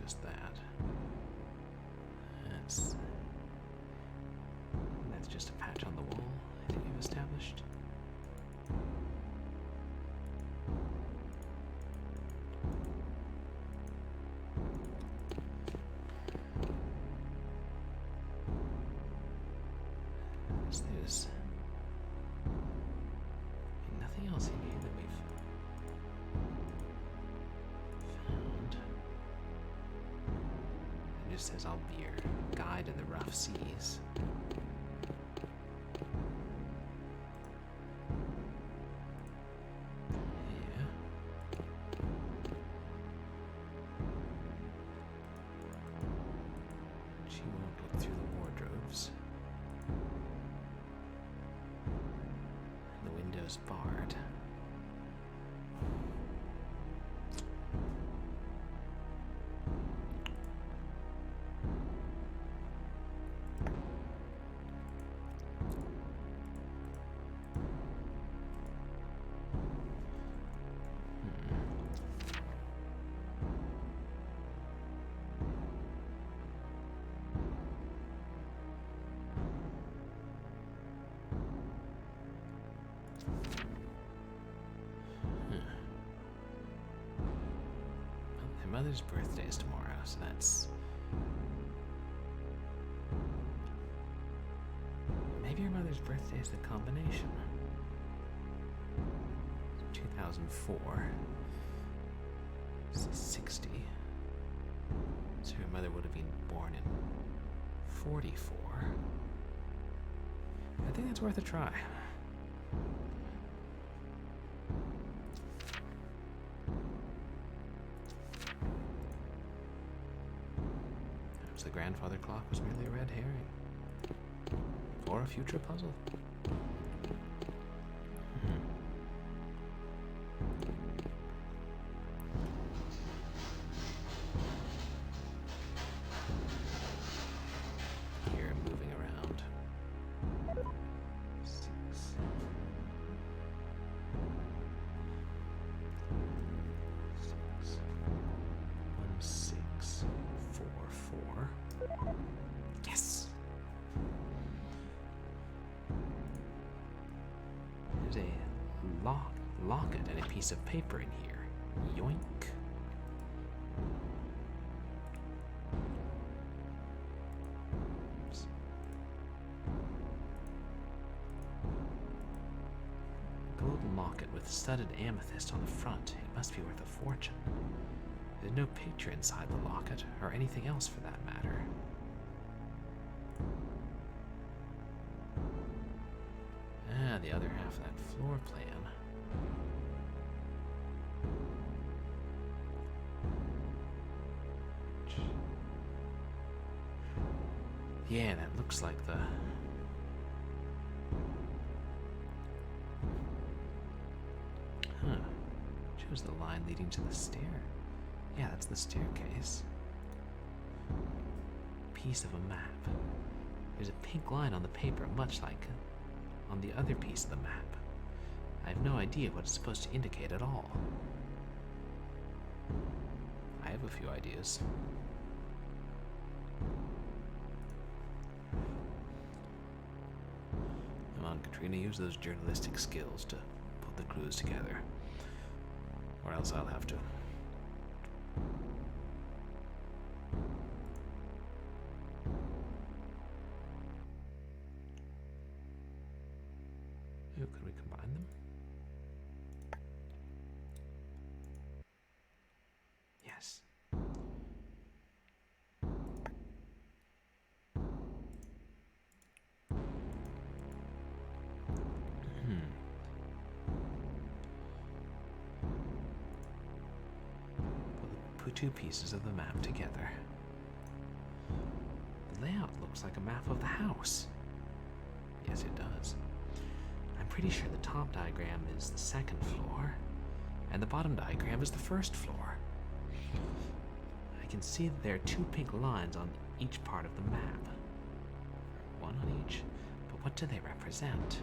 Just that. That's just a patch on the wall, I think we've established. There's nothing else in here that we've found. It just says, I'll be your guide in the rough seas. Yeah. She won't look through the wardrobes. And the window's barred. mother's birthday is tomorrow, so that's... Maybe your mother's birthday is the combination. 2004. This is 60. So your mother would have been born in 44. I think that's worth a try. Perhaps the grandfather clock was merely a red herring. Or a future puzzle. Here, moving around. 6. 6. 1, 6, 4, 4. Yes! There's a locket and a piece of paper in here. Yoink. Oops. Gold locket with studded amethyst on the front. It must be worth a fortune. There's no picture inside the locket, or anything else for that matter. Ah, the other half of that floor plan. Yeah, that looks like the... Huh. Shows the line leading to the stair. Yeah, that's the staircase. Piece of a map. There's a pink line on the paper, much like on the other piece of the map. I have no idea what it's supposed to indicate at all. I have a few ideas. Come on, Katrina, use those journalistic skills to put the clues together. Or else I'll have to. Ooh, could we combine them? Yes. Put two pieces of the map together. The layout looks like a map of the house. Yes, it does. I'm pretty sure the top diagram is the second floor, and the bottom diagram is the first floor. I can see that there are two pink lines on each part of the map. One on each, but what do they represent?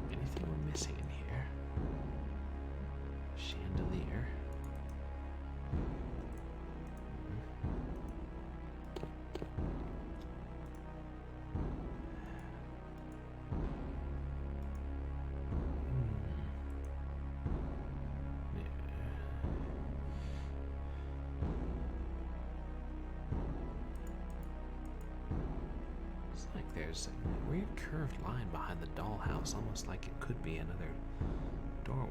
Anything we're missing in here? Chandelier. It's like there's a weird curved line behind the dollhouse, almost like it could be another doorway.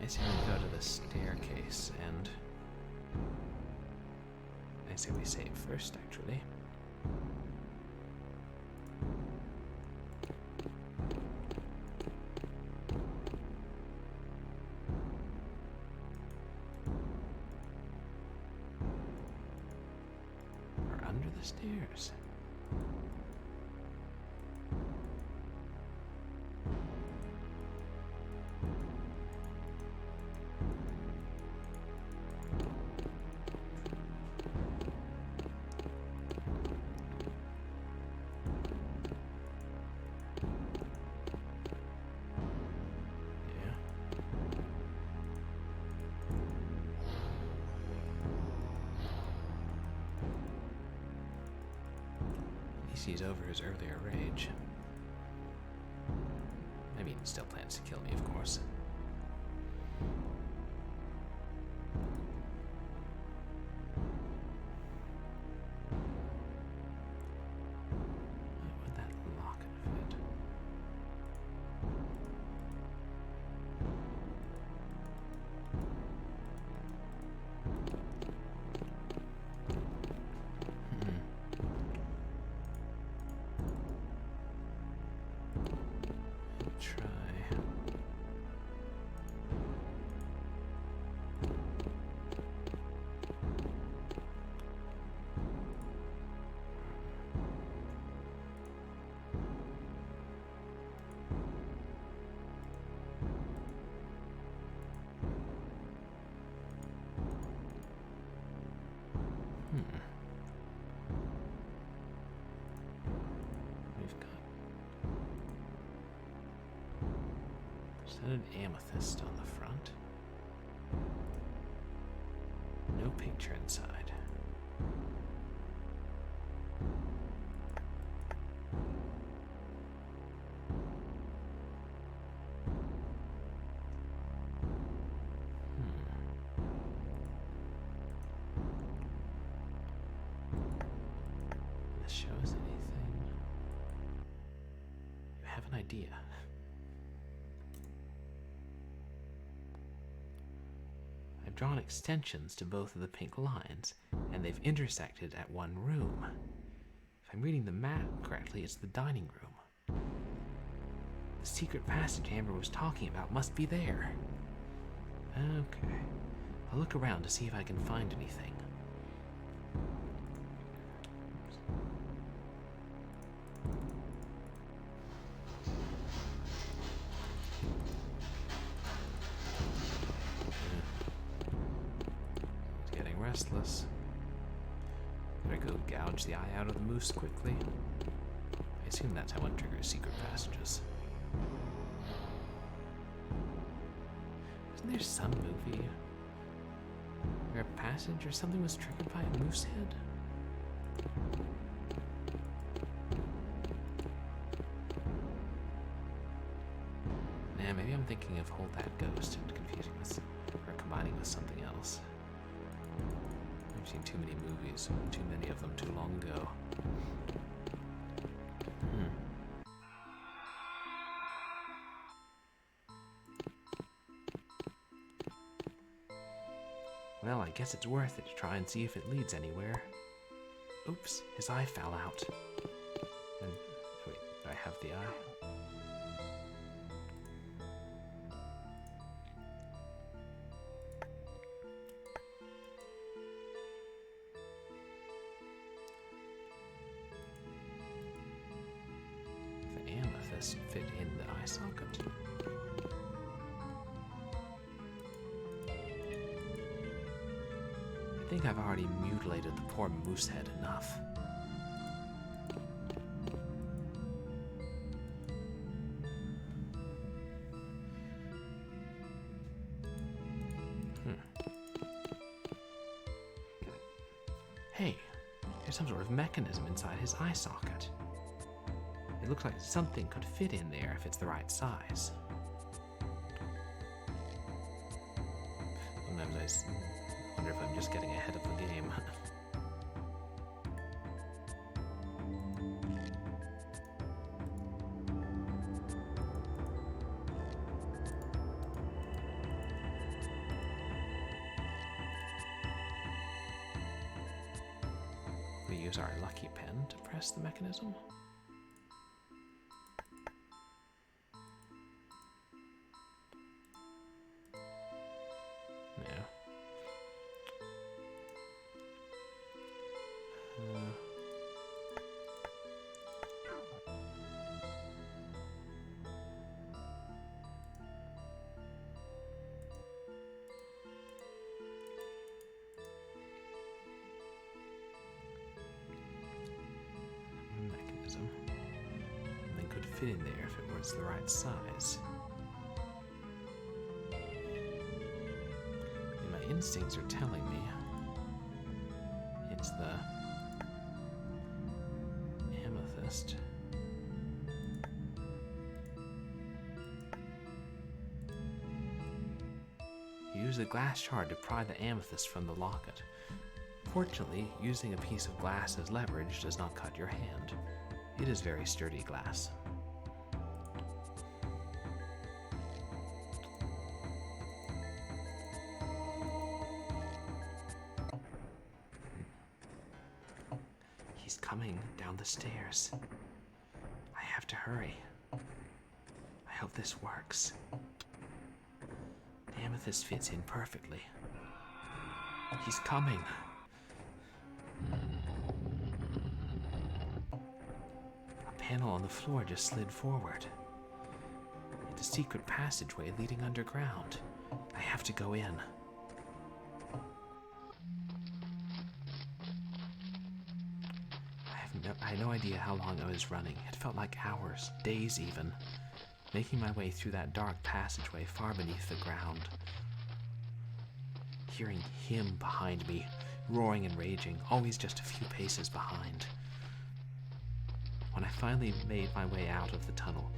I say we go to the staircase, and I say we save first, actually. Or under the Stairs. He's over his earlier rage. I mean, he still plans to kill me, of course. Why would that locket fit? We've got an amethyst on the front. No picture inside. This shows anything? You have an idea. I've drawn extensions to both of the pink lines, and they've intersected at one room. If I'm reading the map correctly, it's the dining room. The secret passage Amber was talking about must be there. Okay. I'll look around to see if I can find anything. Restless. Better go gouge the eye out of the moose quickly. I assume that's how one triggers secret passages. Isn't there some movie where a passage or something was triggered by a moose head? Nah, maybe I'm thinking of Hold That Ghost and confusing with or combining with something else. I've seen too many movies, too many of them too long ago. Well, I guess it's worth it to try and see if it leads anywhere. Oops, his eye fell out. And, wait, do I have the eye? Fit in the eye socket. I think I've already mutilated the poor moose head enough. Hey, there's some sort of mechanism inside his eye socket. It looks like something could fit in there if it's the right size. Sometimes I wonder if I'm just getting ahead of the game. We use our lucky pen to press the mechanism. fit in there if it was the right size. And my instincts are telling me it's the amethyst. Use the glass shard to pry the amethyst from the locket. Fortunately, using a piece of glass as leverage does not cut your hand. It is very sturdy glass. He's coming down the stairs. I have to hurry. I hope this works. The amethyst fits in perfectly. He's coming. A panel on the floor just slid forward. It's a secret passageway leading underground. I have to go in. I had no idea how long I was running. It felt like hours, days even, making my way through that dark passageway far beneath the ground. Hearing him behind me, roaring and raging, always just a few paces behind. When I finally made my way out of the tunnel,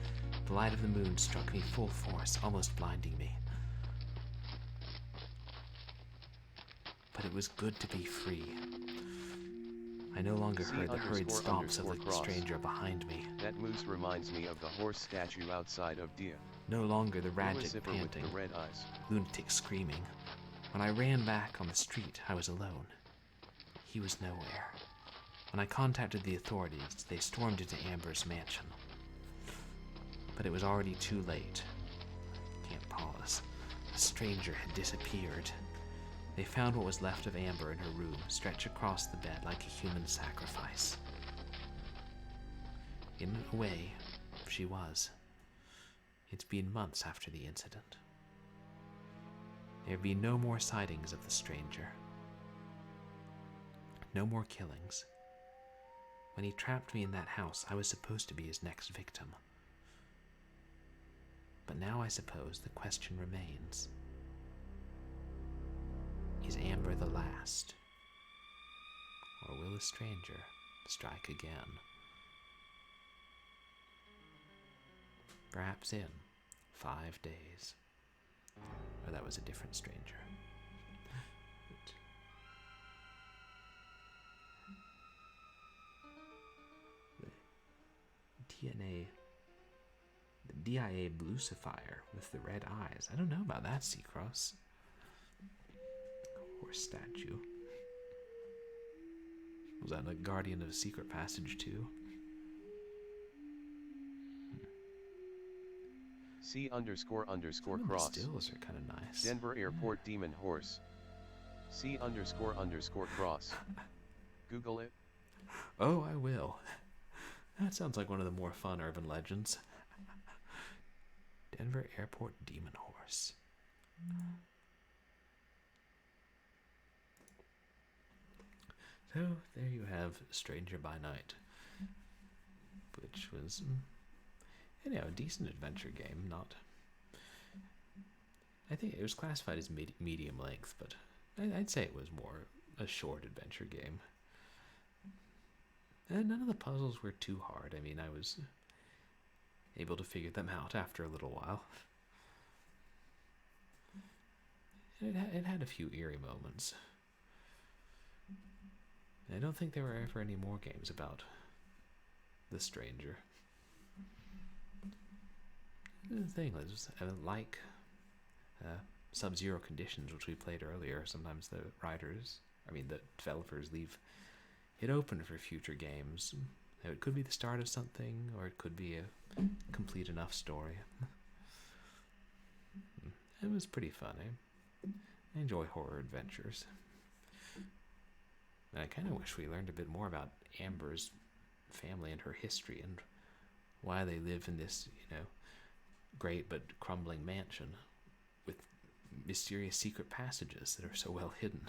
the light of the moon struck me full force, almost blinding me. But it was good to be free. I no longer heard the hurried stomps of the stranger behind me. That moose reminds me of the horse statue outside of Dia. No longer the ragged panting, with the red eyes. lunatic screaming. When I ran back on the street, I was alone. He was nowhere. When I contacted the authorities, they stormed into Amber's mansion. But it was already too late. Can't pause. The stranger had disappeared. They found what was left of Amber in her room, stretched across the bed like a human sacrifice. In a way, she was. It's been months after the incident. There'd be no more sightings of the stranger. No more killings. When he trapped me in that house, I was supposed to be his next victim. But now I suppose the question remains. Is Amber the last? Or will the stranger strike again? Perhaps in 5 days. Or that was a different stranger. The DIA Blucifier with the red eyes. I don't know about that, Seacross. Horse statue. Was that a guardian of a secret passage too? C__cross. The stills are kind of nice. Denver Airport Demon Horse. C__cross. Google it. Oh, I will. That sounds like one of the more fun urban legends. Denver Airport Demon Horse. So, there you have Stranger by Night, which was, a decent adventure game. Not, I think it was classified as medium length, but I'd say it was more a short adventure game. And none of the puzzles were too hard. I mean, I was able to figure them out after a little while. It had a few eerie moments. I don't think there were ever any more games about the stranger. The thing is, like Sub-Zero Conditions, which we played earlier, sometimes the developers leave it open for future games. It could be the start of something, or it could be a complete enough story. It was pretty fun. I enjoy horror adventures. And I kind of wish we learned a bit more about Amber's family and her history and why they live in this, great but crumbling mansion with mysterious secret passages that are so well hidden.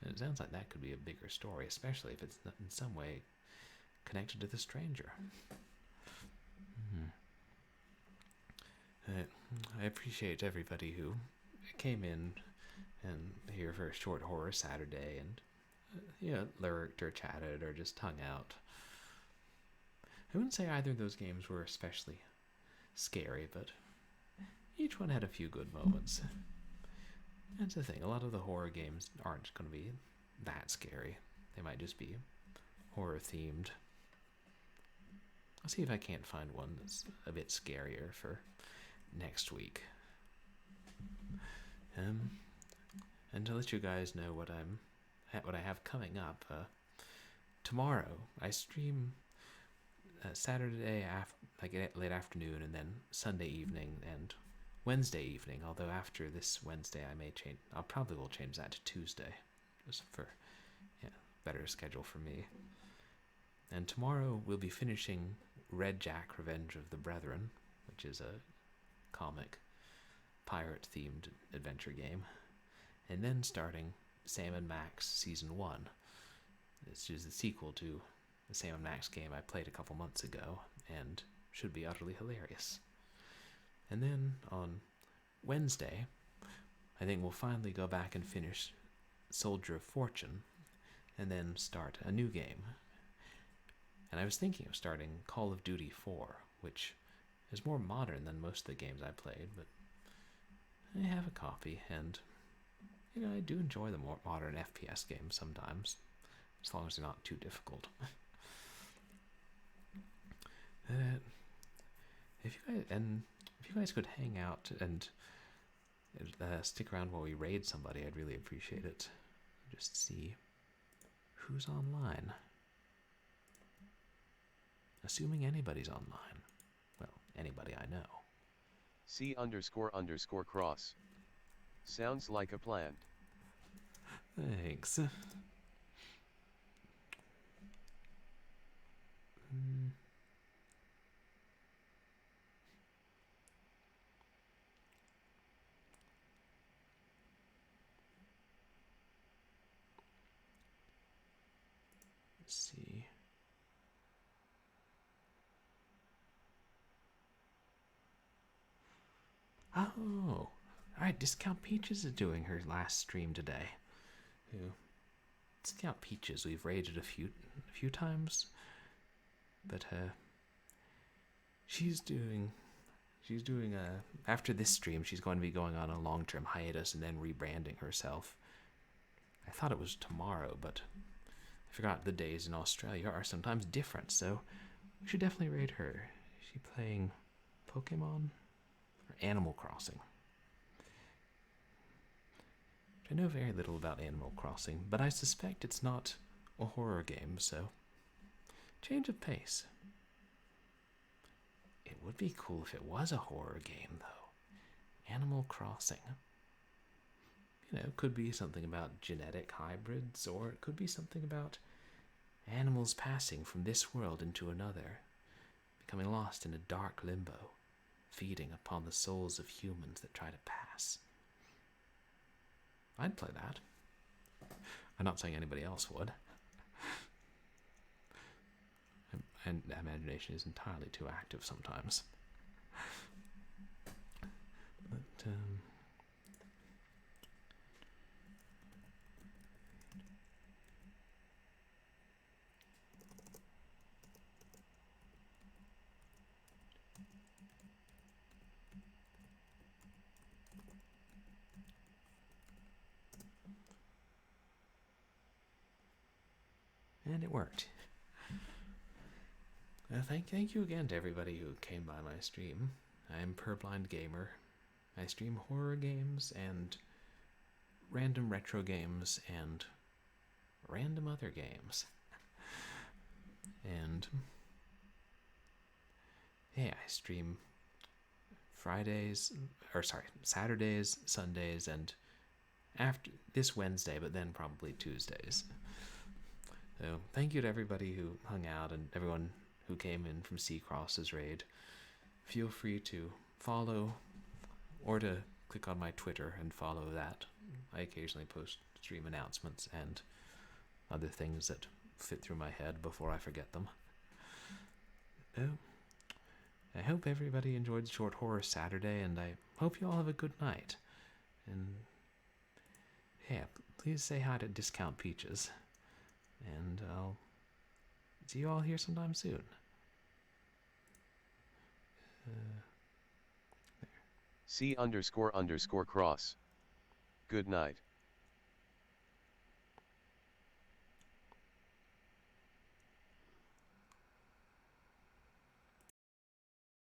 And it sounds like that could be a bigger story, especially if it's in some way connected to the stranger. I appreciate everybody who came in and here for a short horror Saturday and lurked or chatted or just hung out. I wouldn't say either of those games were especially scary, but each one had a few good moments. That's the thing, a lot of the horror games aren't going to be that scary. They might just be horror themed. I'll see if I can't find one that's a bit scarier for next week. And to let you guys know what I have coming up, tomorrow I stream Saturday late afternoon, and then Sunday evening and Wednesday evening. Although after this Wednesday, I probably will change that to Tuesday, just for better schedule for me. And tomorrow we'll be finishing Red Jack: Revenge of the Brethren, which is a comic pirate-themed adventure game, and then starting Sam & Max Season 1. This is the sequel to the Sam & Max game I played a couple months ago, and should be utterly hilarious. And then on Wednesday, I think we'll finally go back and finish Soldier of Fortune, and then start a new game. And I was thinking of starting Call of Duty 4, which is more modern than most of the games I played, but I have a copy, and I do enjoy the more modern FPS games sometimes, as long as they're not too difficult. If you guys could hang out and stick around while we raid somebody, I'd really appreciate it. Just see who's online. Assuming anybody's online. Well, anybody I know. C__cross. Sounds like a plan. Thanks. Let's see. Oh, alright, Discount Peaches is doing her last stream today. Discount Peaches, we've raided a few times, but she's doing after this stream, she's going to be going on a long-term hiatus and then rebranding herself. I thought it was tomorrow, but I forgot the days in Australia are sometimes different, so we should definitely raid her. Is she playing Pokemon? Or Animal Crossing? I know very little about Animal Crossing, but I suspect it's not a horror game, so change of pace. It would be cool if it was a horror game, though. Animal Crossing. It could be something about genetic hybrids, or it could be something about animals passing from this world into another, becoming lost in a dark limbo, feeding upon the souls of humans that try to pass. I'd play that. I'm not saying anybody else would. And imagination is entirely too active sometimes. But, and it worked. Thank you again to everybody who came by my stream. I'm Purblind Gamer. I stream horror games and random retro games and random other games. And I stream Saturdays, Sundays, and after this Wednesday, but then probably Tuesdays. So thank you to everybody who hung out and everyone who came in from Seacross's raid. Feel free to follow or to click on my Twitter and follow that. I occasionally post stream announcements and other things that fit through my head before I forget them. I hope everybody enjoyed Short Horror Saturday, and I hope you all have a good night. And yeah, please say hi to Discount Peaches. And I'll see you all here sometime soon. C___cross. Good night.